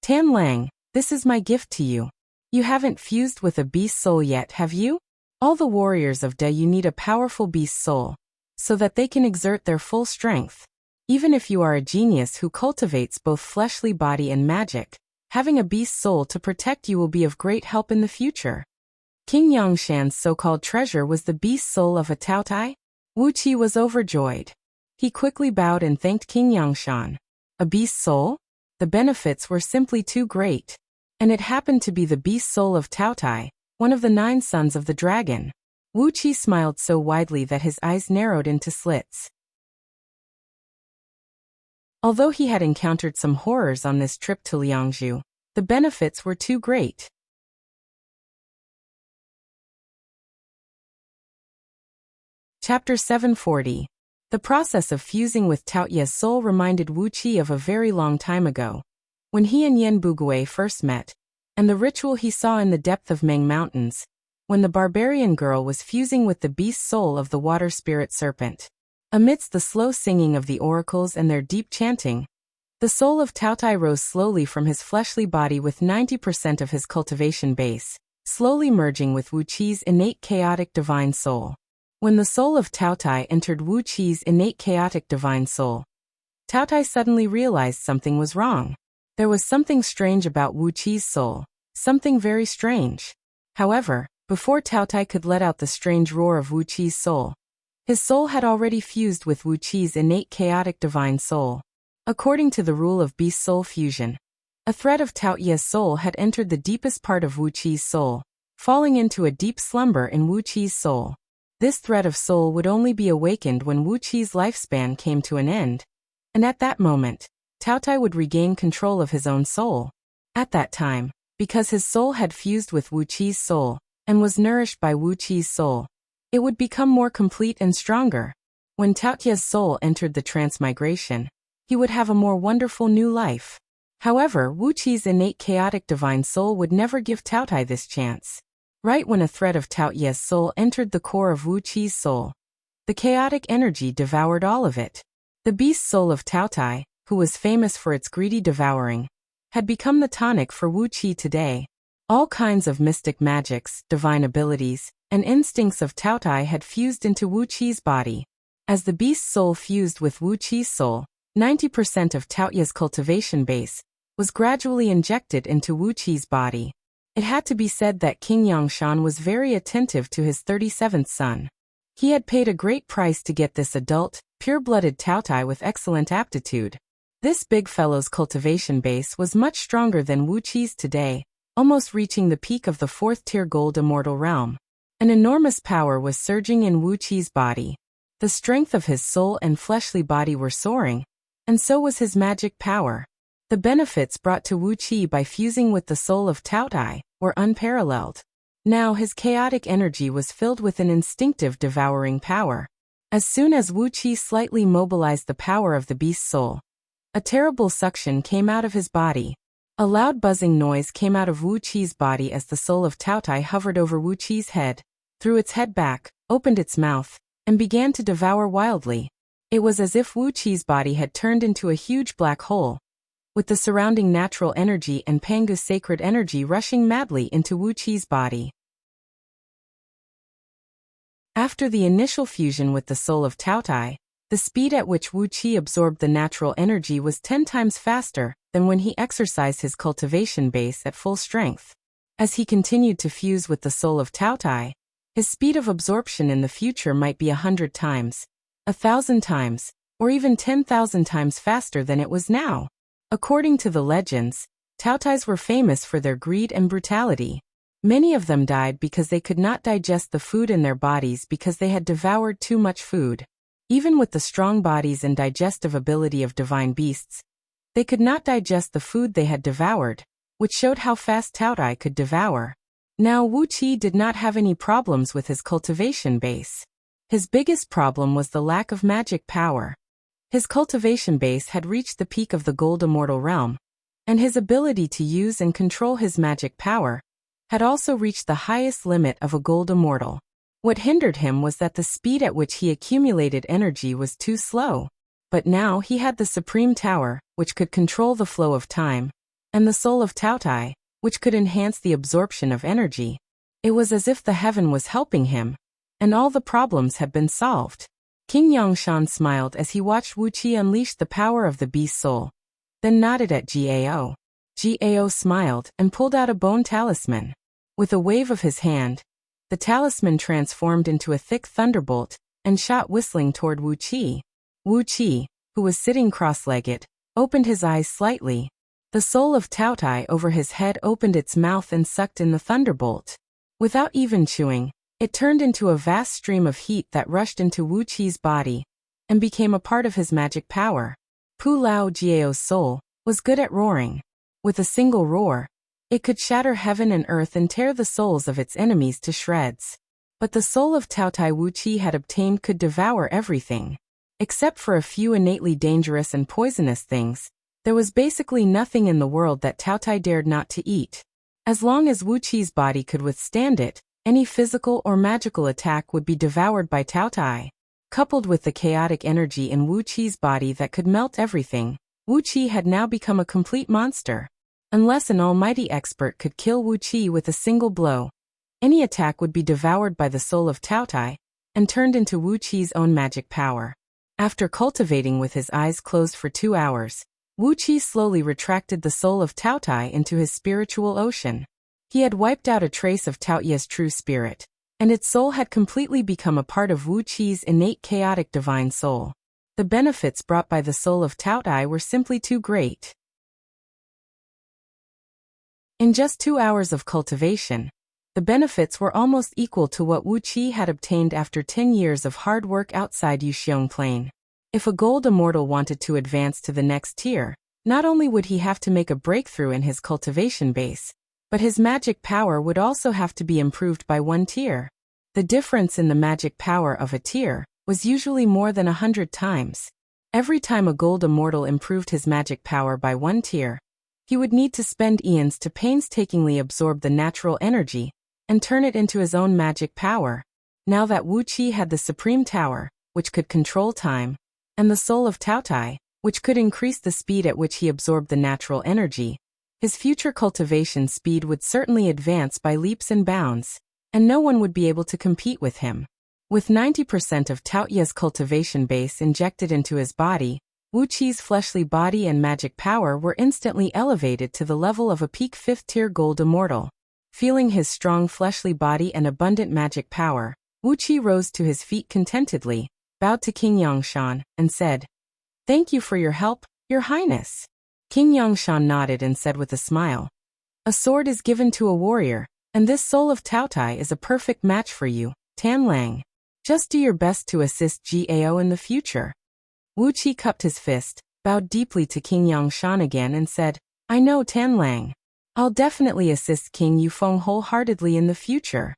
"Tan Lang, this is my gift to you. You haven't fused with a beast soul yet, have you? All the warriors of Da you need a powerful beast soul, so that they can exert their full strength. Even if you are a genius who cultivates both fleshly body and magic, having a beast soul to protect you will be of great help in the future." King Yangshan's so-called treasure was the beast soul of a Taotai? Wuqi was overjoyed. He quickly bowed and thanked King Yangshan. A beast soul? The benefits were simply too great. And it happened to be the beast soul of Taotai, one of the 9 sons of the dragon. Wuqi smiled so widely that his eyes narrowed into slits. Although he had encountered some horrors on this trip to Liangzhu, the benefits were too great. Chapter 740. The process of fusing with Taotia's soul reminded Wuqi of a very long time ago, when he and Yen Bugui first met, and the ritual he saw in the depth of Meng Mountains, when the barbarian girl was fusing with the beast soul of the water spirit serpent. Amidst the slow singing of the oracles and their deep chanting, the soul of Taotai rose slowly from his fleshly body with 90% of his cultivation base, slowly merging with Wuqi's innate chaotic divine soul. When the soul of Taotai entered Wuqi's innate chaotic divine soul, Tao Tai suddenly realized something was wrong. There was something strange about Wuqi's soul, something very strange. However, before Tao Tai could let out the strange roar of Wuqi's soul, his soul had already fused with Wuqi's innate chaotic divine soul. According to the rule of beast soul fusion, a thread of Tao Ye's soul had entered the deepest part of Wuqi's soul, falling into a deep slumber in Wuqi's soul. This thread of soul would only be awakened when Wuqi's lifespan came to an end, and at that moment, Tao Tai would regain control of his own soul. At that time, because his soul had fused with Wuqi's soul, and was nourished by Wuqi's soul, it would become more complete and stronger. When Tao Tai's soul entered the transmigration, he would have a more wonderful new life. However, Wuqi's innate chaotic divine soul would never give Tao Tai this chance. Right when a thread of Tao Tai's soul entered the core of Wuqi's soul, the chaotic energy devoured all of it. The beast soul of Tao Tai, who was famous for its greedy devouring, had become the tonic for Wuqi today. All kinds of mystic magics, divine abilities, and instincts of Tao Tai had fused into Wuqi's body. As the beast soul fused with Wuqi's soul, 90% of Tao Tai's cultivation base was gradually injected into Wuqi's body. It had to be said that King Yangshan was very attentive to his 37th son. He had paid a great price to get this adult, pure-blooded Tao Tai with excellent aptitude. This big fellow's cultivation base was much stronger than Wuqi's today, almost reaching the peak of the 4th-tier gold immortal realm. An enormous power was surging in Wuqi's body. The strength of his soul and fleshly body were soaring, and so was his magic power. The benefits brought to Wuqi by fusing with the soul of Tao Tai were unparalleled. Now his chaotic energy was filled with an instinctive devouring power. As soon as Wuqi slightly mobilized the power of the beast soul, a terrible suction came out of his body. A loud buzzing noise came out of Wuqi's body as the soul of Tao Tai hovered over Wuqi's head, threw its head back, opened its mouth, and began to devour wildly. It was as if Wuqi's body had turned into a huge black hole, with the surrounding natural energy and Pangu's sacred energy rushing madly into Wuqi's body. After the initial fusion with the soul of Tao Tai, the speed at which Wuqi absorbed the natural energy was 10 times faster than when he exercised his cultivation base at full strength. As he continued to fuse with the soul of Tao Tai, his speed of absorption in the future might be 100 times, 1,000 times, or even 10,000 times faster than it was now. According to the legends, Tao Tais were famous for their greed and brutality. Many of them died because they could not digest the food in their bodies because they had devoured too much food. Even with the strong bodies and digestive ability of divine beasts, they could not digest the food they had devoured, which showed how fast Tao Tai could devour. Now Wuqi did not have any problems with his cultivation base. His biggest problem was the lack of magic power. His cultivation base had reached the peak of the gold immortal realm, and his ability to use and control his magic power had also reached the highest limit of a gold immortal. What hindered him was that the speed at which he accumulated energy was too slow. But now he had the Supreme Tower, which could control the flow of time, and the soul of Tao Tai, which could enhance the absorption of energy. It was as if the heaven was helping him, and all the problems had been solved. King Yangshan smiled as he watched Wuqi unleash the power of the beast soul, then nodded at Gao. Gao smiled and pulled out a bone talisman. With a wave of his hand, the talisman transformed into a thick thunderbolt and shot whistling toward Wuqi. Wuqi, who was sitting cross-legged, opened his eyes slightly. The soul of Tao Tai over his head opened its mouth and sucked in the thunderbolt. Without even chewing, it turned into a vast stream of heat that rushed into Wuqi's body and became a part of his magic power. Pu Lao Jiao's soul was good at roaring. With a single roar, it could shatter heaven and earth and tear the souls of its enemies to shreds. But the soul of Tao Tai Wuqi had obtained could devour everything. Except for a few innately dangerous and poisonous things, there was basically nothing in the world that Tao Tai dared not to eat. As long as Wuqi's body could withstand it, any physical or magical attack would be devoured by Tao Tai. Coupled with the chaotic energy in Wuqi's body that could melt everything, Wuqi had now become a complete monster. Unless an almighty expert could kill Wuqi with a single blow, any attack would be devoured by the soul of Tao Tai and turned into Wuqi's own magic power. After cultivating with his eyes closed for 2 hours, Wuqi slowly retracted the soul of Taotai into his spiritual ocean. He had wiped out a trace of Taoyu's true spirit, and its soul had completely become a part of Wuqi's innate chaotic divine soul. The benefits brought by the soul of Taotai were simply too great. In just 2 hours of cultivation, the benefits were almost equal to what Wuqi had obtained after 10 years of hard work outside Yuxiong Plain. If a gold immortal wanted to advance to the next tier, not only would he have to make a breakthrough in his cultivation base, but his magic power would also have to be improved by 1 tier. The difference in the magic power of a tier was usually more than 100 times. Every time a gold immortal improved his magic power by 1 tier, he would need to spend eons to painstakingly absorb the natural energy and turn it into his own magic power. Now that Wuqi had the Supreme Tower, which could control time, and the soul of Taotai, which could increase the speed at which he absorbed the natural energy, his future cultivation speed would certainly advance by leaps and bounds, and no one would be able to compete with him. With 90% of Taoyu's cultivation base injected into his body, Wuqi's fleshly body and magic power were instantly elevated to the level of a peak 5th-tier gold immortal. Feeling his strong fleshly body and abundant magic power, Wuqi rose to his feet contentedly, bowed to King Yangshan, and said, "Thank you for your help, Your Highness." King Yangshan nodded and said with a smile, "A sword is given to a warrior, and this soul of Taotai is a perfect match for you, Tan Lang. Just do your best to assist Gao in the future." Wuqi cupped his fist, bowed deeply to King Yangshan again and said, "I know, Tan Lang. I'll definitely assist King Yufeng wholeheartedly in the future."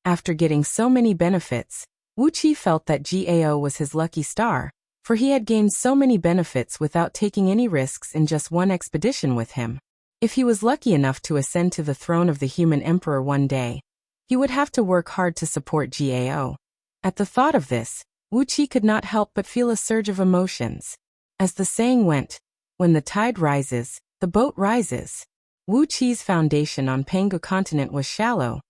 After getting so many benefits, Wuqi felt that Gao was his lucky star, for he had gained so many benefits without taking any risks in just one expedition with him. If he was lucky enough to ascend to the throne of the human emperor one day, he would have to work hard to support Gao. At the thought of this, Wuqi could not help but feel a surge of emotions. As the saying went, when the tide rises, the boat rises. Wuqi's foundation on Pangu continent was shallow,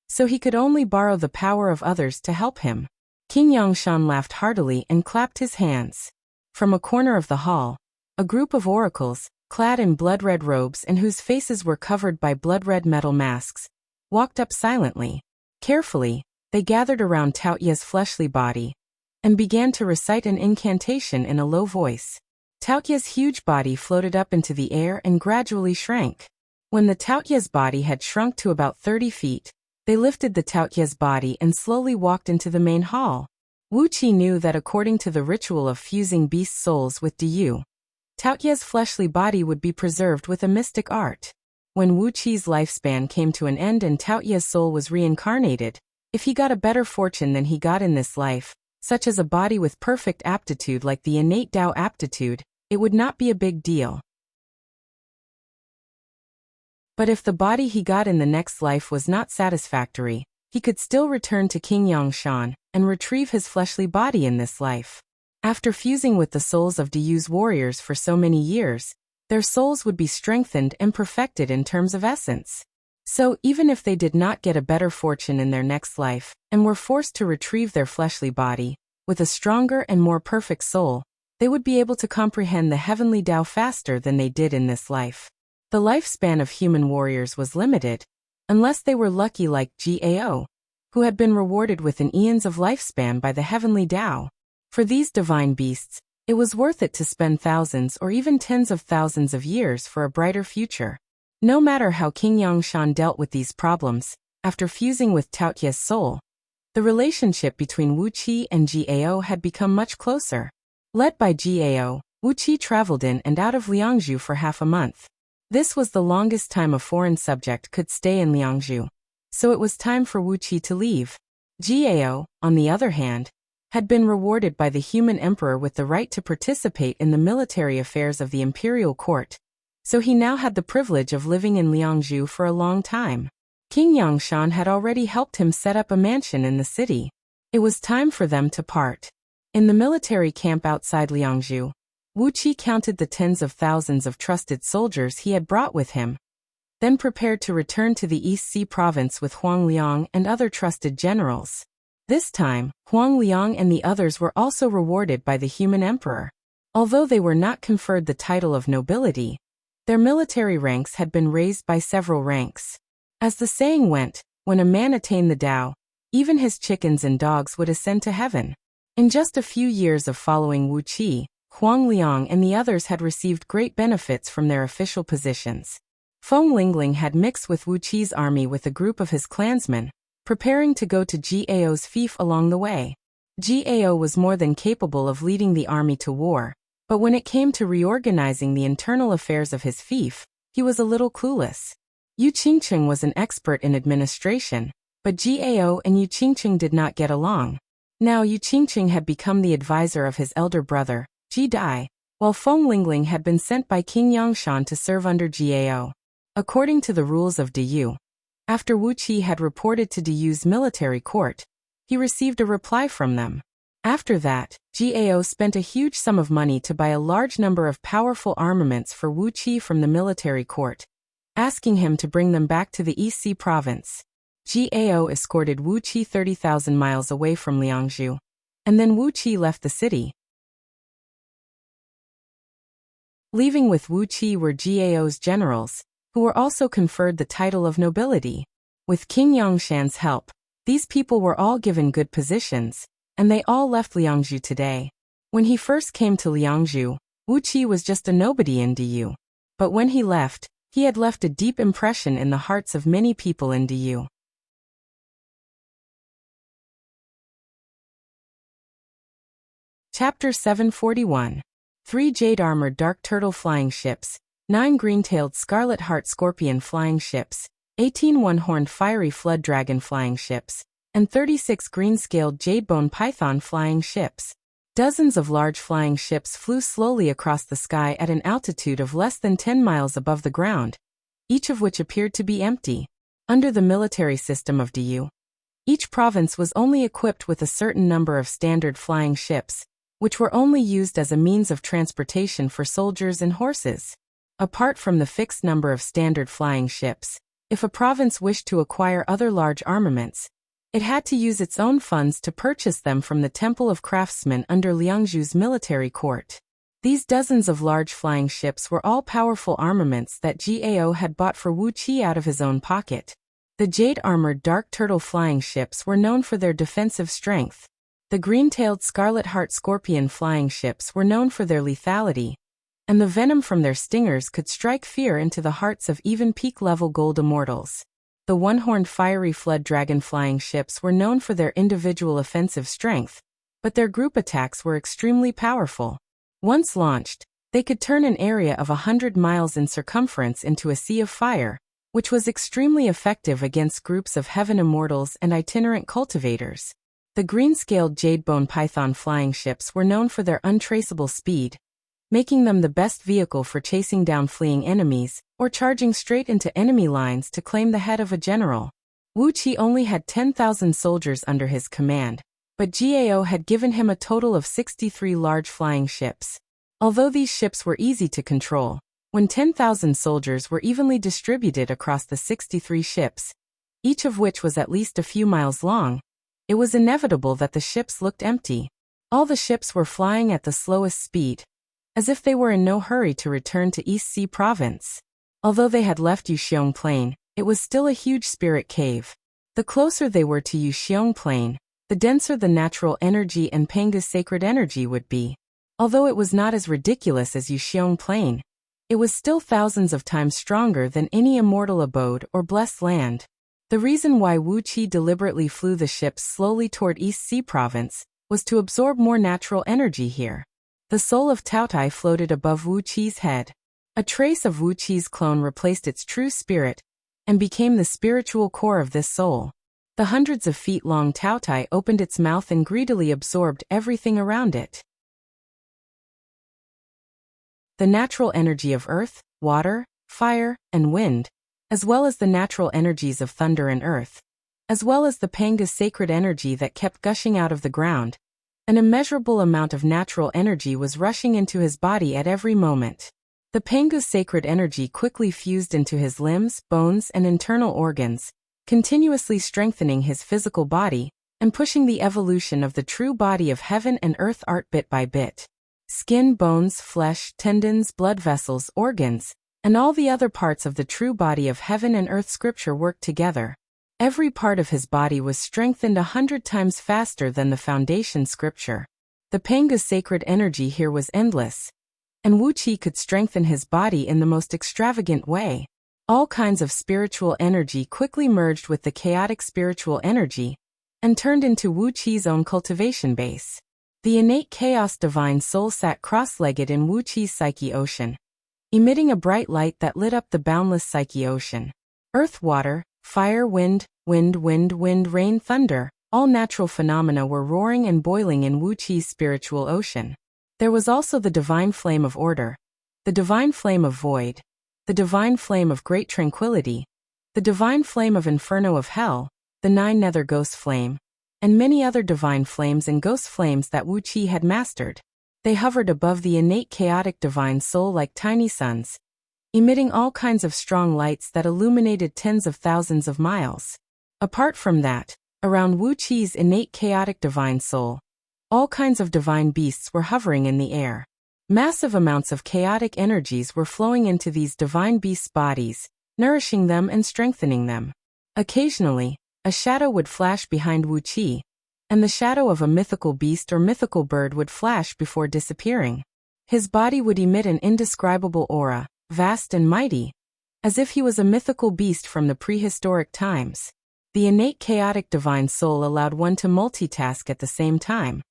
so he could only borrow the power of others to help him. King Yangshan laughed heartily and clapped his hands. From a corner of the hall, a group of oracles, clad in blood-red robes and whose faces were covered by blood-red metal masks, walked up silently. Carefully, they gathered around Taoyu's fleshly body and began to recite an incantation in a low voice. Taoyu's huge body floated up into the air and gradually shrank. When the Taoyu's body had shrunk to about 30 feet, they lifted the Taoyu's body and slowly walked into the main hall. Wuqi knew that according to the ritual of fusing beast souls with Diyu, Taoyu's fleshly body would be preserved with a mystic art. When Wuqi's lifespan came to an end and Taoyu's soul was reincarnated, if he got a better fortune than he got in this life, such as a body with perfect aptitude like the innate Tao aptitude, it would not be a big deal. But if the body he got in the next life was not satisfactory, he could still return to King Yangshan and retrieve his fleshly body in this life. After fusing with the souls of Diyu's warriors for so many years, their souls would be strengthened and perfected in terms of essence. So even if they did not get a better fortune in their next life, and were forced to retrieve their fleshly body, with a stronger and more perfect soul, they would be able to comprehend the heavenly Tao faster than they did in this life. The lifespan of human warriors was limited, unless they were lucky like Gao, who had been rewarded with an eons of lifespan by the heavenly Tao. For these divine beasts, it was worth it to spend thousands or even tens of thousands of years for a brighter future. No matter how King Yangshan dealt with these problems, after fusing with Taoyu's soul, the relationship between Wuqi and Gao had become much closer. Led by Gao, Wuqi traveled in and out of Liangzhu for half a month. This was the longest time a foreign subject could stay in Liangzhu, so it was time for Wuqi to leave. Gao, on the other hand, had been rewarded by the human emperor with the right to participate in the military affairs of the imperial court, so he now had the privilege of living in Liangzhu for a long time. King Yangshan had already helped him set up a mansion in the city. It was time for them to part. In the military camp outside Liangzhu, Wuqi counted the tens of thousands of trusted soldiers he had brought with him, then prepared to return to the East Sea province with Huang Liang and other trusted generals. This time, Huang Liang and the others were also rewarded by the human emperor. Although they were not conferred the title of nobility, their military ranks had been raised by several ranks. As the saying went, when a man attained the Tao, even his chickens and dogs would ascend to heaven. In just a few years of following Wuxia, Huang Liang and the others had received great benefits from their official positions. Feng Lingling had mixed with Wuqi's army with a group of his clansmen, preparing to go to Gao's fief along the way. Gao was more than capable of leading the army to war, but when it came to reorganizing the internal affairs of his fief, he was a little clueless. Yu Qingqing was an expert in administration, but Gao and Yu Qingqing did not get along. Now Yu Qingqing had become the advisor of his elder brother, Ji Dai, while Feng Lingling had been sent by King Yangshan to serve under Gao. According to the rules of Diyu, after Wuqi had reported to Diyu's military court, he received a reply from them. After that, Gao spent a huge sum of money to buy a large number of powerful armaments for Wuqi from the military court, asking him to bring them back to the East Sea province. Gao escorted Wuqi 30,000 miles away from Liangzhu, and then Wuqi left the city. Leaving with Wuqi were Gao's generals, who were also conferred the title of nobility. With King Yangshan's help, these people were all given good positions, and they all left Liangzhu today. When he first came to Liangzhu, Wuqi was just a nobody in Diyu. But when he left, he had left a deep impression in the hearts of many people in Diyu. Chapter 741. 3 jade-armored dark turtle flying ships, 9 green-tailed scarlet heart scorpion flying ships, 18 one-horned fiery flood dragon flying ships, and 36 green-scaled jade-bone python flying ships. Dozens of large flying ships flew slowly across the sky at an altitude of less than 10 miles above the ground, each of which appeared to be empty. Under the military system of Diyu, each province was only equipped with a certain number of standard flying ships, which were only used as a means of transportation for soldiers and horses. Apart from the fixed number of standard flying ships, if a province wished to acquire other large armaments, it had to use its own funds to purchase them from the Temple of Craftsmen under Liangzhu's military court. These dozens of large flying ships were all powerful armaments that Gao had bought for Wuqi out of his own pocket. The jade-armored dark turtle flying ships were known for their defensive strength. The green-tailed scarlet heart scorpion flying ships were known for their lethality, and the venom from their stingers could strike fear into the hearts of even peak-level gold immortals. The one-horned fiery flood dragon flying ships were known for their individual offensive strength, but their group attacks were extremely powerful. Once launched, they could turn an area of 100 miles in circumference into a sea of fire, which was extremely effective against groups of heaven immortals and itinerant cultivators. The green-scaled jade-bone python flying ships were known for their untraceable speed, making them the best vehicle for chasing down fleeing enemies, or charging straight into enemy lines to claim the head of a general. Wuqi only had 10,000 soldiers under his command, but Gao had given him a total of 63 large flying ships. Although these ships were easy to control, when 10,000 soldiers were evenly distributed across the 63 ships, each of which was at least a few miles long, it was inevitable that the ships looked empty. All the ships were flying at the slowest speed, as if they were in no hurry to return to East Sea Province. Although they had left Yuxiong Plain, it was still a huge spirit cave. The closer they were to Yuxiong Plain, the denser the natural energy and Panga's sacred energy would be. Although it was not as ridiculous as Yuxiong Plain, it was still thousands of times stronger than any immortal abode or blessed land. The reason why Wuqi deliberately flew the ships slowly toward East Sea Province was to absorb more natural energy here. The soul of Taotai floated above Wuqi's head. A trace of Wuqi's clone replaced its true spirit and became the spiritual core of this soul. The hundreds of feet long Taotai opened its mouth and greedily absorbed everything around it. The natural energy of earth, water, fire, and wind, as well as the natural energies of thunder and earth, as well as the Panga's sacred energy that kept gushing out of the ground. An immeasurable amount of natural energy was rushing into his body at every moment. The Panga's sacred energy quickly fused into his limbs, bones, and internal organs, continuously strengthening his physical body and pushing the evolution of the true body of heaven and earth art bit by bit. Skin, bones, flesh, tendons, blood vessels, organs, and all the other parts of the true body of heaven and earth scripture worked together. Every part of his body was strengthened 100 times faster than the foundation scripture. The Panga's sacred energy here was endless, and Wuxia could strengthen his body in the most extravagant way. All kinds of spiritual energy quickly merged with the chaotic spiritual energy and turned into Wuxia's own cultivation base. The innate chaos divine soul sat cross-legged in Wuxia's psyche ocean, emitting a bright light that lit up the boundless psyche ocean. Earth, water, fire, wind, rain, thunder, all natural phenomena were roaring and boiling in Wuxia's spiritual ocean. There was also the divine flame of order, the divine flame of void, the divine flame of great tranquility, the divine flame of inferno of hell, the 9 nether ghost flame, and many other divine flames and ghost flames that Wuxia had mastered. They hovered above the innate chaotic divine soul like tiny suns, emitting all kinds of strong lights that illuminated tens of thousands of miles. Apart from that, around Wuxia's innate chaotic divine soul, all kinds of divine beasts were hovering in the air. Massive amounts of chaotic energies were flowing into these divine beasts' bodies, nourishing them and strengthening them. Occasionally, a shadow would flash behind Wuxia, and the shadow of a mythical beast or mythical bird would flash before disappearing. His body would emit an indescribable aura, vast and mighty, as if he was a mythical beast from the prehistoric times. The innate chaotic divine soul allowed one to multitask at the same time,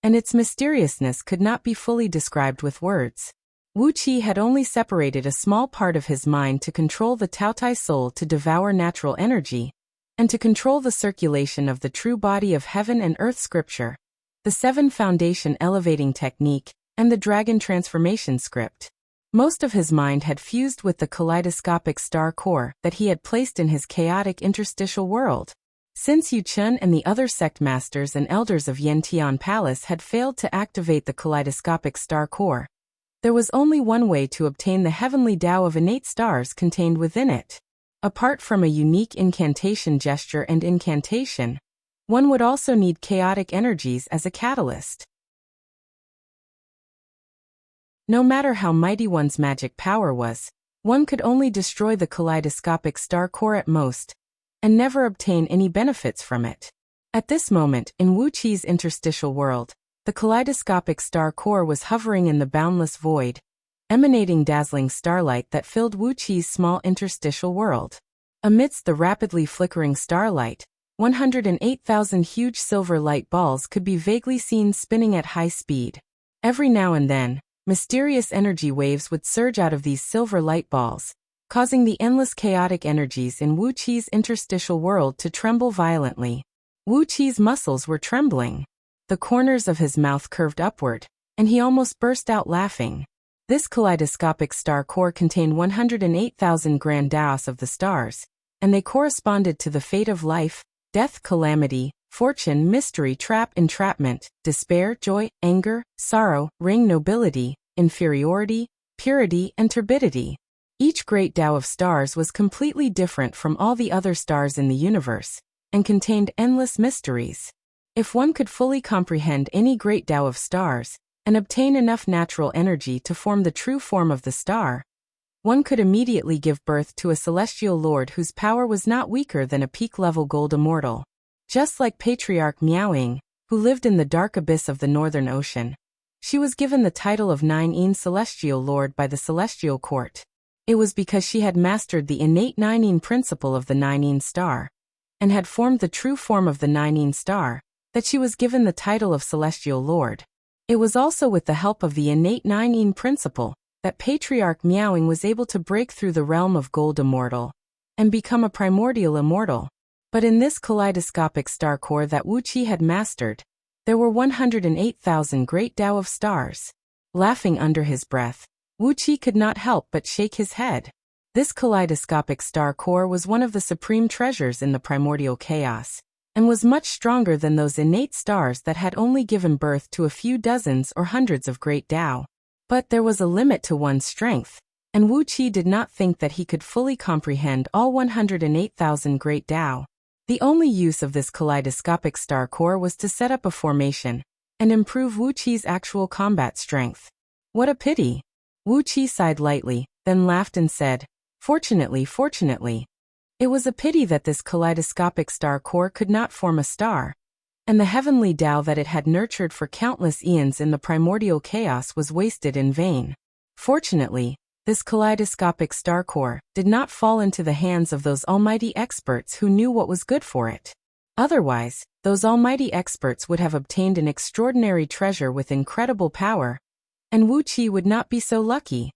and its mysteriousness could not be fully described with words. Wuxia had only separated a small part of his mind to control the Taotai soul to devour natural energy, and to control the circulation of the true body of heaven and earth scripture, the 7 foundation elevating technique, and the dragon transformation script. Most of his mind had fused with the kaleidoscopic star core that he had placed in his chaotic interstitial world. Since Yu Chun and the other sect masters and elders of Yantian Palace had failed to activate the kaleidoscopic star core, there was only one way to obtain the heavenly Tao of innate stars contained within it. Apart from a unique incantation gesture and incantation, one would also need chaotic energies as a catalyst. No matter how mighty one's magic power was, one could only destroy the kaleidoscopic star core at most, and never obtain any benefits from it. At this moment, in Wuxia's interstitial world, the kaleidoscopic star core was hovering in the boundless void, emanating dazzling starlight that filled Wuxia's small interstitial world. Amidst the rapidly flickering starlight, 108,000 huge silver light balls could be vaguely seen spinning at high speed. Every now and then, mysterious energy waves would surge out of these silver light balls, causing the endless chaotic energies in Wuxia's interstitial world to tremble violently. Wuxia's muscles were trembling. The corners of his mouth curved upward, and he almost burst out laughing. This kaleidoscopic star core contained 108,000 grand daos of the stars, and they corresponded to the fate of life, death, calamity, fortune, mystery, trap, entrapment, despair, joy, anger, sorrow, ring, nobility, inferiority, purity, and turbidity. Each great Tao of stars was completely different from all the other stars in the universe, and contained endless mysteries. If one could fully comprehend any great Tao of stars, and obtain enough natural energy to form the true form of the star, one could immediately give birth to a celestial lord whose power was not weaker than a peak-level gold immortal. Just like Patriarch Miaoying, who lived in the dark abyss of the Northern Ocean, she was given the title of Nine-Yin Celestial Lord by the Celestial Court. It was because she had mastered the innate Nine-Yin principle of the Nine-Yin star, and had formed the true form of the Nine-Yin star, that she was given the title of Celestial Lord. It was also with the help of the innate Nine-Yin principle that Patriarch Miaoying was able to break through the realm of gold immortal and become a primordial immortal. But in this kaleidoscopic star core that Wuxia had mastered, there were 108,000 great Tao of stars. Laughing under his breath, Wuxia could not help but shake his head. This kaleidoscopic star core was one of the supreme treasures in the primordial chaos, and was much stronger than those innate stars that had only given birth to a few dozens or hundreds of great Tao. But there was a limit to one's strength, and Wuxia did not think that he could fully comprehend all 108,000 great Tao. The only use of this kaleidoscopic star core was to set up a formation and improve Wuqi's actual combat strength. What a pity! Wuqi sighed lightly, then laughed and said, Fortunately. It was a pity that this kaleidoscopic star core could not form a star, and the heavenly Tao that it had nurtured for countless eons in the primordial chaos was wasted in vain. Fortunately, this kaleidoscopic star core did not fall into the hands of those almighty experts who knew what was good for it. Otherwise, those almighty experts would have obtained an extraordinary treasure with incredible power, and Wuqi would not be so lucky.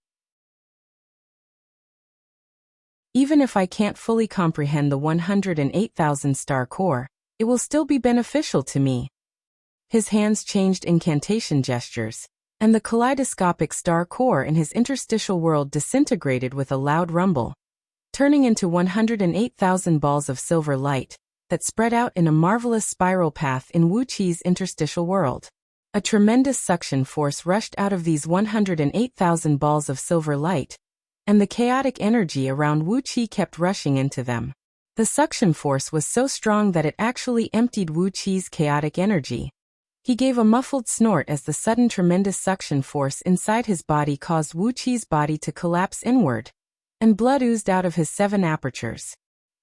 Even if I can't fully comprehend the 108,000 star core, it will still be beneficial to me. His hands changed incantation gestures, and the kaleidoscopic star core in his interstitial world disintegrated with a loud rumble, turning into 108,000 balls of silver light that spread out in a marvelous spiral path in Wuqi's interstitial world. A tremendous suction force rushed out of these 108,000 balls of silver light, and the chaotic energy around Wuqi kept rushing into them. The suction force was so strong that it actually emptied Wuqi's chaotic energy. He gave a muffled snort as the sudden tremendous suction force inside his body caused Wuqi's body to collapse inward, and blood oozed out of his 7 apertures.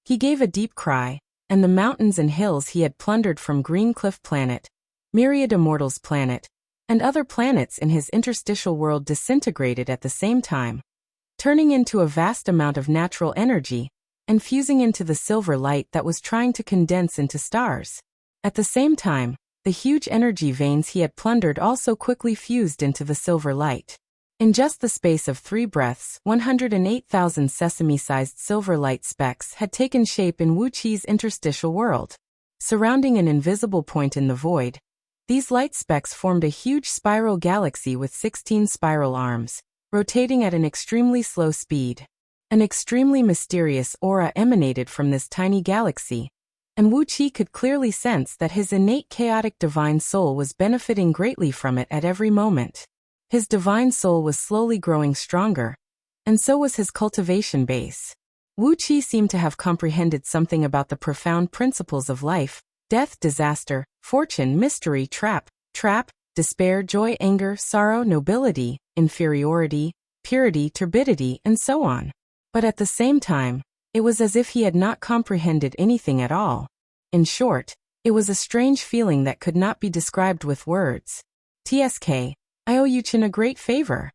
He gave a deep cry, and the mountains and hills he had plundered from Green Cliff Planet, Myriad Immortals Planet, and other planets in his interstitial world disintegrated at the same time, turning into a vast amount of natural energy, and fusing into the silver light that was trying to condense into stars. At the same time, the huge energy veins he had plundered also quickly fused into the silver light. In just the space of 3 breaths, 108,000 sesame-sized silver light specks had taken shape in Wuqi's interstitial world. Surrounding an invisible point in the void, these light specks formed a huge spiral galaxy with 16 spiral arms, rotating at an extremely slow speed. An extremely mysterious aura emanated from this tiny galaxy, and Wuqi could clearly sense that his innate chaotic divine soul was benefiting greatly from it at every moment. His divine soul was slowly growing stronger, and so was his cultivation base. Wuqi seemed to have comprehended something about the profound principles of life, death, disaster, fortune, mystery, trap, despair, joy, anger, sorrow, nobility, inferiority, purity, turbidity, and so on. But at the same time, it was as if he had not comprehended anything at all. In short, it was a strange feeling that could not be described with words. "TSK, I owe Yu-chan a great favor,"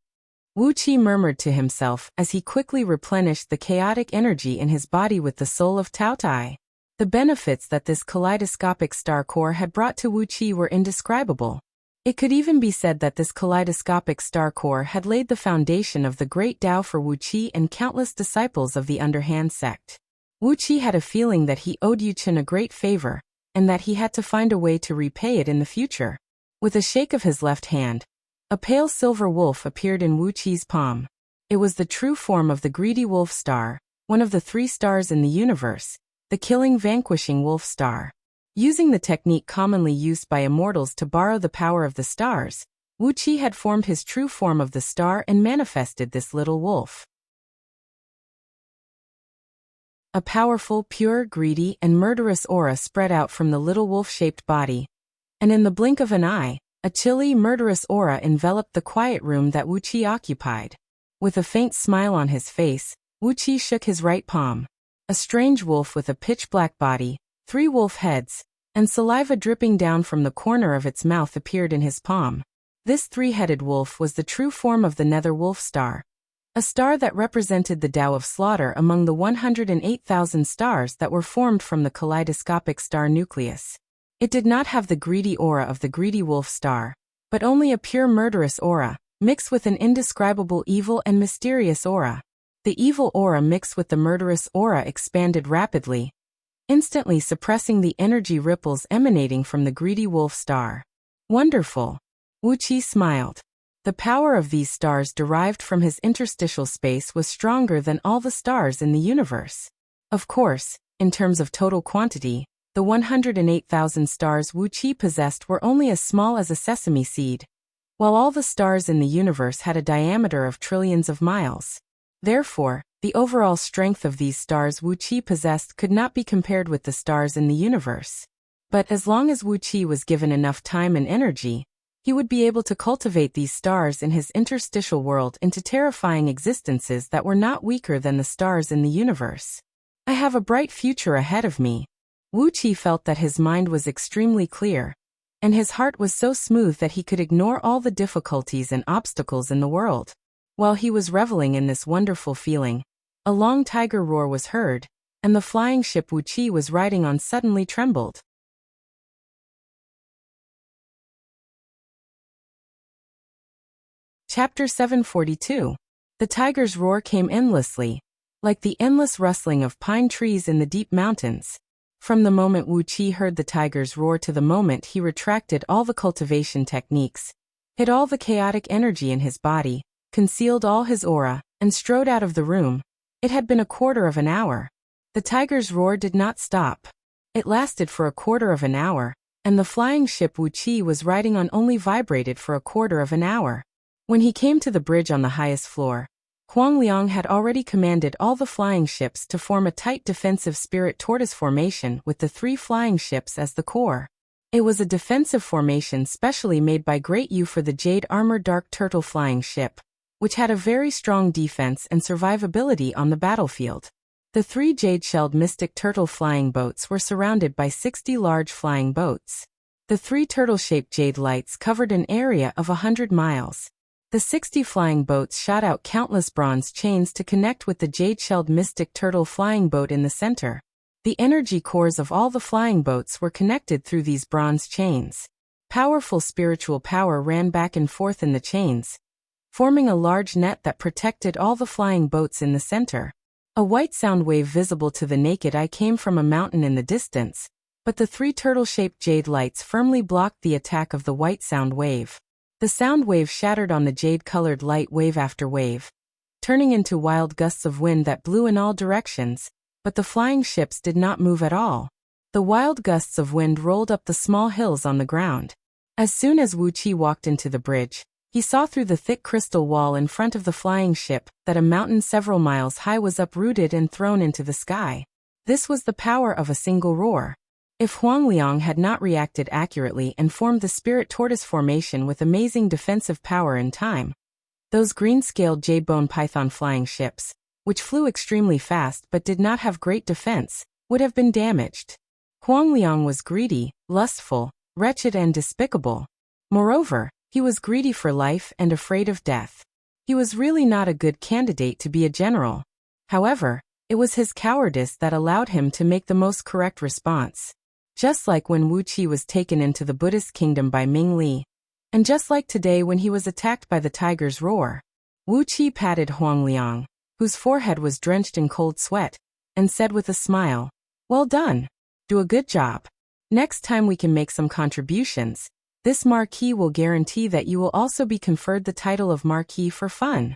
Wuqi murmured to himself as he quickly replenished the chaotic energy in his body with the soul of Taotai. The benefits that this kaleidoscopic star core had brought to Wuqi were indescribable. It could even be said that this kaleidoscopic star core had laid the foundation of the great Tao for Wuqi and countless disciples of the underhand sect. Wuqi had a feeling that he owed Yu-chan a great favor, and that he had to find a way to repay it in the future. With a shake of his left hand, a pale silver wolf appeared in Wuqi's palm. It was the true form of the greedy wolf star, one of the 3 stars in the universe, the killing vanquishing wolf star. Using the technique commonly used by immortals to borrow the power of the stars, Wuqi had formed his true form of the star and manifested this little wolf. A powerful, pure, greedy, and murderous aura spread out from the little wolf-shaped body, and in the blink of an eye, a chilly, murderous aura enveloped the quiet room that Wuqi occupied. With a faint smile on his face, Wuqi shook his right palm. A strange wolf with a pitch-black body, 3 wolf heads, and saliva dripping down from the corner of its mouth appeared in his palm. This 3-headed wolf was the true form of the Nether Wolf Star, a star that represented the Tao of slaughter among the 108,000 stars that were formed from the kaleidoscopic star nucleus. It did not have the greedy aura of the greedy wolf star, but only a pure murderous aura, mixed with an indescribable evil and mysterious aura. The evil aura mixed with the murderous aura expanded rapidly, instantly suppressing the energy ripples emanating from the greedy wolf star. Wonderful. Wuqi smiled. The power of these stars derived from his interstitial space was stronger than all the stars in the universe. Of course, in terms of total quantity, the 108,000 stars Wuqi possessed were only as small as a sesame seed, while all the stars in the universe had a diameter of trillions of miles. Therefore, The overall strength of these stars Wuxia possessed could not be compared with the stars in the universe. But as long as Wuxia was given enough time and energy, he would be able to cultivate these stars in his interstitial world into terrifying existences that were not weaker than the stars in the universe. I have a bright future ahead of me. Wuxia felt that his mind was extremely clear, and his heart was so smooth that he could ignore all the difficulties and obstacles in the world. While he was reveling in this wonderful feeling, a long tiger roar was heard, and the flying ship Wuxia was riding on suddenly trembled. Chapter 742. The tiger's roar came endlessly, like the endless rustling of pine trees in the deep mountains. From the moment Wuxia heard the tiger's roar to the moment he retracted all the cultivation techniques, hid all the chaotic energy in his body, concealed all his aura, and strode out of the room, it had been a quarter of an hour. The tiger's roar did not stop. It lasted for a quarter of an hour, and the flying ship Wuxia was riding on only vibrated for a quarter of an hour. When he came to the bridge on the highest floor, Huang Liang had already commanded all the flying ships to form a tight defensive spirit tortoise formation with the 3 flying ships as the core. It was a defensive formation specially made by Great Yu for the Jade Armor Dark Turtle flying ship, which had a very strong defense and survivability on the battlefield. The 3 jade-shelled Mystic Turtle flying boats were surrounded by 60 large flying boats. The 3 turtle-shaped jade lights covered an area of 100 miles. The 60 flying boats shot out countless bronze chains to connect with the jade-shelled Mystic Turtle flying boat in the center. The energy cores of all the flying boats were connected through these bronze chains. Powerful spiritual power ran back and forth in the chains, forming a large net that protected all the flying boats in the center. A white sound wave visible to the naked eye came from a mountain in the distance, but the 3 turtle-shaped jade lights firmly blocked the attack of the white sound wave. The sound wave shattered on the jade-colored light wave after wave, turning into wild gusts of wind that blew in all directions, but the flying ships did not move at all. The wild gusts of wind rolled up the small hills on the ground. As soon as Wuxia walked into the bridge, he saw through the thick crystal wall in front of the flying ship that a mountain several miles high was uprooted and thrown into the sky. This was the power of a single roar. If Huang Liang had not reacted accurately and formed the spirit tortoise formation with amazing defensive power in time, those green-scaled jade-bone python flying ships, which flew extremely fast but did not have great defense, would have been damaged. Huang Liang was greedy, lustful, wretched and despicable. Moreover, he was greedy for life and afraid of death. He was really not a good candidate to be a general. However, it was his cowardice that allowed him to make the most correct response. Just like when Wuxia was taken into the Buddhist kingdom by Ming Li, and just like today when he was attacked by the tiger's roar, Wuxia patted Huang Liang, whose forehead was drenched in cold sweat, and said with a smile, "Well done. Do a good job. Next time we can make some contributions. This marquis will guarantee that you will also be conferred the title of marquis for fun."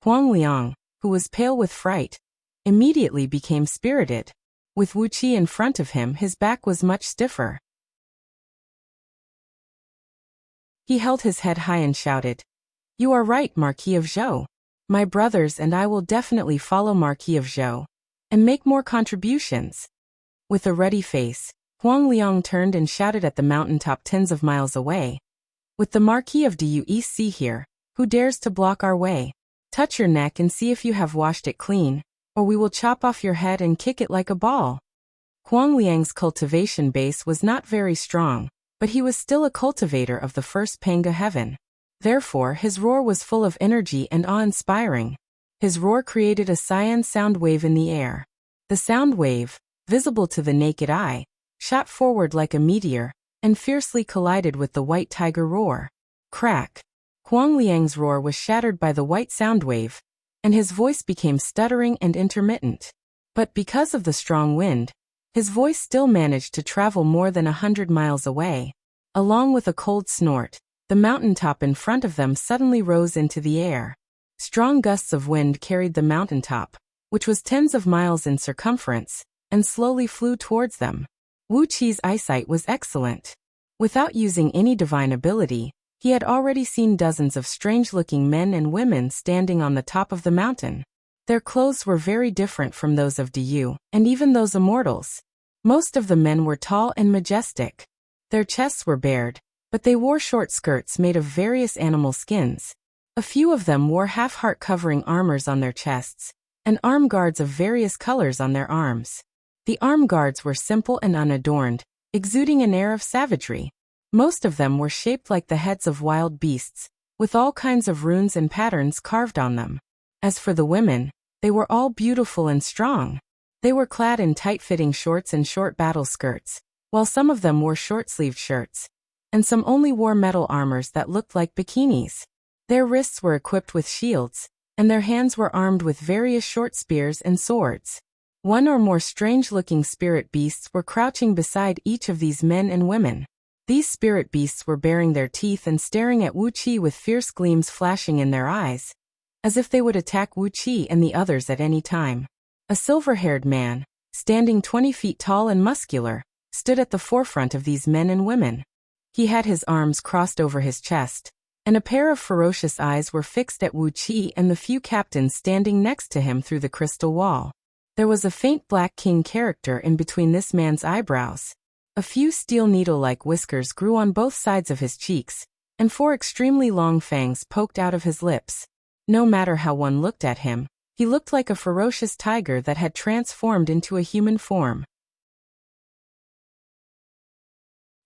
Huang Liang, who was pale with fright, immediately became spirited. With Wuxia in front of him, his back was much stiffer. He held his head high and shouted, "You are right, Marquis of Zhou. My brothers and I will definitely follow Marquis of Zhou and make more contributions." With a ruddy face, Huang Liang turned and shouted at the mountaintop tens of miles away, "With the Marquis of Duec here, who dares to block our way? Touch your neck and see if you have washed it clean, or we will chop off your head and kick it like a ball." Huang Liang's cultivation base was not very strong, but he was still a cultivator of the first Panga heaven. Therefore, his roar was full of energy and awe-inspiring. His roar created a cyan sound wave in the air. The sound wave, visible to the naked eye, shot forward like a meteor, and fiercely collided with the white tiger roar. Crack! Huang Liang's roar was shattered by the white sound wave, and his voice became stuttering and intermittent. But because of the strong wind, his voice still managed to travel more than 100 miles away. Along with a cold snort, the mountaintop in front of them suddenly rose into the air. Strong gusts of wind carried the mountaintop, which was tens of miles in circumference, and slowly flew towards them. Wuqi's eyesight was excellent. Without using any divine ability, he had already seen dozens of strange-looking men and women standing on the top of the mountain. Their clothes were very different from those of Diyu, and even those immortals. Most of the men were tall and majestic. Their chests were bared, but they wore short skirts made of various animal skins. A few of them wore half-heart covering armors on their chests, and arm guards of various colors on their arms. The arm guards were simple and unadorned, exuding an air of savagery. Most of them were shaped like the heads of wild beasts, with all kinds of runes and patterns carved on them. As for the women, they were all beautiful and strong. They were clad in tight-fitting shorts and short battle skirts, while some of them wore short-sleeved shirts, and some only wore metal armors that looked like bikinis. Their wrists were equipped with shields, and their hands were armed with various short spears and swords. One or more strange-looking spirit beasts were crouching beside each of these men and women. These spirit beasts were baring their teeth and staring at Wuxia with fierce gleams flashing in their eyes, as if they would attack Wuxia and the others at any time. A silver-haired man, standing 20 feet tall and muscular, stood at the forefront of these men and women. He had his arms crossed over his chest, and a pair of ferocious eyes were fixed at Wuxia and the few captains standing next to him through the crystal wall. There was a faint black king character in between this man's eyebrows. A few steel needle-like whiskers grew on both sides of his cheeks, and 4 extremely long fangs poked out of his lips. No matter how one looked at him, he looked like a ferocious tiger that had transformed into a human form.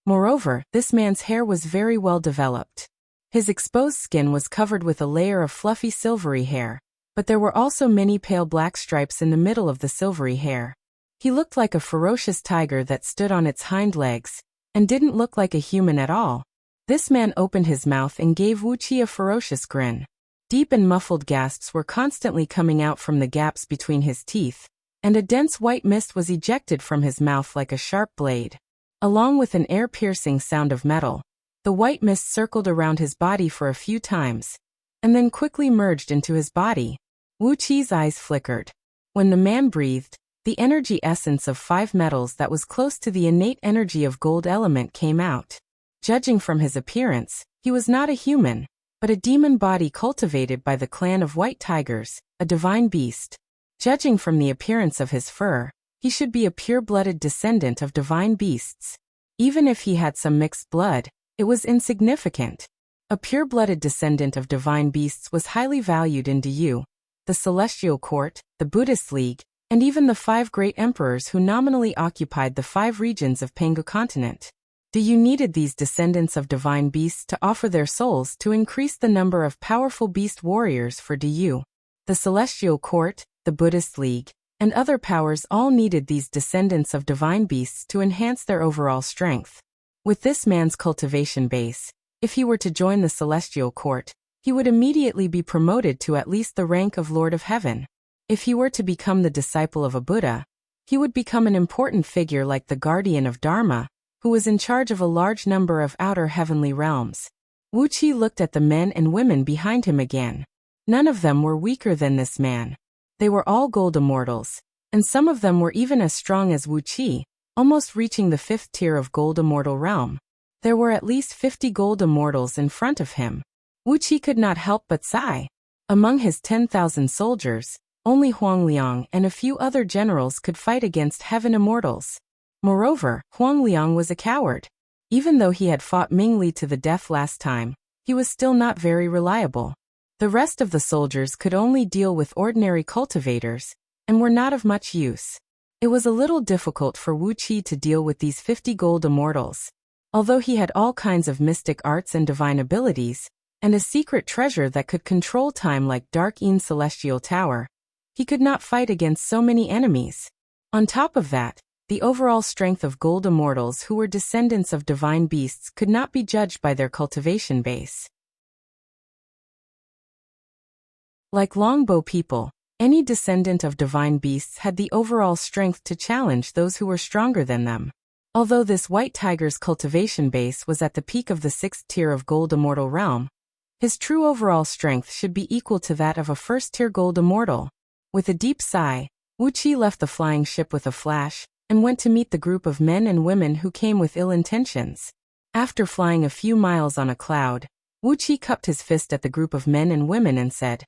Moreover, this man's hair was very well developed. His exposed skin was covered with a layer of fluffy silvery hair, but there were also many pale black stripes in the middle of the silvery hair. He looked like a ferocious tiger that stood on its hind legs, and didn't look like a human at all. This man opened his mouth and gave Wuxia a ferocious grin. Deep and muffled gasps were constantly coming out from the gaps between his teeth, and a dense white mist was ejected from his mouth like a sharp blade. Along with an air-piercing sound of metal, the white mist circled around his body for a few times, and then quickly merged into his body. Wuxia's eyes flickered. When the man breathed, the energy essence of 5 metals that was close to the innate energy of gold element came out. Judging from his appearance, he was not a human, but a demon body cultivated by the clan of white tigers, a divine beast. Judging from the appearance of his fur, he should be a pure-blooded descendant of divine beasts. Even if he had some mixed blood, it was insignificant. A pure-blooded descendant of divine beasts was highly valued in Diyu, the Celestial Court, the Buddhist League, and even the 5 great emperors who nominally occupied the 5 regions of Pangu continent. Diyu needed these descendants of divine beasts to offer their souls to increase the number of powerful beast warriors for Diyu. The Celestial Court, the Buddhist League, and other powers all needed these descendants of divine beasts to enhance their overall strength. With this man's cultivation base, if he were to join the Celestial Court, he would immediately be promoted to at least the rank of Lord of Heaven. If he were to become the disciple of a Buddha, he would become an important figure like the guardian of Dharma, who was in charge of a large number of outer heavenly realms. Wuxia looked at the men and women behind him again. None of them were weaker than this man. They were all gold immortals, and some of them were even as strong as Wuxia, almost reaching the 5th tier of gold immortal realm. There were at least 50 gold immortals in front of him. Wuxia could not help but sigh. Among his 10,000 soldiers, only Huang Liang and a few other generals could fight against heaven immortals. Moreover, Huang Liang was a coward. Even though he had fought Ming Li to the death last time, he was still not very reliable. The rest of the soldiers could only deal with ordinary cultivators, and were not of much use. It was a little difficult for Wuxia to deal with these 50 gold immortals. Although he had all kinds of mystic arts and divine abilities, and a secret treasure that could control time like Dark Een Celestial Tower, he could not fight against so many enemies. On top of that, the overall strength of gold immortals who were descendants of divine beasts could not be judged by their cultivation base. Like longbow people, any descendant of divine beasts had the overall strength to challenge those who were stronger than them. Although this white tiger's cultivation base was at the peak of the 6th tier of gold immortal realm, his true overall strength should be equal to that of a 1st tier gold immortal. With a deep sigh, Wuxia left the flying ship with a flash, and went to meet the group of men and women who came with ill intentions. After flying a few miles on a cloud, Wuxia cupped his fist at the group of men and women and said,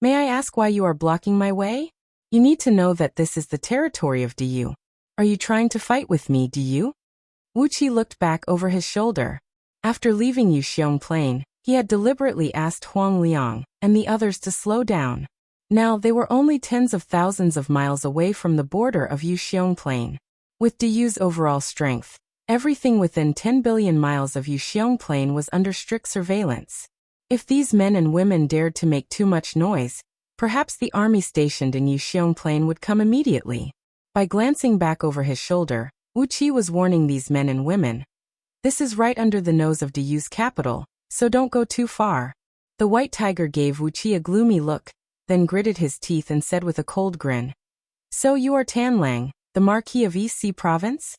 May I ask why you are blocking my way? You need to know that this is the territory of Du. Are you trying to fight with me, Du? Wuxia looked back over his shoulder. After leaving Yuxiong Plain, he had deliberately asked Huang Liang and the others to slow down. Now they were only tens of thousands of miles away from the border of Yuxiong Plain. With Du's overall strength, everything within 10 billion miles of Yuxiong Plain was under strict surveillance. If these men and women dared to make too much noise, perhaps the army stationed in Yuxiong Plain would come immediately. By glancing back over his shoulder, Wuxia was warning these men and women. This is right under the nose of Du's capital, so don't go too far. The white tiger gave Wuxia a gloomy look, then gritted his teeth and said with a cold grin. So you are Tanlang, the Marquis of East Sea Province?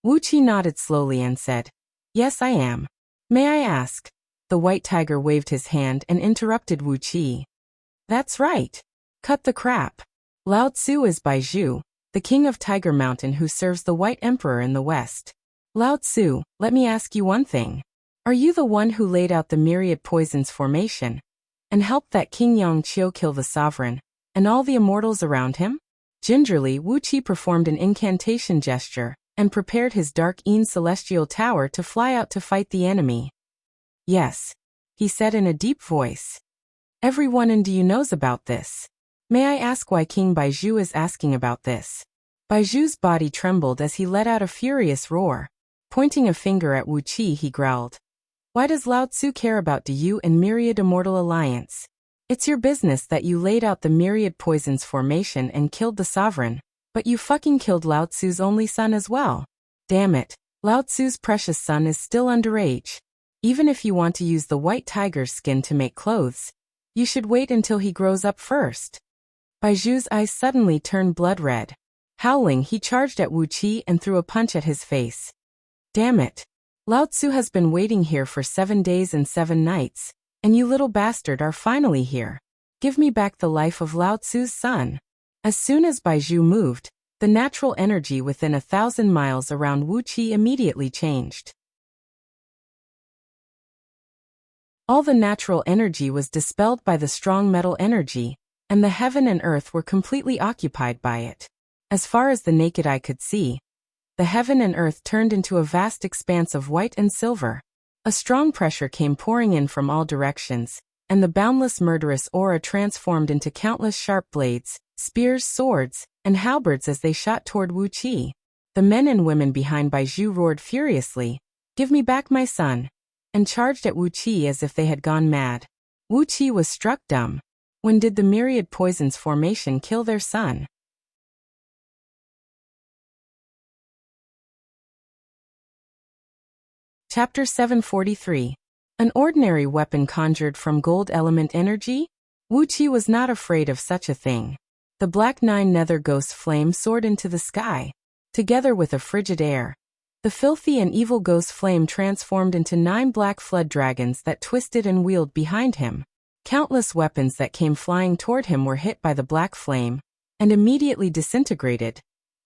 Wuxia nodded slowly and said, Yes, I am. May I ask? The white tiger waved his hand and interrupted Wuxia. That's right. Cut the crap. Lao Tzu is Baizhu, the king of Tiger Mountain who serves the White Emperor in the west. Lao Tzu, let me ask you one thing. Are you the one who laid out the myriad poisons formation and helped that King Yongqiu kill the sovereign and all the immortals around him? Gingerly, Wuxia performed an incantation gesture and prepared his dark celestial tower to fly out to fight the enemy. Yes, he said in a deep voice. Everyone in Du knows about this. May I ask why King Baizhu is asking about this? Baizhu's body trembled as he let out a furious roar. Pointing a finger at Wuxia, he growled. Why does Lao Tzu care about Du and Myriad Immortal Alliance? It's your business that you laid out the myriad poisons formation and killed the sovereign, but you fucking killed Lao Tzu's only son as well. Damn it, Lao Tzu's precious son is still underage. Even if you want to use the white tiger's skin to make clothes, you should wait until he grows up first. Baizhu's eyes suddenly turned blood red. Howling, he charged at Wuxia and threw a punch at his face. Damn it. Lao Tzu has been waiting here for 7 days and 7 nights, and you little bastard are finally here. Give me back the life of Lao Tzu's son. As soon as Baizhu moved, the natural energy within 1,000 miles around Wuxia immediately changed. All the natural energy was dispelled by the strong metal energy, and the heaven and earth were completely occupied by it. As far as the naked eye could see, the heaven and earth turned into a vast expanse of white and silver. A strong pressure came pouring in from all directions, and the boundless murderous aura transformed into countless sharp blades, spears, swords, and halberds as they shot toward Wuxia. The men and women behind Baizhu roared furiously, Give me back my son, and charged at Wuxia as if they had gone mad. Wuxia was struck dumb. When did the myriad poisons formation kill their son? Chapter 743. An ordinary weapon conjured from gold element energy? Wuxia was not afraid of such a thing. The black 9 nether ghost flame soared into the sky. Together with a frigid air, the filthy and evil ghost flame transformed into 9 black flood dragons that twisted and wheeled behind him. Countless weapons that came flying toward him were hit by the black flame and immediately disintegrated,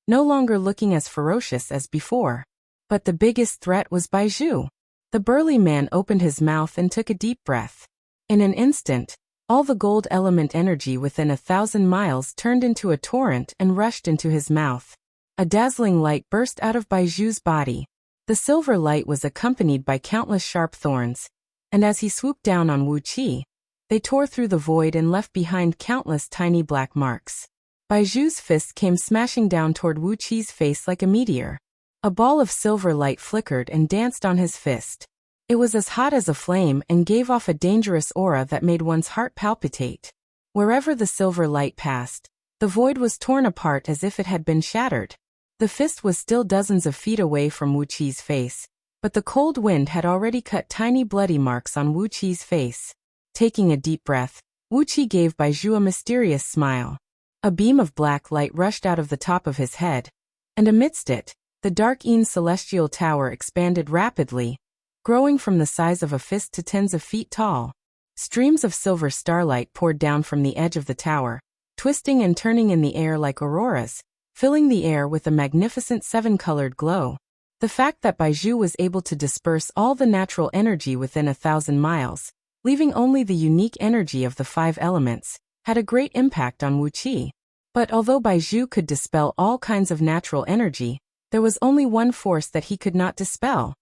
no longer looking as ferocious as before. But the biggest threat was Baizhu. The burly man opened his mouth and took a deep breath. In an instant, all the gold element energy within 1,000 miles turned into a torrent and rushed into his mouth. A dazzling light burst out of Baizhu's body. The silver light was accompanied by countless sharp thorns, and as he swooped down on Wuxia, they tore through the void and left behind countless tiny black marks. Baizhu's fist came smashing down toward Wuqia's face like a meteor. A ball of silver light flickered and danced on his fist. It was as hot as a flame and gave off a dangerous aura that made one's heart palpitate. Wherever the silver light passed, the void was torn apart as if it had been shattered. The fist was still dozens of feet away from Wuqia's face, but the cold wind had already cut tiny bloody marks on Wuqia's face. Taking a deep breath, Wuxia gave Baizhu a mysterious smile. A beam of black light rushed out of the top of his head, and amidst it, the dark celestial tower expanded rapidly, growing from the size of a fist to tens of feet tall. Streams of silver starlight poured down from the edge of the tower, twisting and turning in the air like auroras, filling the air with a magnificent 7-colored glow. The fact that Baizhu was able to disperse all the natural energy within 1,000 miles, leaving only the unique energy of the 5 elements, had a great impact on Wuxia. But although Baizhu could dispel all kinds of natural energy, there was only one force that he could not dispel: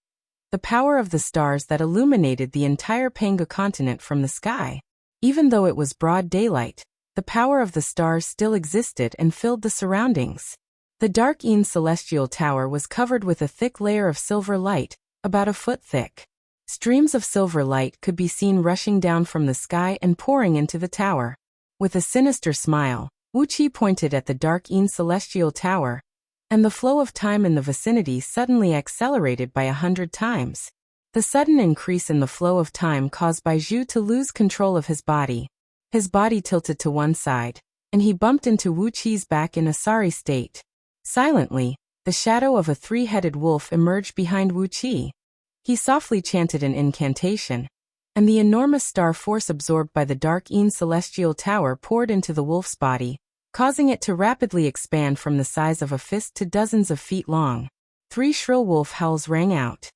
the power of the stars that illuminated the entire Panga continent from the sky. Even though it was broad daylight, the power of the stars still existed and filled the surroundings. The dark Yin celestial tower was covered with a thick layer of silver light, about a foot thick. Streams of silver light could be seen rushing down from the sky and pouring into the tower. With a sinister smile, Wuxia pointed at the dark Yin celestial tower, and the flow of time in the vicinity suddenly accelerated by 100 times. The sudden increase in the flow of time caused Baizhu to lose control of his body. His body tilted to one side, and he bumped into Wuqia's back in a sorry state. Silently, the shadow of a three-headed wolf emerged behind Wuxia. He softly chanted an incantation, and the enormous star force absorbed by the dark Yin celestial tower poured into the wolf's body, causing it to rapidly expand from the size of a fist to dozens of feet long. 3 shrill wolf howls rang out.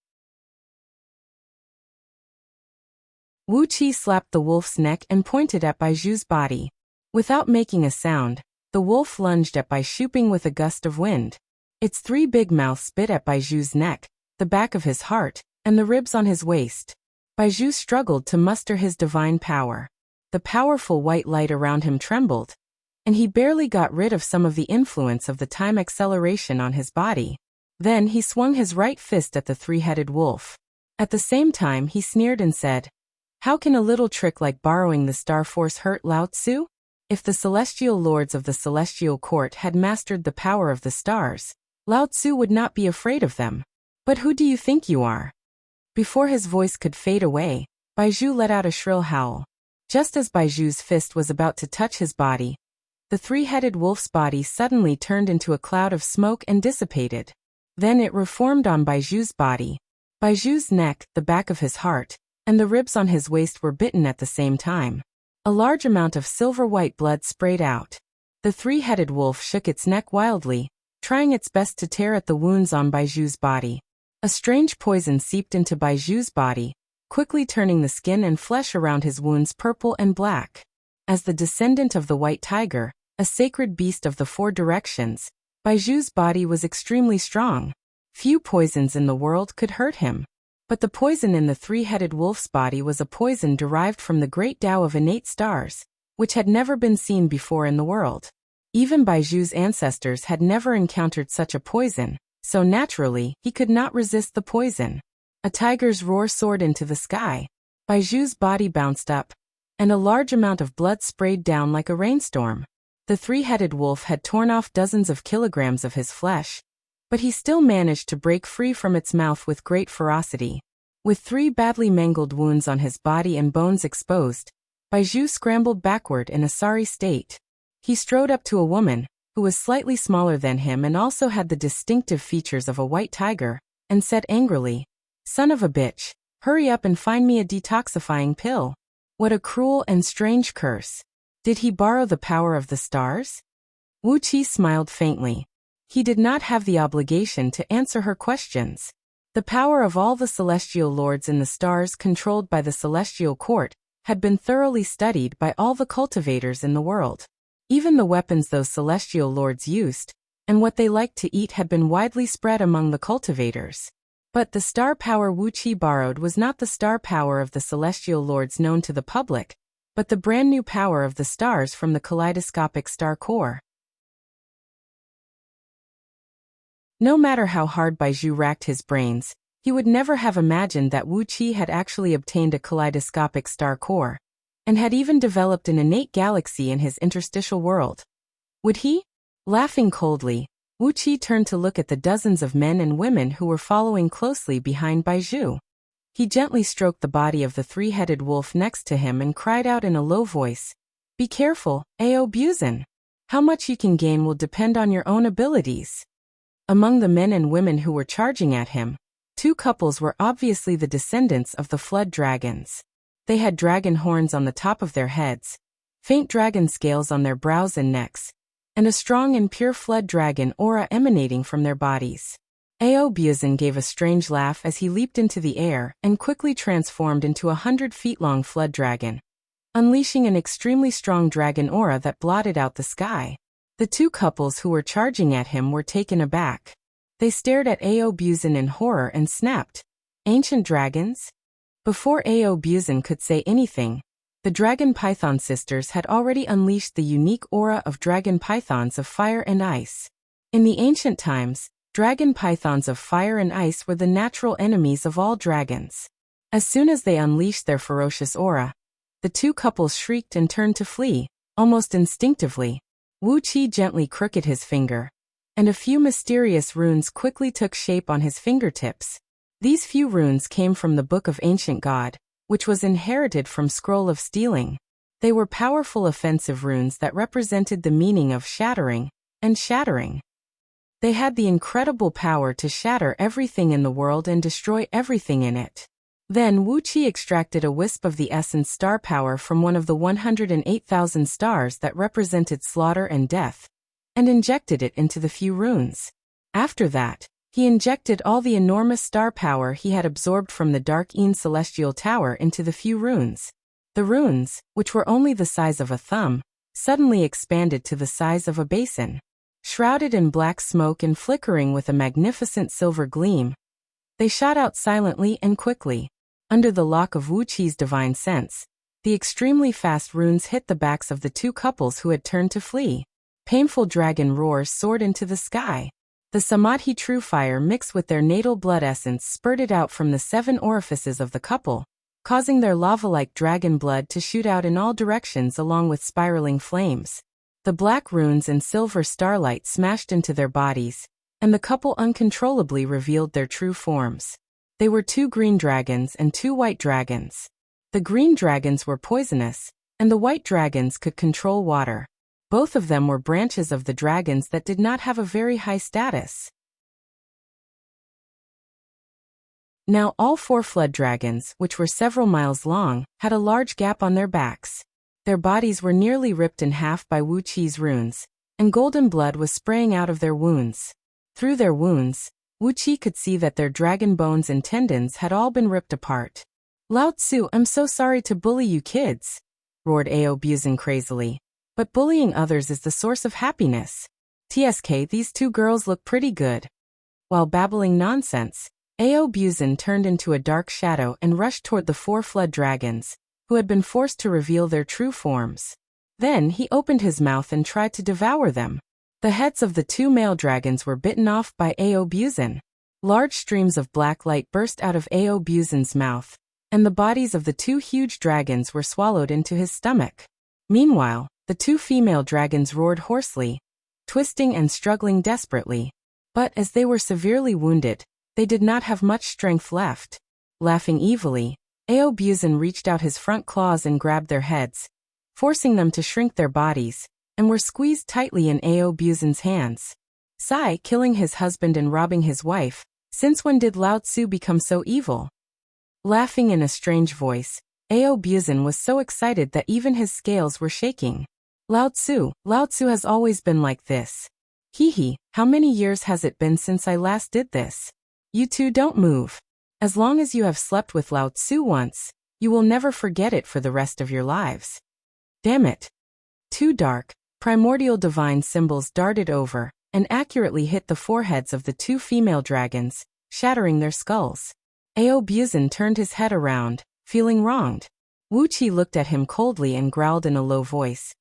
Wuxia slapped the wolf's neck and pointed at Baizhu's body. Without making a sound, the wolf lunged at Baizhu with a gust of wind. Its 3 big mouths spit at Baizhu's neck, the back of his heart, and the ribs on his waist. Baizhu struggled to muster his divine power. The powerful white light around him trembled, and he barely got rid of some of the influence of the time acceleration on his body. Then he swung his right fist at the 3-headed wolf. At the same time he sneered and said, "How can a little trick like borrowing the star force hurt Lao Tzu? If the celestial lords of the celestial court had mastered the power of the stars, Lao Tzu would not be afraid of them. But who do you think you are?" Before his voice could fade away, Baizhu let out a shrill howl. Just as Baizhu's fist was about to touch his body, the 3-headed wolf's body suddenly turned into a cloud of smoke and dissipated. Then it reformed on Baizhu's body. Baizhu's neck, the back of his heart, and the ribs on his waist were bitten at the same time. A large amount of silver-white blood sprayed out. The 3-headed wolf shook its neck wildly, trying its best to tear at the wounds on Baizhu's body. A strange poison seeped into Baizhu's body, quickly turning the skin and flesh around his wounds purple and black. As the descendant of the white tiger, a sacred beast of the 4 directions, Baizhu's body was extremely strong. Few poisons in the world could hurt him. But the poison in the 3-headed wolf's body was a poison derived from the great Tao of innate stars, which had never been seen before in the world. Even Baizhu's ancestors had never encountered such a poison, so naturally, he could not resist the poison. A tiger's roar soared into the sky. Baizhu's body bounced up, and a large amount of blood sprayed down like a rainstorm. The 3-headed wolf had torn off dozens of kilograms of his flesh, but he still managed to break free from its mouth with great ferocity. With 3 badly mangled wounds on his body and bones exposed, Baizhu scrambled backward in a sorry state. He strode up to a woman, who was slightly smaller than him and also had the distinctive features of a white tiger, and said angrily, "Son of a bitch, hurry up and find me a detoxifying pill." What a cruel and strange curse. Did he borrow the power of the stars? Wuxia smiled faintly. He did not have the obligation to answer her questions. The power of all the celestial lords in the stars controlled by the celestial court had been thoroughly studied by all the cultivators in the world. Even the weapons those celestial lords used, and what they liked to eat had been widely spread among the cultivators. But the star power Wuxia borrowed was not the star power of the celestial lords known to the public, but the brand new power of the stars from the kaleidoscopic star core. No matter how hard Baizhu racked his brains, he would never have imagined that Wuxia had actually obtained a kaleidoscopic star core, and had even developed an innate galaxy in his interstitial world. Would he? Laughing coldly, Wuxia turned to look at the dozens of men and women who were following closely behind Baizhu. He gently stroked the body of the 3-headed wolf next to him and cried out in a low voice, "Be careful, Ao Buzan. How much you can gain will depend on your own abilities." Among the men and women who were charging at him, 2 couples were obviously the descendants of the flood dragons. They had dragon horns on the top of their heads, faint dragon scales on their brows and necks, and a strong and pure flood dragon aura emanating from their bodies. Ao Buzan gave a strange laugh as he leaped into the air and quickly transformed into a 100-feet-long flood dragon. unleashing an extremely strong dragon aura that blotted out the sky. The two couples who were charging at him were taken aback. They stared at Aobuzin in horror and snapped, "Ancient dragons?" Before Aobuzin could say anything, the dragon python sisters had already unleashed the unique aura of dragon pythons of fire and ice. In the ancient times, dragon pythons of fire and ice were the natural enemies of all dragons. As soon as they unleashed their ferocious aura, the two couples shrieked and turned to flee, almost instinctively. Wuxia gently crooked his finger, and a few mysterious runes quickly took shape on his fingertips. These few runes came from the Book of Ancient God, which was inherited from Scroll of Stealing. They were powerful offensive runes that represented the meaning of shattering and shattering. They had the incredible power to shatter everything in the world and destroy everything in it. Then Wuxia extracted a wisp of the essence star power from one of the 108,000 stars that represented slaughter and death, and injected it into the few runes. After that, he injected all the enormous star power he had absorbed from the Dark Een Celestial Tower into the few runes. The runes, which were only the size of a thumb, suddenly expanded to the size of a basin. Shrouded in black smoke and flickering with a magnificent silver gleam, they shot out silently and quickly. Under the lock of Wuqi's divine sense, the extremely fast runes hit the backs of the two couples who had turned to flee. Painful dragon roars soared into the sky. The Samadhi true fire mixed with their natal blood essence spurted out from the 7 orifices of the couple, causing their lava-like dragon blood to shoot out in all directions along with spiraling flames. The black runes and silver starlight smashed into their bodies, and the couple uncontrollably revealed their true forms. They were 2 green dragons and 2 white dragons. The green dragons were poisonous, and the white dragons could control water. Both of them were branches of the dragons that did not have a very high status. Now all 4 flood dragons, which were several miles long, had a large gap on their backs. Their bodies were nearly ripped in half by Wuqi's runes, and golden blood was spraying out of their wounds. Through their wounds, Wuxia could see that their dragon bones and tendons had all been ripped apart. "Lao Tzu, I'm so sorry to bully you kids," roared Aobuzin crazily. "But bullying others is the source of happiness. TSK, these 2 girls look pretty good." While babbling nonsense, Aobuzin turned into a dark shadow and rushed toward the 4 flood dragons, who had been forced to reveal their true forms. Then he opened his mouth and tried to devour them. The heads of the 2 male dragons were bitten off by Aobuzin. Large streams of black light burst out of Aobuzin's mouth, and the bodies of the 2 huge dragons were swallowed into his stomach. Meanwhile, the 2 female dragons roared hoarsely, twisting and struggling desperately. But as they were severely wounded, they did not have much strength left. Laughing evilly, Aobuzin reached out his front claws and grabbed their heads, forcing them to shrink their bodies, and were squeezed tightly in Aobuzin's hands. Sigh, killing his husband and robbing his wife. Since when did Lao Tzu become so evil? Laughing in a strange voice, Aobuzin was so excited that even his scales were shaking. Lao Tzu has always been like this. Hee, how many years has it been since I last did this? You 2 don't move. As long as you have slept with Lao Tzu once, you will never forget it for the rest of your lives. Damn it. 2 dark, primordial divine symbols darted over, and accurately hit the foreheads of the 2 female dragons, shattering their skulls. Aobuzin turned his head around, feeling wronged. Wuqia looked at him coldly and growled in a low voice.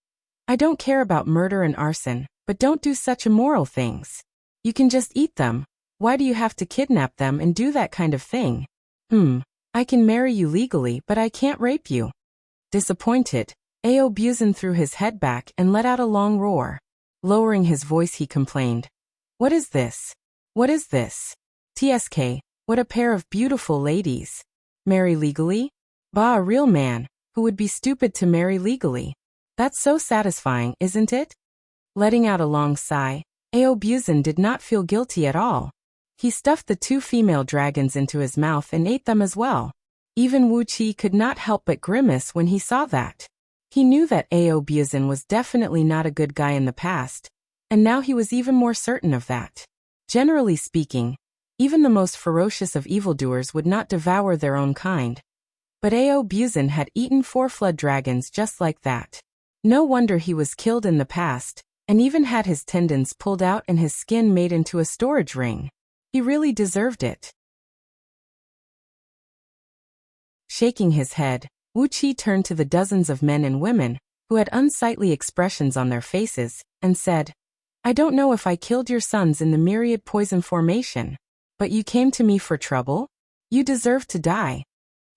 "I don't care about murder and arson, but don't do such immoral things. You can just eat them. Why do you have to kidnap them and do that kind of thing? I can marry you legally, but I can't rape you." Disappointed, Aobuzin threw his head back and let out a long roar. Lowering his voice, he complained. "What is this? What is this? TSK, what a pair of beautiful ladies. Marry legally? Bah, a real man, who would be stupid to marry legally. That's so satisfying, isn't it?" Letting out a long sigh, Aobuzin did not feel guilty at all. He stuffed the 2 female dragons into his mouth and ate them as well. Even Wuqia could not help but grimace when he saw that. He knew that Aobuzin was definitely not a good guy in the past, and now he was even more certain of that. Generally speaking, even the most ferocious of evildoers would not devour their own kind. But Ao Buzan had eaten 4 flood dragons just like that. No wonder he was killed in the past, and even had his tendons pulled out and his skin made into a storage ring. He really deserved it. Shaking his head, Wuxia turned to the dozens of men and women, who had unsightly expressions on their faces, and said, "I don't know if I killed your sons in the myriad poison formation, but you came to me for trouble? You deserve to die."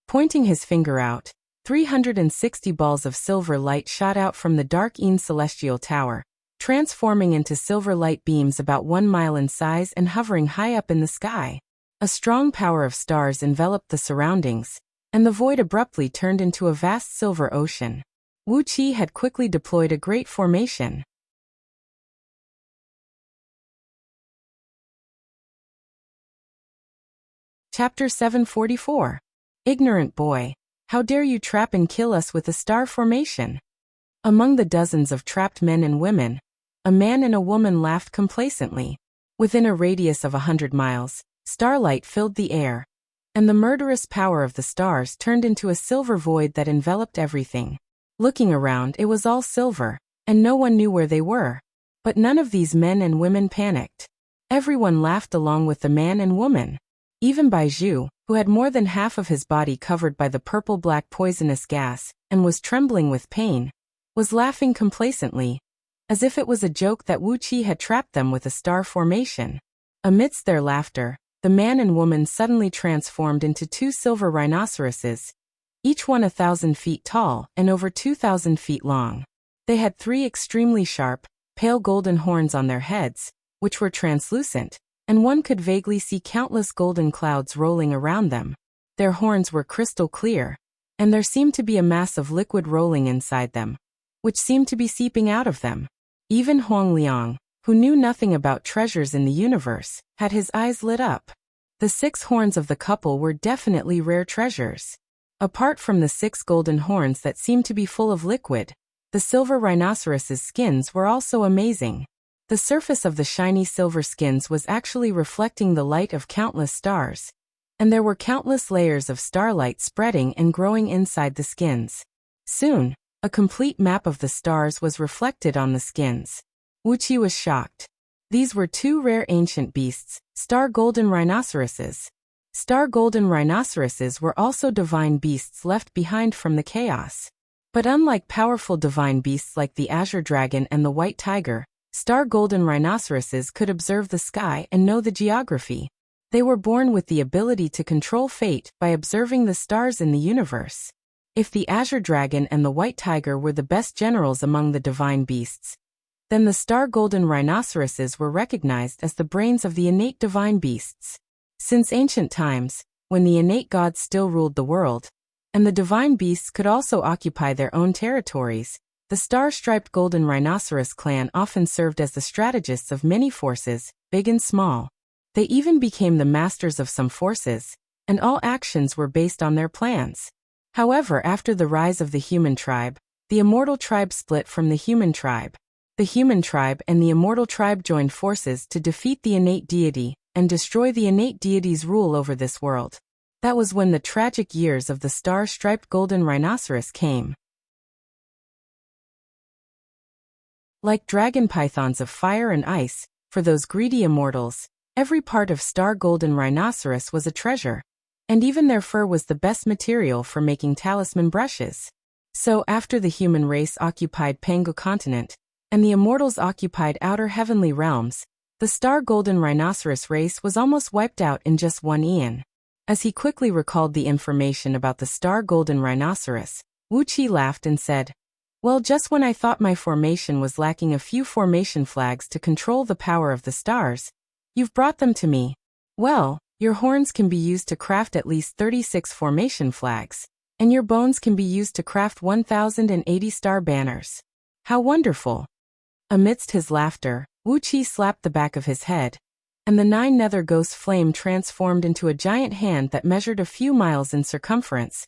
Pointing his finger out, 360 balls of silver light shot out from the dark celestial tower, transforming into silver light beams about 1 mile in size and hovering high up in the sky. A strong power of stars enveloped the surroundings, and the void abruptly turned into a vast silver ocean. Wuxia had quickly deployed a great formation. Chapter 744. Ignorant boy, how dare you trap and kill us with a star formation? Among the dozens of trapped men and women, a man and a woman laughed complacently. Within a radius of 100 miles, starlight filled the air, and the murderous power of the stars turned into a silver void that enveloped everything. Looking around, it was all silver, and no one knew where they were. But none of these men and women panicked. Everyone laughed along with the man and woman. Even Baiju, who had more than half of his body covered by the purple-black poisonous gas, and was trembling with pain, was laughing complacently, as if it was a joke that Wuxia had trapped them with a star formation. Amidst their laughter, the man and woman suddenly transformed into 2 silver rhinoceroses, each one 1,000 feet tall and over 2,000 feet long. They had 3 extremely sharp, pale golden horns on their heads, which were translucent, and one could vaguely see countless golden clouds rolling around them. Their horns were crystal clear, and there seemed to be a mass of liquid rolling inside them, which seemed to be seeping out of them. Even Huang Liang, who knew nothing about treasures in the universe, had his eyes lit up. The 6 horns of the couple were definitely rare treasures. Apart from the 6 golden horns that seemed to be full of liquid, the silver rhinoceroses' skins were also amazing. The surface of the shiny silver skins was actually reflecting the light of countless stars, and there were countless layers of starlight spreading and growing inside the skins. Soon, a complete map of the stars was reflected on the skins. Wuxia was shocked. These were 2 rare ancient beasts, star golden rhinoceroses. Star golden rhinoceroses were also divine beasts left behind from the chaos. But unlike powerful divine beasts like the azure dragon and the white tiger, star golden rhinoceroses could observe the sky and know the geography. They were born with the ability to control fate by observing the stars in the universe. If the azure dragon and the white tiger were the best generals among the divine beasts, then the star golden rhinoceroses were recognized as the brains of the innate divine beasts. Since ancient times, when the innate gods still ruled the world, and the divine beasts could also occupy their own territories, the star-striped golden rhinoceros clan often served as the strategists of many forces, big and small. They even became the masters of some forces, and all actions were based on their plans. However, after the rise of the human tribe, the immortal tribe split from the human tribe. The human tribe and the immortal tribe joined forces to defeat the innate deity and destroy the innate deity's rule over this world. That was when the tragic years of the star-striped golden rhinoceros came. Like dragon pythons of fire and ice, for those greedy immortals, every part of star golden rhinoceros was a treasure, and even their fur was the best material for making talisman brushes. So after the human race occupied Pango continent, and the immortals occupied outer heavenly realms, the star golden rhinoceros race was almost wiped out in just 1 eon. As he quickly recalled the information about the star golden rhinoceros, Wuxia laughed and said, "Well, just when I thought my formation was lacking a few formation flags to control the power of the stars, you've brought them to me. Well, your horns can be used to craft at least 36 formation flags, and your bones can be used to craft 1,080 star banners. How wonderful!" Amidst his laughter, Wuxia slapped the back of his head, and the 9 nether ghost flame transformed into a giant hand that measured a few miles in circumference,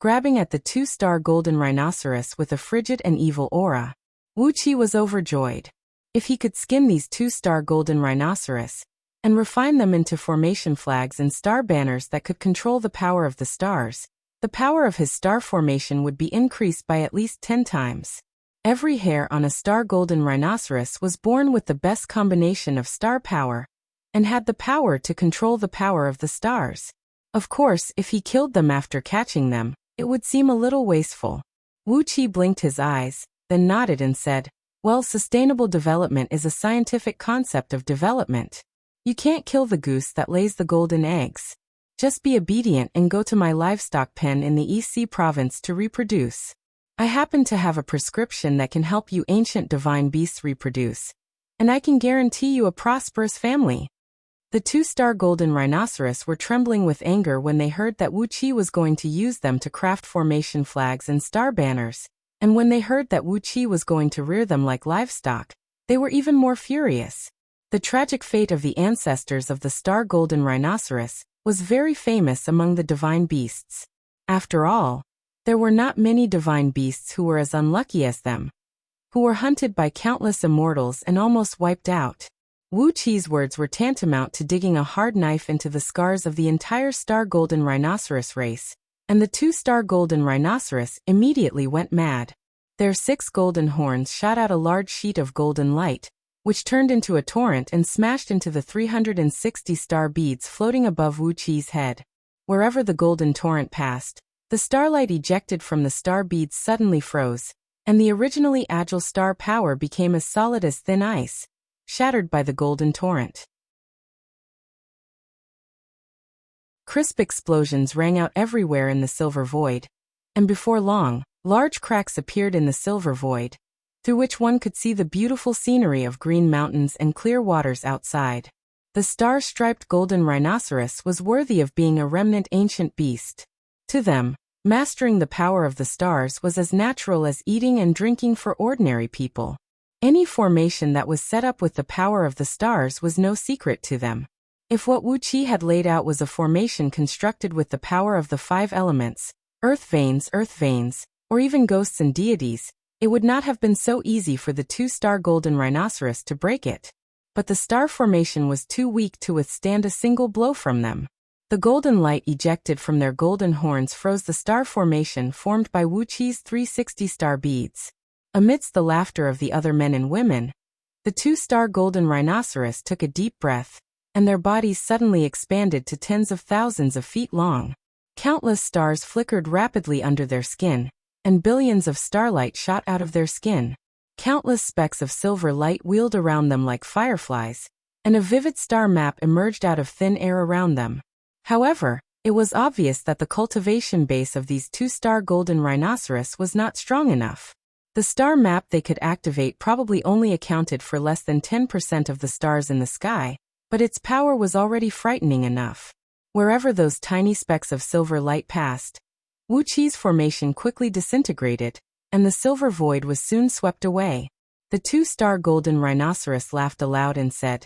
grabbing at the 2-star golden rhinoceros with a frigid and evil aura. Wuxia was overjoyed. If he could skin these 2-star golden rhinoceros, and refine them into formation flags and star banners that could control the power of the stars, the power of his star formation would be increased by at least 10 times. Every hair on a star golden rhinoceros was born with the best combination of star power, and had the power to control the power of the stars. Of course, if he killed them after catching them, it would seem a little wasteful. Wuxia blinked his eyes, then nodded and said, "Well, sustainable development is a scientific concept of development. You can't kill the goose that lays the golden eggs. Just be obedient and go to my livestock pen in the EC province to reproduce. I happen to have a prescription that can help you ancient divine beasts reproduce, and I can guarantee you a prosperous family." The two-star golden rhinoceros were trembling with anger when they heard that Wuxia was going to use them to craft formation flags and star banners, and when they heard that Wuxia was going to rear them like livestock, they were even more furious. The tragic fate of the ancestors of the star golden rhinoceros was very famous among the divine beasts. After all, there were not many divine beasts who were as unlucky as them, who were hunted by countless immortals and almost wiped out. Wuxia's words were tantamount to digging a hard knife into the scars of the entire star golden rhinoceros race, and the two-star golden rhinoceros immediately went mad. Their 6 golden horns shot out a large sheet of golden light, which turned into a torrent and smashed into the 360 star beads floating above Wuxia's head. Wherever the golden torrent passed, the starlight ejected from the star beads suddenly froze, and the originally agile star power became as solid as thin ice, shattered by the golden torrent. Crisp explosions rang out everywhere in the silver void, and before long, large cracks appeared in the silver void, through which one could see the beautiful scenery of green mountains and clear waters outside. The star-striped golden rhinoceros was worthy of being a remnant ancient beast. To them, mastering the power of the stars was as natural as eating and drinking for ordinary people. Any formation that was set up with the power of the stars was no secret to them. If what Wuxia had laid out was a formation constructed with the power of the 5 elements, earth veins, or even ghosts and deities, it would not have been so easy for the two-star golden rhinoceros to break it. But the star formation was too weak to withstand a single blow from them. The golden light ejected from their golden horns froze the star formation formed by Wuxia's 360 star beads. Amidst the laughter of the other men and women, the two-star golden rhinoceros took a deep breath, and their bodies suddenly expanded to tens of thousands of feet long. Countless stars flickered rapidly under their skin, and billions of starlight shot out of their skin. Countless specks of silver light wheeled around them like fireflies, and a vivid star map emerged out of thin air around them. However, it was obvious that the cultivation base of these two-star golden rhinoceros was not strong enough. The star map they could activate probably only accounted for less than 10% of the stars in the sky, but its power was already frightening enough. Wherever those tiny specks of silver light passed, Wuxia's formation quickly disintegrated, and the silver void was soon swept away. The two-star golden rhinoceros laughed aloud and said,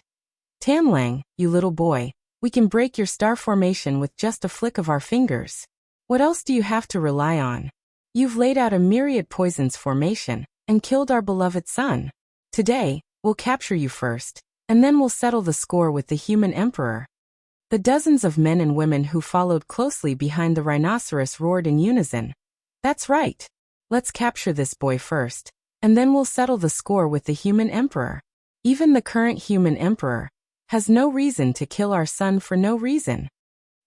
"Tanlang, you little boy, we can break your star formation with just a flick of our fingers. What else do you have to rely on? You've laid out a myriad poisons formation, and killed our beloved son. Today, we'll capture you first, and then we'll settle the score with the human emperor." The dozens of men and women who followed closely behind the rhinoceros roared in unison. "That's right. Let's capture this boy first, and then we'll settle the score with the human emperor. Even the current human emperor has no reason to kill our son for no reason."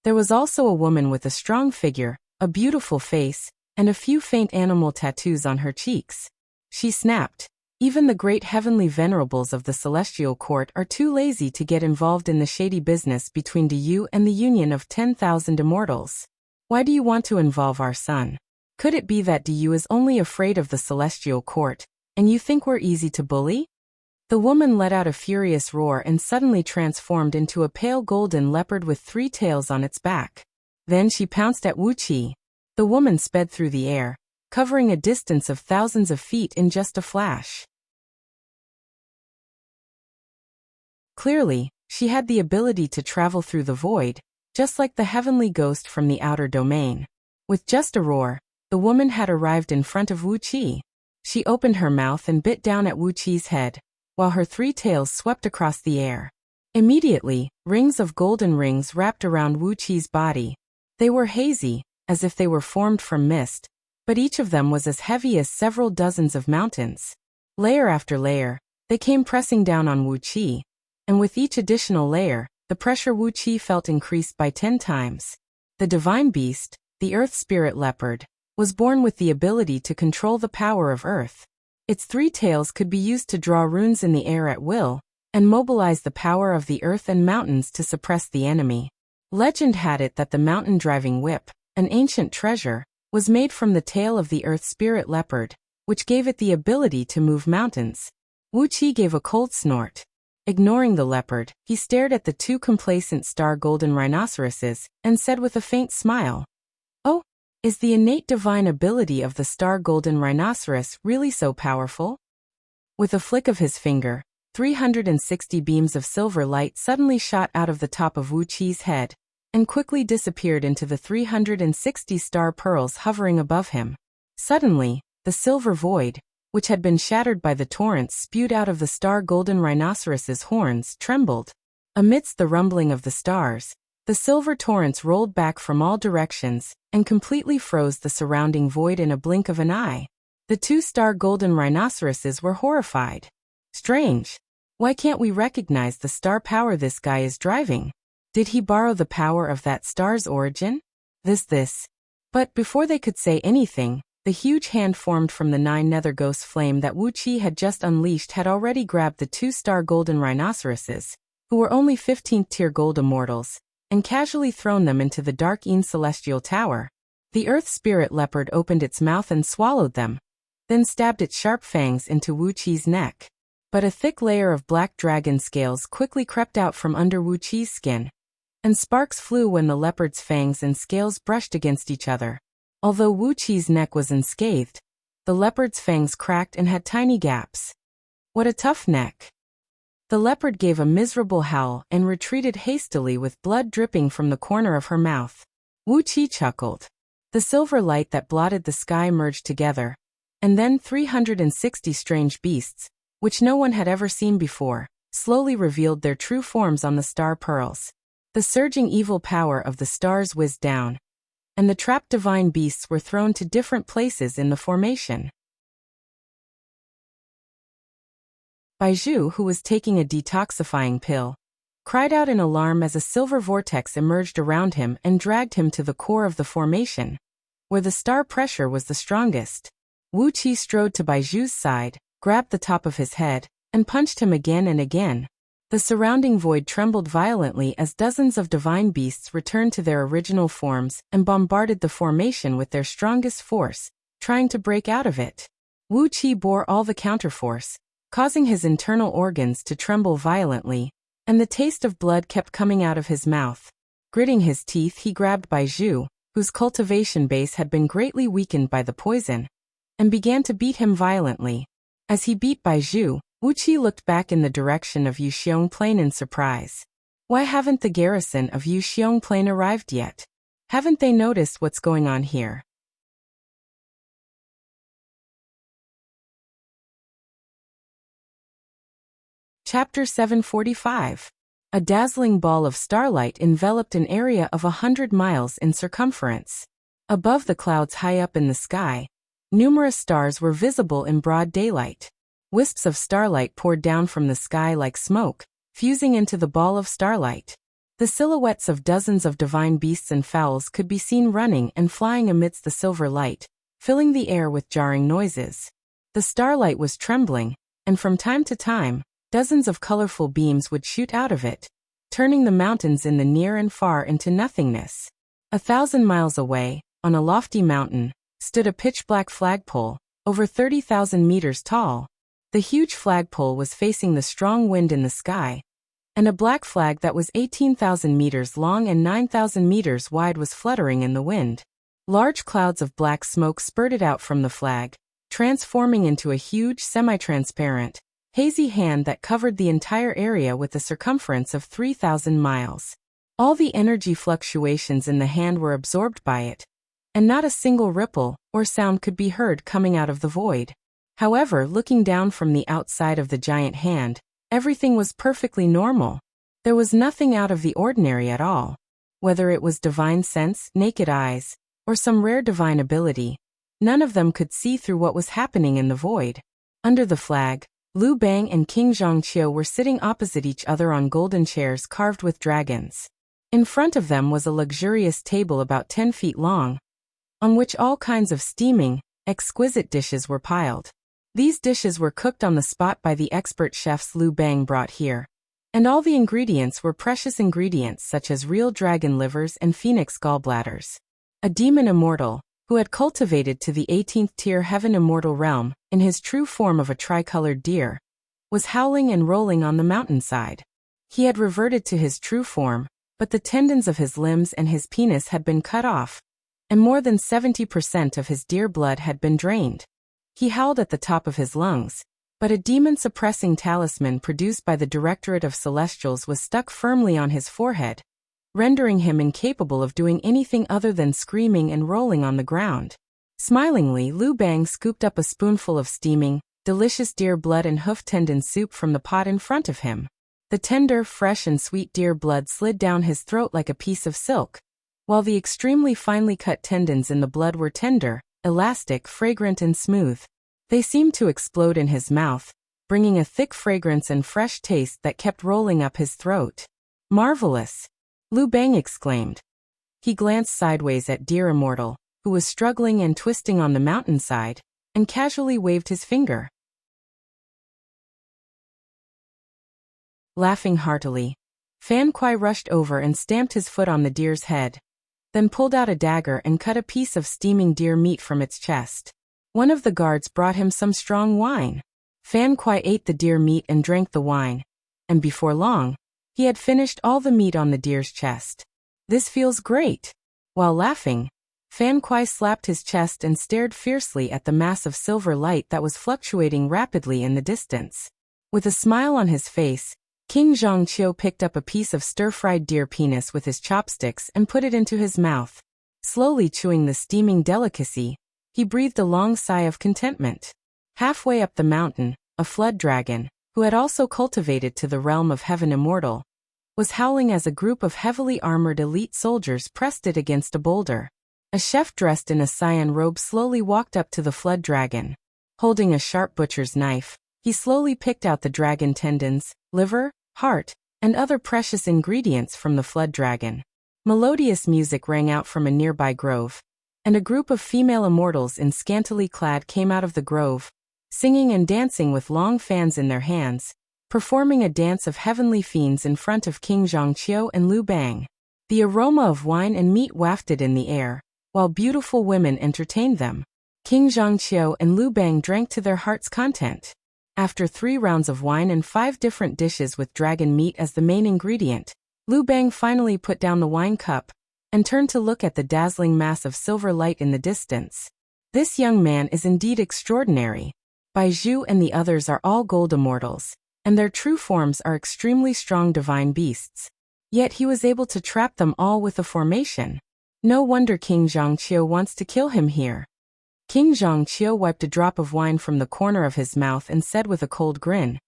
There was also a woman with a strong figure, a beautiful face, and a few faint animal tattoos on her cheeks. She snapped, "Even the great heavenly venerables of the celestial court are too lazy to get involved in the shady business between you and the union of 10,000 immortals. Why do you want to involve our son? Could it be that Du is only afraid of the celestial court, and you think we're easy to bully?" The woman let out a furious roar and suddenly transformed into a pale golden leopard with 3 tails on its back. Then she pounced at Wuxia. The woman sped through the air, covering a distance of thousands of feet in just a flash. Clearly, she had the ability to travel through the void, just like the heavenly ghost from the outer domain. With just a roar, the woman had arrived in front of Wuxia. She opened her mouth and bit down at Wuqi's head, while her 3 tails swept across the air. Immediately, rings of golden rings wrapped around Wuqi's body. They were hazy, as if they were formed from mist, but each of them was as heavy as several dozens of mountains. Layer after layer, they came pressing down on Wuxia, and with each additional layer, the pressure Wuxia felt increased by 10 times. The divine beast, the earth spirit leopard, was born with the ability to control the power of earth. Its 3 tails could be used to draw runes in the air at will, and mobilize the power of the earth and mountains to suppress the enemy. Legend had it that the mountain-driving whip, an ancient treasure, was made from the tail of the earth spirit leopard, which gave it the ability to move mountains. Wuxia gave a cold snort. Ignoring the leopard, he stared at the 2 complacent star golden rhinoceroses and said with a faint smile, "Oh, is the innate divine ability of the star golden rhinoceros really so powerful?" With a flick of his finger, 360 beams of silver light suddenly shot out of the top of Wuqi's head and quickly disappeared into the 360 star pearls hovering above him. Suddenly, the silver void, which had been shattered by the torrents spewed out of the star golden rhinoceros's horns, trembled. Amidst the rumbling of the stars, the silver torrents rolled back from all directions and completely froze the surrounding void in a blink of an eye. The 2 star golden rhinoceroses were horrified. Strange. Why can't we recognize the star power this guy is driving? Did he borrow the power of that star's origin? This. But before they could say anything, the huge hand formed from the 9 nether ghost flame that Wuxia had just unleashed had already grabbed the 2 star golden rhinoceroses, who were only 15th tier gold immortals, and casually thrown them into the dark celestial tower. The earth spirit leopard opened its mouth and swallowed them, then stabbed its sharp fangs into Wuqi's neck. But a thick layer of black dragon scales quickly crept out from under Wuqi's skin, and sparks flew when the leopard's fangs and scales brushed against each other. Although Wuqi's neck was unscathed, the leopard's fangs cracked and had tiny gaps. What a tough neck. The leopard gave a miserable howl and retreated hastily with blood dripping from the corner of her mouth. Wuxia chuckled. The silver light that blotted the sky merged together, and then 360 strange beasts, which no one had ever seen before, slowly revealed their true forms on the star pearls. The surging evil power of the stars whizzed down, and the trapped divine beasts were thrown to different places in the formation. Baizhu, who was taking a detoxifying pill, cried out in alarm as a silver vortex emerged around him and dragged him to the core of the formation, where the star pressure was the strongest. Wuxia strode to Baizhu's side, grabbed the top of his head, and punched him again and again. The surrounding void trembled violently as dozens of divine beasts returned to their original forms and bombarded the formation with their strongest force, trying to break out of it. Wuxia bore all the counterforce, causing his internal organs to tremble violently, and the taste of blood kept coming out of his mouth. Gritting his teeth, he grabbed Baizhu, whose cultivation base had been greatly weakened by the poison, and began to beat him violently. As he beat Baizhu, Wuxia looked back in the direction of Yuxiong Plain in surprise. Why haven't the garrison of Yuxiong Plain arrived yet? Haven't they noticed what's going on here? Chapter 745. A dazzling ball of starlight enveloped an area of 100 miles in circumference. Above the clouds high up in the sky, numerous stars were visible in broad daylight. Wisps of starlight poured down from the sky like smoke, fusing into the ball of starlight. The silhouettes of dozens of divine beasts and fowls could be seen running and flying amidst the silver light, filling the air with jarring noises. The starlight was trembling, and from time to time, dozens of colorful beams would shoot out of it, turning the mountains in the near and far into nothingness. 1,000 miles away, on a lofty mountain, stood a pitch-black flagpole, over 30,000 meters tall. The huge flagpole was facing the strong wind in the sky, and a black flag that was 18,000 meters long and 9,000 meters wide was fluttering in the wind. Large clouds of black smoke spurted out from the flag, transforming into a huge semi-transparent, hazy hand that covered the entire area with a circumference of 3,000 miles. All the energy fluctuations in the hand were absorbed by it, and not a single ripple or sound could be heard coming out of the void. However, looking down from the outside of the giant hand, everything was perfectly normal. There was nothing out of the ordinary at all. Whether it was divine sense, naked eyes, or some rare divine ability. None of them could see through what was happening in the void. Under the flag, Liu Bang and King Zhongqiu were sitting opposite each other on golden chairs carved with dragons. In front of them was a luxurious table about 10 feet long, on which all kinds of steaming, exquisite dishes were piled. These dishes were cooked on the spot by the expert chefs Liu Bang brought here, and all the ingredients were precious ingredients such as real dragon livers and phoenix gallbladders. A demon immortal, who had cultivated to the 18th tier heaven immortal realm, in his true form of a tricolored deer, was howling and rolling on the mountainside. He had reverted to his true form, but the tendons of his limbs and his penis had been cut off, and more than 70% of his deer blood had been drained. He howled at the top of his lungs, but a demon-suppressing talisman produced by the Directorate of Celestials was stuck firmly on his forehead, rendering him incapable of doing anything other than screaming and rolling on the ground. Smilingly, Liu Bang scooped up a spoonful of steaming, delicious deer blood and hoof tendon soup from the pot in front of him. The tender, fresh and sweet deer blood slid down his throat like a piece of silk, while the extremely finely cut tendons in the blood were tender, elastic, fragrant and smooth. They seemed to explode in his mouth, bringing a thick fragrance and fresh taste that kept rolling up his throat. Marvelous! Liu Bang exclaimed. He glanced sideways at Deer Immortal, who was struggling and twisting on the mountainside, and casually waved his finger. Laughing heartily, Fan Kuai rushed over and stamped his foot on the deer's head, then pulled out a dagger and cut a piece of steaming deer meat from its chest. One of the guards brought him some strong wine. Fan Kuai ate the deer meat and drank the wine, and before long, he had finished all the meat on the deer's chest. This feels great. While laughing, Fan Kuai slapped his chest and stared fiercely at the mass of silver light that was fluctuating rapidly in the distance. With a smile on his face, King Zhongqiu picked up a piece of stir-fried deer penis with his chopsticks and put it into his mouth. Slowly chewing the steaming delicacy, he breathed a long sigh of contentment. Halfway up the mountain, a flood dragon, who had also cultivated to the realm of heaven immortal, was howling as a group of heavily armored elite soldiers pressed it against a boulder. A chef dressed in a cyan robe slowly walked up to the flood dragon. Holding a sharp butcher's knife, he slowly picked out the dragon tendons, liver, heart, and other precious ingredients from the flood dragon. Melodious music rang out from a nearby grove, and a group of female immortals in scantily clad came out of the grove, singing and dancing with long fans in their hands, performing a dance of heavenly fiends in front of King Zhongqiu and Liu Bang. The aroma of wine and meat wafted in the air, while beautiful women entertained them. King Zhongqiu and Liu Bang drank to their heart's content. After 3 rounds of wine and 5 different dishes with dragon meat as the main ingredient, Liu Bang finally put down the wine cup and turned to look at the dazzling mass of silver light in the distance. This young man is indeed extraordinary. Bai Zhu and the others are all gold immortals, and their true forms are extremely strong divine beasts. Yet he was able to trap them all with a formation. No wonder King Zhongqiu wants to kill him here. King Zhongqiu wiped a drop of wine from the corner of his mouth and said with a cold grin,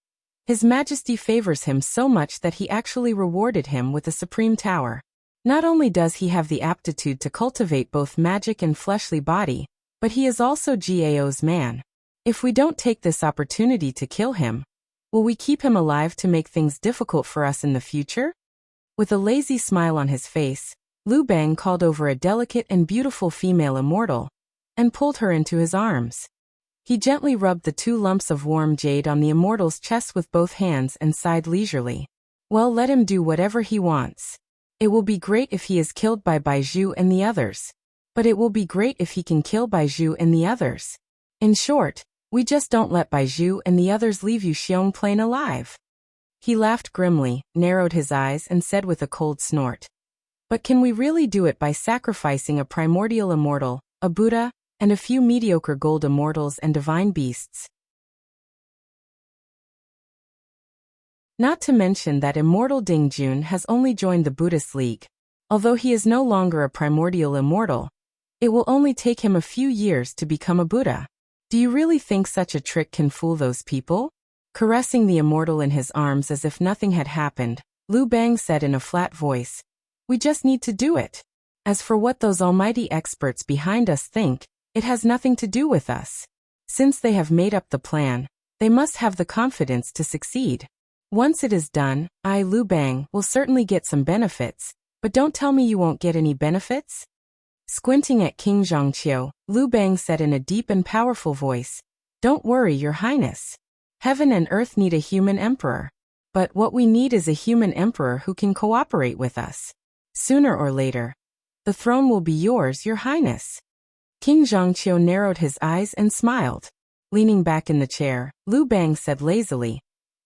His Majesty favors him so much that he actually rewarded him with a supreme tower. Not only does he have the aptitude to cultivate both magic and fleshly body, but he is also Gao's man. If we don't take this opportunity to kill him, will we keep him alive to make things difficult for us in the future? With a lazy smile on his face, Liu Bang called over a delicate and beautiful female immortal, and pulled her into his arms. He gently rubbed the 2 lumps of warm jade on the immortal's chest with both hands and sighed leisurely. Well, let him do whatever he wants. It will be great if he is killed by Bai Zhu and the others. But it will be great if he can kill Bai Zhu and the others. In short, we just don't let Bai Zhu and the others leave Yuxiong Plain alive. He laughed grimly, narrowed his eyes and said with a cold snort. But can we really do it by sacrificing a primordial immortal, a Buddha, and a few mediocre gold immortals and divine beasts? Not to mention that immortal Ding Jun has only joined the Buddhist League. Although he is no longer a primordial immortal, it will only take him a few years to become a Buddha. Do you really think such a trick can fool those people? Caressing the immortal in his arms as if nothing had happened, Liu Bang said in a flat voice, We just need to do it. As for what those almighty experts behind us think, it has nothing to do with us. Since they have made up the plan, they must have the confidence to succeed. Once it is done, I, Liu Bang, will certainly get some benefits, but don't tell me you won't get any benefits? Squinting at King Zhongqiu, Liu Bang said in a deep and powerful voice, "Don't worry, Your Highness. Heaven and earth need a human emperor. But what we need is a human emperor who can cooperate with us. Sooner or later, the throne will be yours, Your Highness." King Zhongqiu narrowed his eyes and smiled. Leaning back in the chair, Liu Bang said lazily,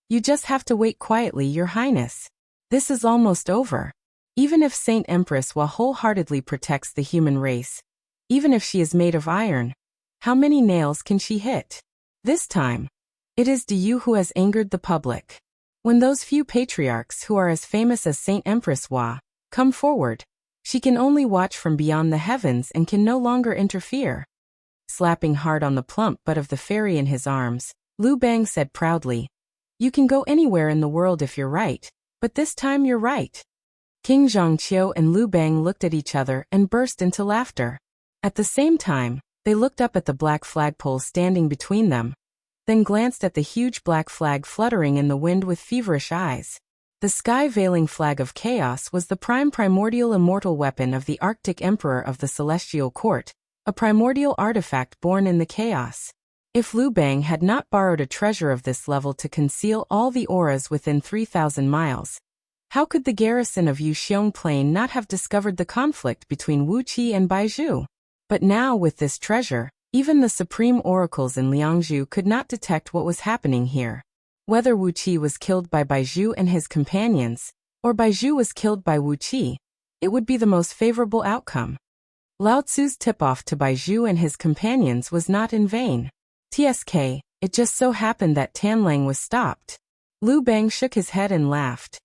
"You just have to wait quietly, Your Highness. This is almost over. Even if Saint Empress Hua wholeheartedly protects the human race, even if she is made of iron, how many nails can she hit? This time, it is Diyu who has angered the public. When those few patriarchs who are as famous as Saint Empress Hua come forward, she can only watch from beyond the heavens and can no longer interfere." Slapping hard on the plump butt of the fairy in his arms, Liu Bang said proudly, "You can go anywhere in the world if you're right, but this time you're right." King Zhongqiu and Liu Bang looked at each other and burst into laughter. At the same time, they looked up at the black flagpole standing between them, then glanced at the huge black flag fluttering in the wind with feverish eyes. The sky-veiling flag of chaos was the primordial immortal weapon of the Arctic Emperor of the Celestial Court, a primordial artifact born in the chaos. If Liu Bang had not borrowed a treasure of this level to conceal all the auras within 3,000 miles, how could the garrison of Yuxiong Plain not have discovered the conflict between Wuxia and Baizhu? But now with this treasure, even the supreme oracles in Liangzhu could not detect what was happening here. Whether Wuqi was killed by Baizhu and his companions, or Baizhu was killed by Wuqi, it would be the most favorable outcome. Lao Tzu's tip-off to Baizhu and his companions was not in vain. TSK, it just so happened that Tanlang was stopped. Liu Bang shook his head and laughed.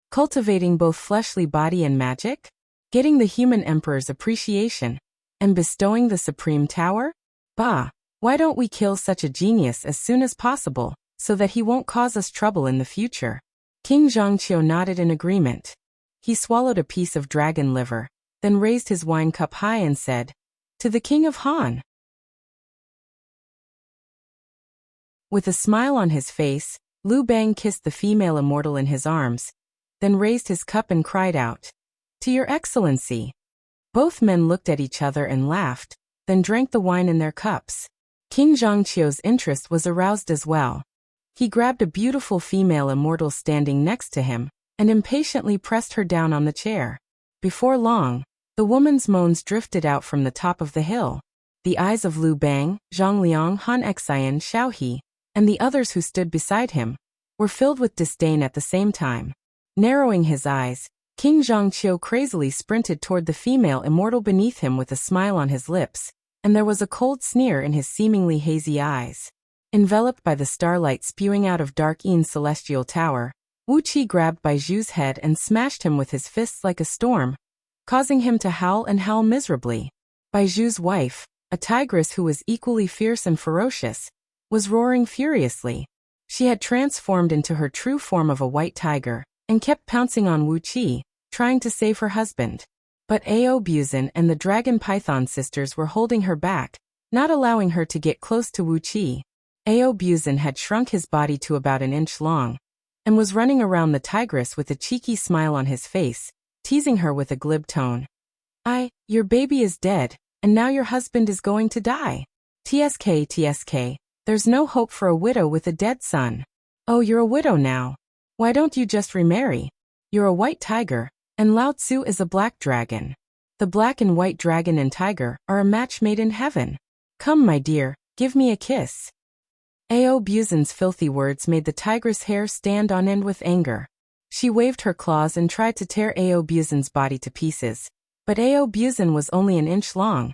Cultivating both fleshly body and magic? Getting the human emperor's appreciation? And bestowing the supreme tower? Bah, why don't we kill such a genius as soon as possible, so that he won't cause us trouble in the future? King Zhongqiu nodded in agreement. He swallowed a piece of dragon liver, then raised his wine cup high and said, "To the King of Han." With a smile on his face, Liu Bang kissed the female immortal in his arms, then raised his cup and cried out, "To Your Excellency." Both men looked at each other and laughed, then drank the wine in their cups. King Zhongqiu's interest was aroused as well. He grabbed a beautiful female immortal standing next to him, and impatiently pressed her down on the chair. Before long, the woman's moans drifted out from the top of the hill. The eyes of Liu Bang, Zhang Liang, Han Xian, Xiao He, and the others who stood beside him, were filled with disdain at the same time. Narrowing his eyes, King Zhongqiu crazily sprinted toward the female immortal beneath him with a smile on his lips, and there was a cold sneer in his seemingly hazy eyes. Enveloped by the starlight spewing out of Dark Yin's celestial tower, Wuqi grabbed Baizhu's head and smashed him with his fists like a storm, causing him to howl and howl miserably. Baizhu's wife, a tigress who was equally fierce and ferocious, was roaring furiously. She had transformed into her true form of a white tiger, and kept pouncing on Wuqi, trying to save her husband. But Ao Buzin and the Dragon Python sisters were holding her back, not allowing her to get close to Wuqi. Ao Buzin had shrunk his body to about an inch long, and was running around the tigress with a cheeky smile on his face, teasing her with a glib tone. Your baby is dead, and now your husband is going to die. TSK, there's no hope for a widow with a dead son. Oh, you're a widow now. Why don't you just remarry? You're a white tiger, and Lao Tzu is a black dragon. The black and white dragon and tiger are a match made in heaven. Come, my dear, give me a kiss. Ao Buzin's filthy words made the tigress' hair stand on end with anger. She waved her claws and tried to tear Ao Buzin's body to pieces, but Ao Buzin was only an inch long,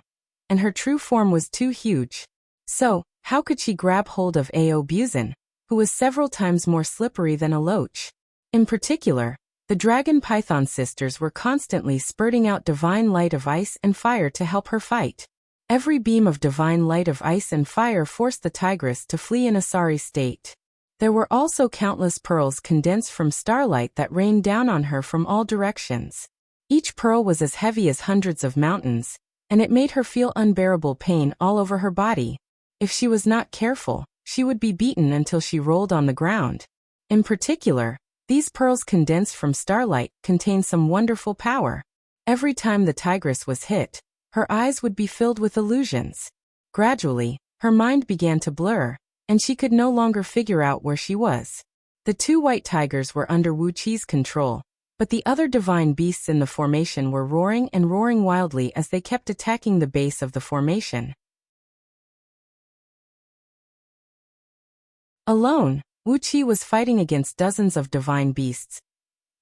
and her true form was too huge. So, how could she grab hold of Ao Buzin, who was several times more slippery than a loach? In particular, the Dragon Python sisters were constantly spurting out divine light of ice and fire to help her fight. Every beam of divine light of ice and fire forced the tigress to flee in a sorry state. There were also countless pearls condensed from starlight that rained down on her from all directions. Each pearl was as heavy as hundreds of mountains, and it made her feel unbearable pain all over her body. If she was not careful, she would be beaten until she rolled on the ground. In particular, these pearls condensed from starlight contained some wonderful power. Every time the tigress was hit, her eyes would be filled with illusions. Gradually, her mind began to blur, and she could no longer figure out where she was. The two white tigers were under Wuxia's control, but the other divine beasts in the formation were roaring and roaring wildly as they kept attacking the base of the formation. Alone, Wuxia was fighting against dozens of divine beasts,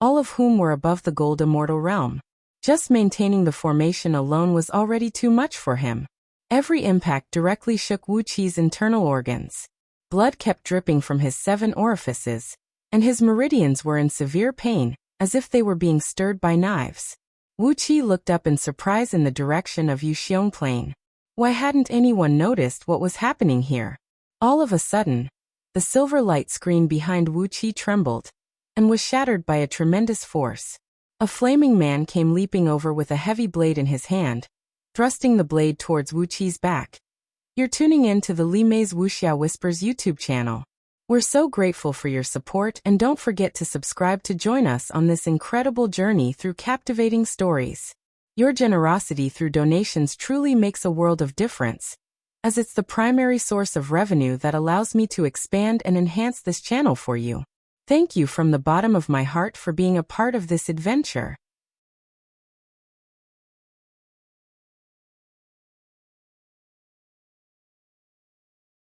all of whom were above the gold immortal realm. Just maintaining the formation alone was already too much for him. Every impact directly shook Wuxia's internal organs. Blood kept dripping from his 7 orifices, and his meridians were in severe pain, as if they were being stirred by knives. Wuxia looked up in surprise in the direction of Yuxiong Plain. Why hadn't anyone noticed what was happening here? All of a sudden, the silver light screen behind Wuxia trembled, and was shattered by a tremendous force. A flaming man came leaping over with a heavy blade in his hand, thrusting the blade towards Wuxia's back. You're tuning in to the Li Mei's Wuxia Whispers YouTube channel. We're so grateful for your support, and don't forget to subscribe to join us on this incredible journey through captivating stories. Your generosity through donations truly makes a world of difference, as it's the primary source of revenue that allows me to expand and enhance this channel for you. Thank you from the bottom of my heart for being a part of this adventure.